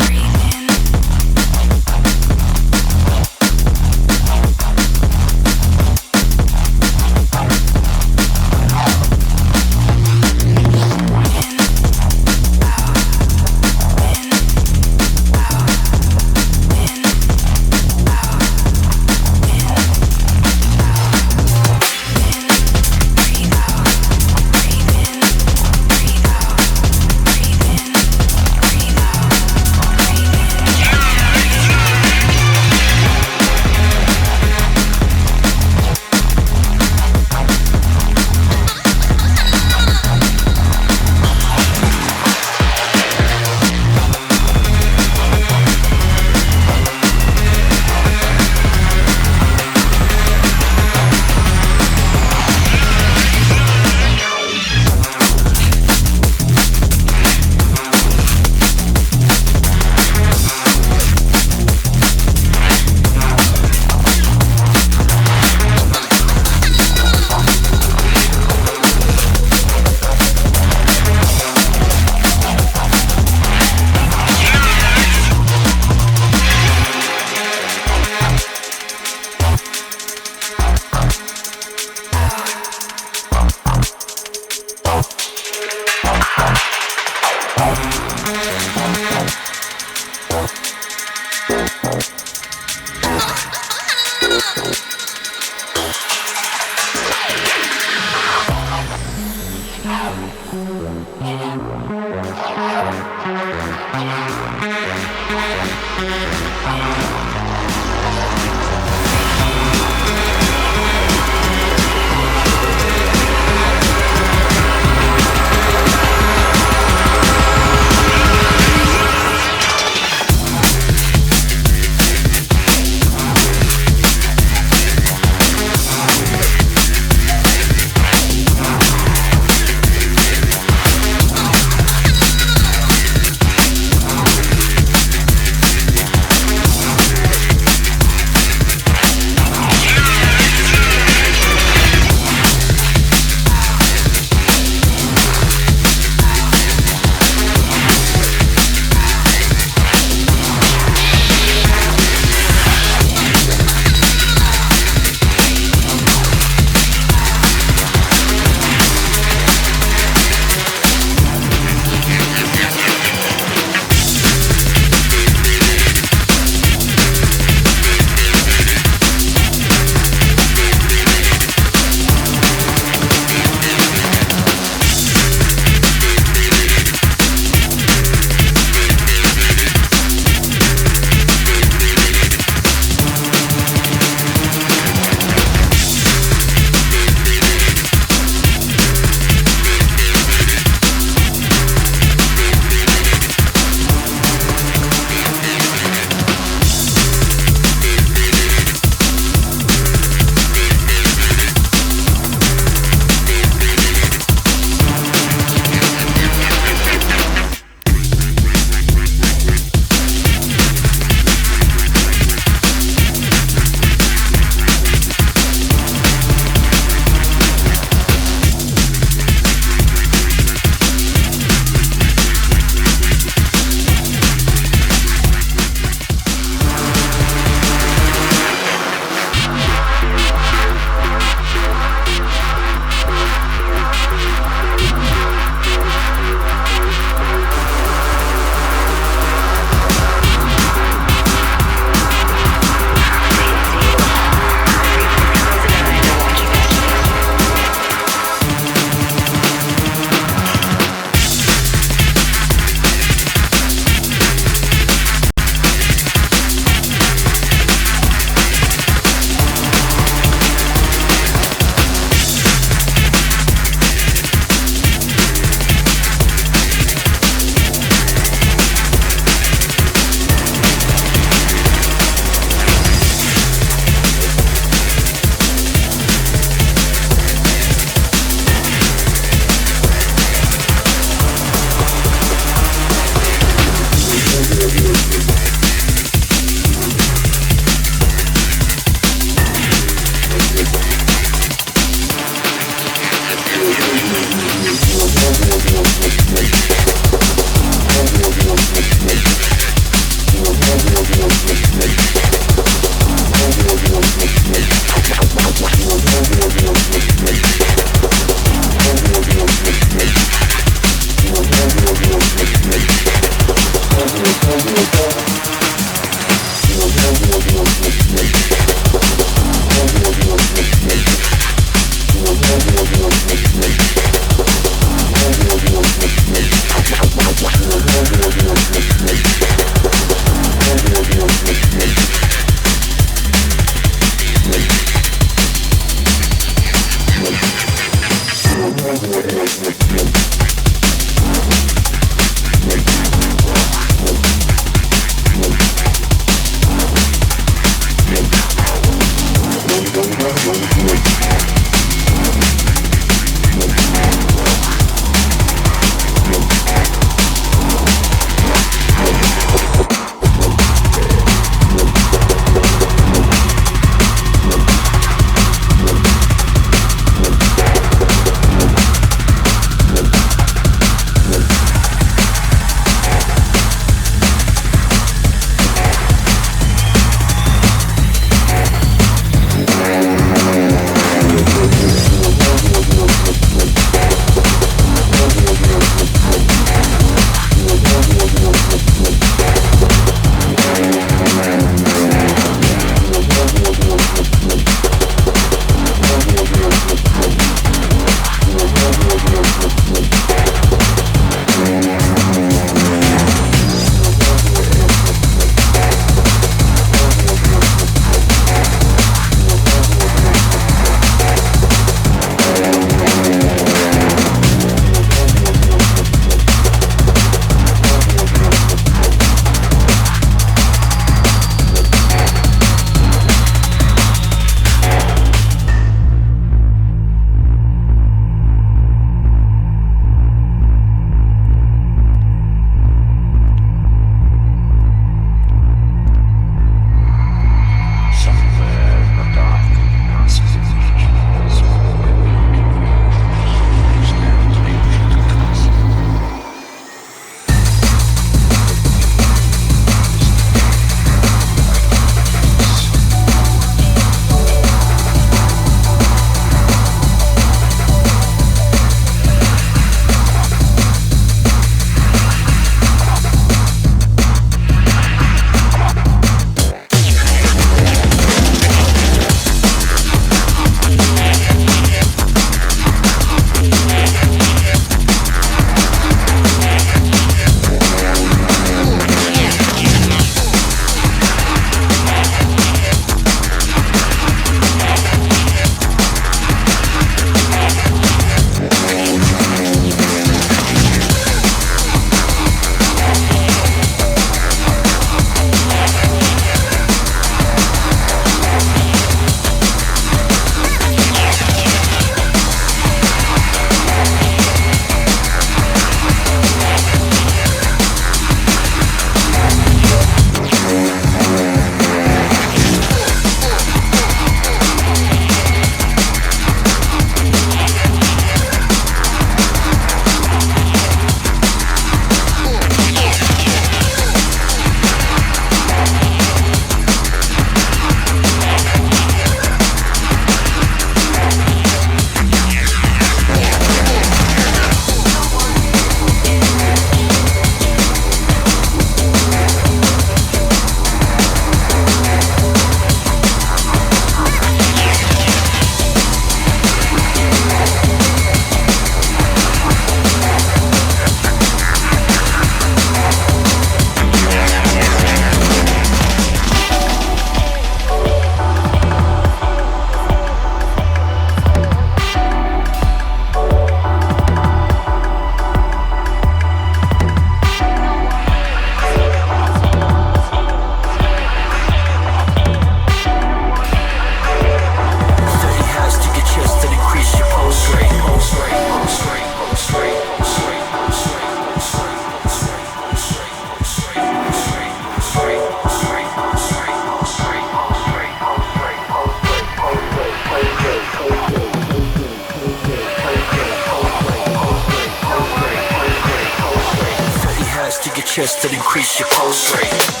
chest to increase your pulse rate.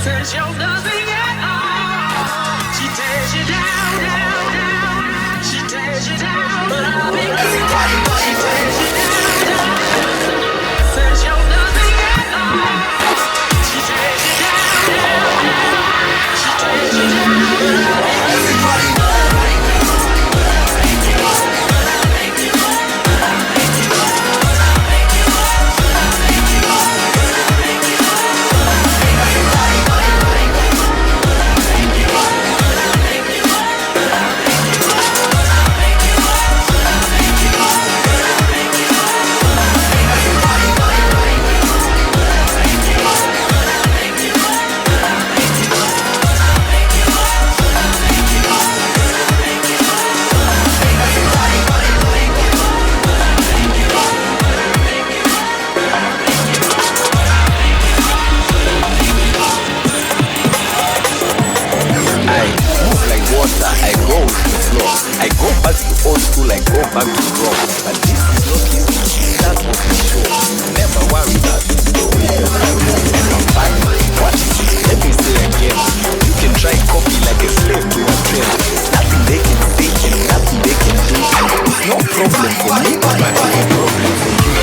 Says you're nothing at all. She tears you down, down, down. She tears you down, but I'll be good. She tears you down, down. Says you're nothing at all. She tears you down, down, down. She tears you down, but I'll be good. I go with the flow. I go back to old school, I go back to raw. But this is not easy, that's what we show. Never worry about it, I'm fine. What is it? Let me say again. You can try copy like a slave to a trend. Nothing they can say and nothing they can do. It's no problem for me, but it's a problem for you.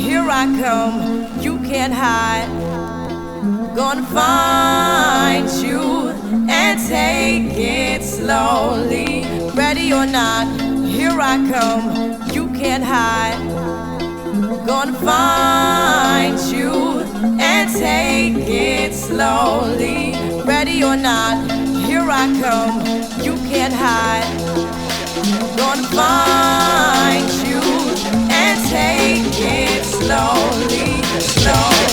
here I come, you can't hide. Gonna find you and take it slowly. Ready or not, here I come, you can't hide. Gonna find you and take it slowly. Ready or not, here I come, you can't hide. Gonna find you and take it slowly, slowly,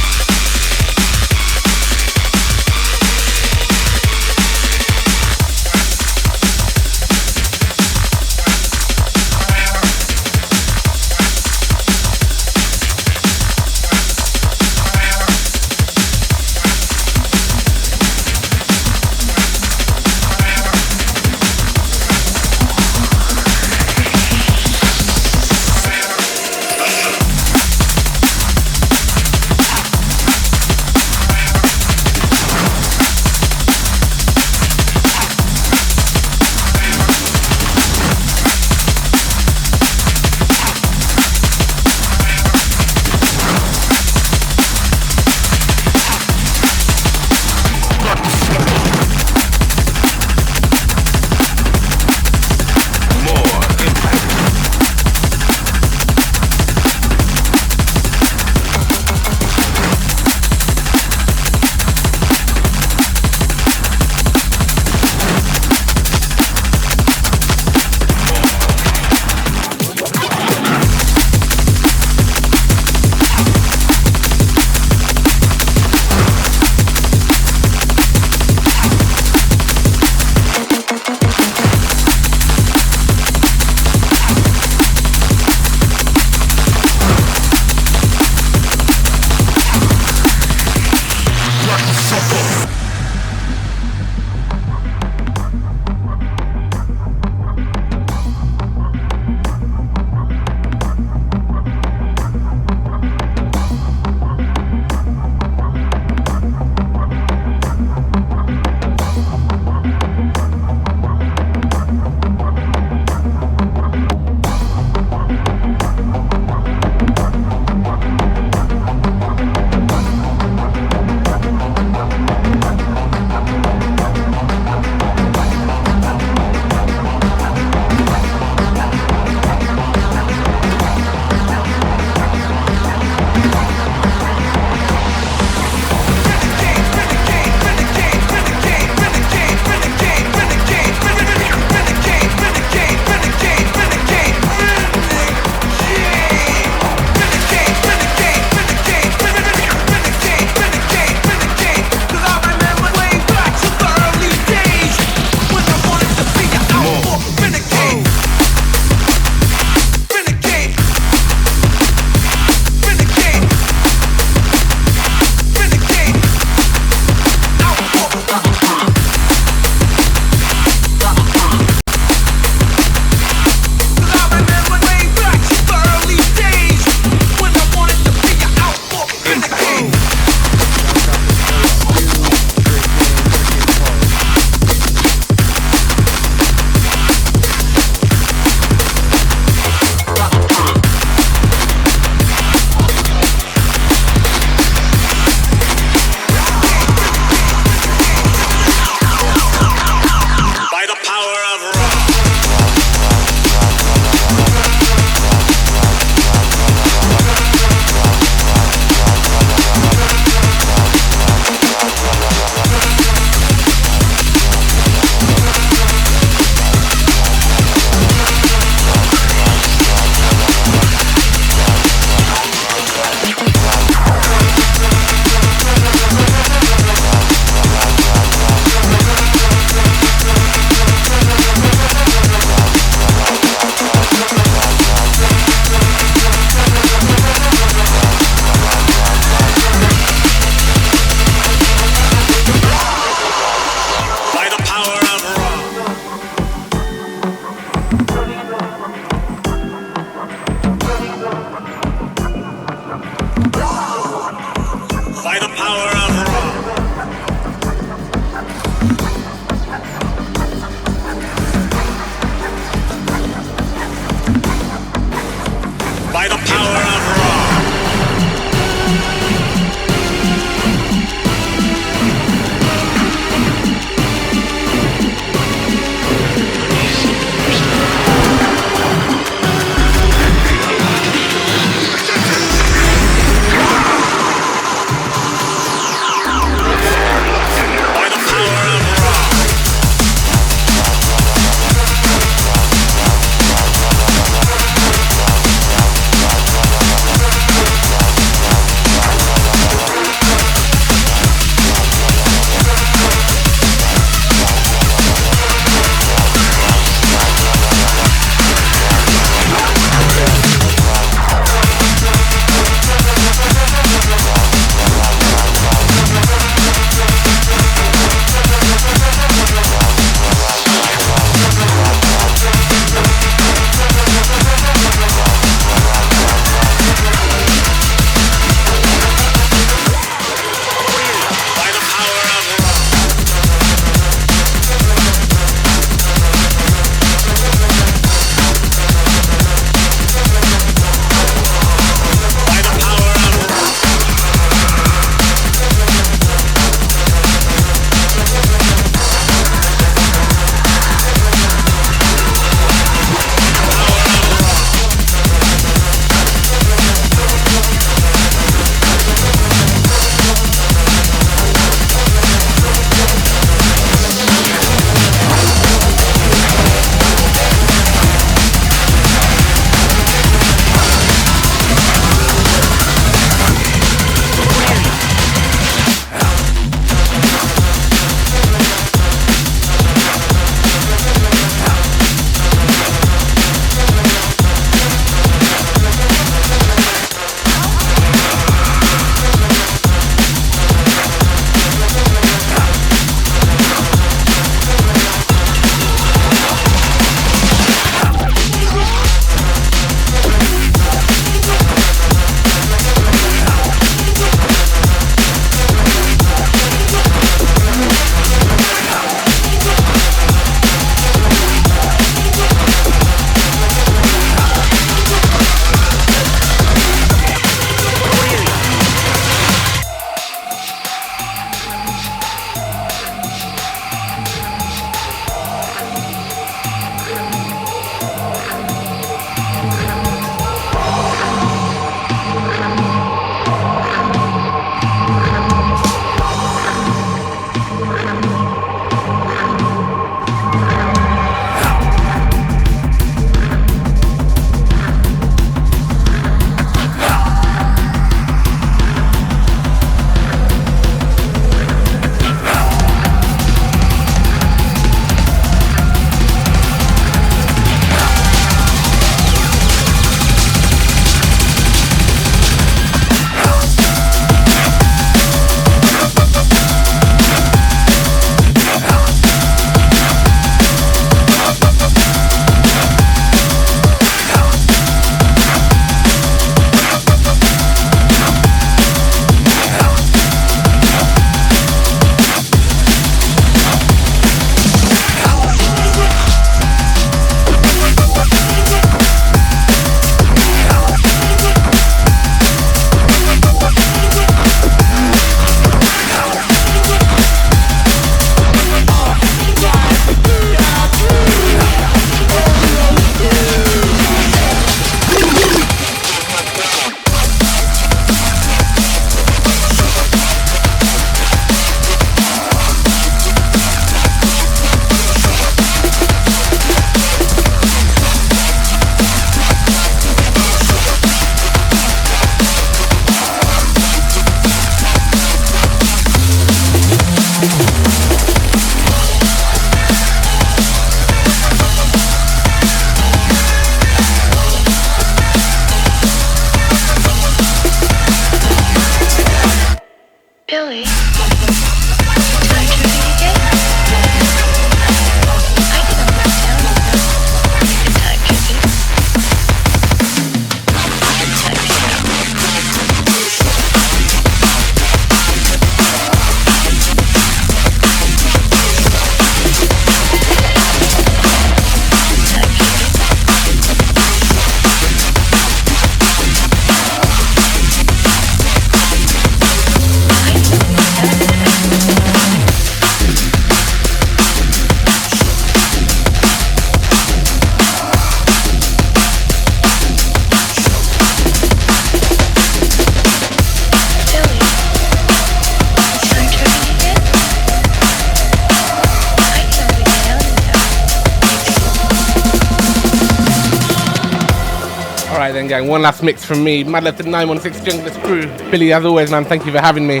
Alright then, gang. One last mix from me. Mad love to the 916 Junglist crew. Billy, as always, man, thank you for having me.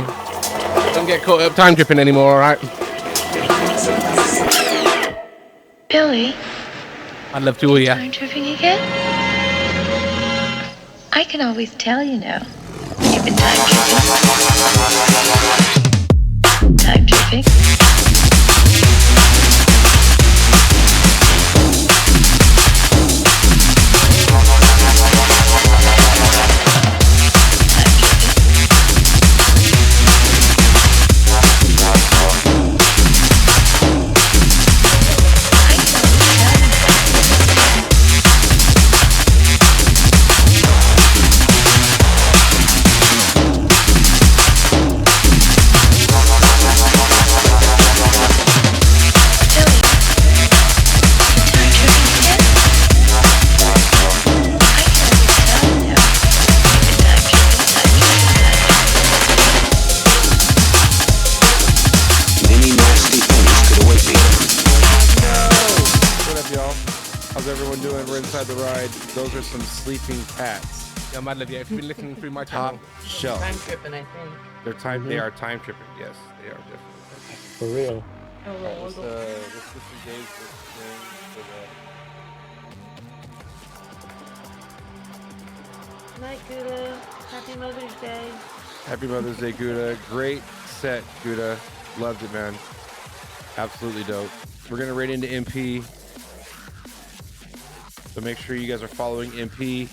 Don't get caught up time tripping anymore, alright? Billy, I'd love to, yeah. time tripping again? I can always tell, you know. You've been time tripping. Time tripping. Those are some sleeping cats. Yeah, Mad Love, yeah. If you've been listening through my Top channel. shelf. Time tripping, I think. They're time. They are time tripping. Yes, they are definitely. For real. What's Sister Dave's name for Night, Gouda. Happy Mother's Day. Happy Mother's Day, Gouda. Great set, Gouda. Loved it, man. Absolutely dope. We're gonna raid into MP. So make sure you guys are following MP.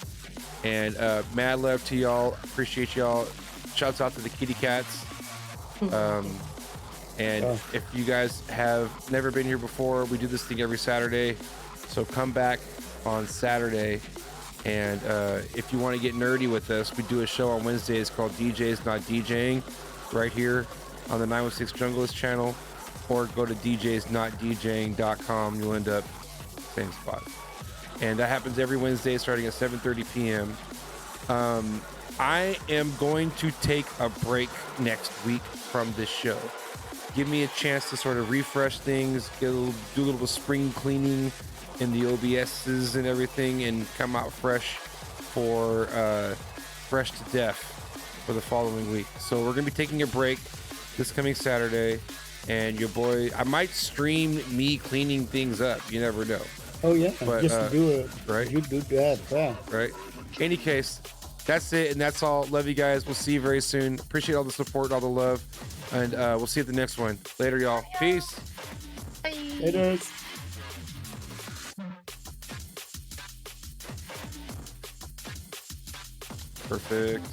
And mad love to y'all. Appreciate y'all. Shouts out to the kitty cats. And if you guys have never been here before, we do this thing every Saturday. So come back on Saturday. And if you want to get nerdy with us, we do a show on Wednesdays called DJs Not DJing right here on the 916 Junglist channel. Or go to djsnotdjing.com. You'll end up same spot. And that happens every Wednesday starting at 7:30 p.m. I am going to take a break next week from this show. Give me a chance to sort of refresh things, do a little spring cleaning in the OBSs and everything, and come out fresh for fresh to death for the following week. So we're going to be taking a break this coming Saturday, and your boy, I might stream me cleaning things up. You never know. Oh yeah, But, just do it. right? You do that, yeah. Right. Any case, that's it, and that's all. Love you guys. We'll see you very soon. Appreciate all the support, all the love, and we'll see you at the next one. Later, y'all. Peace. Later. Perfect.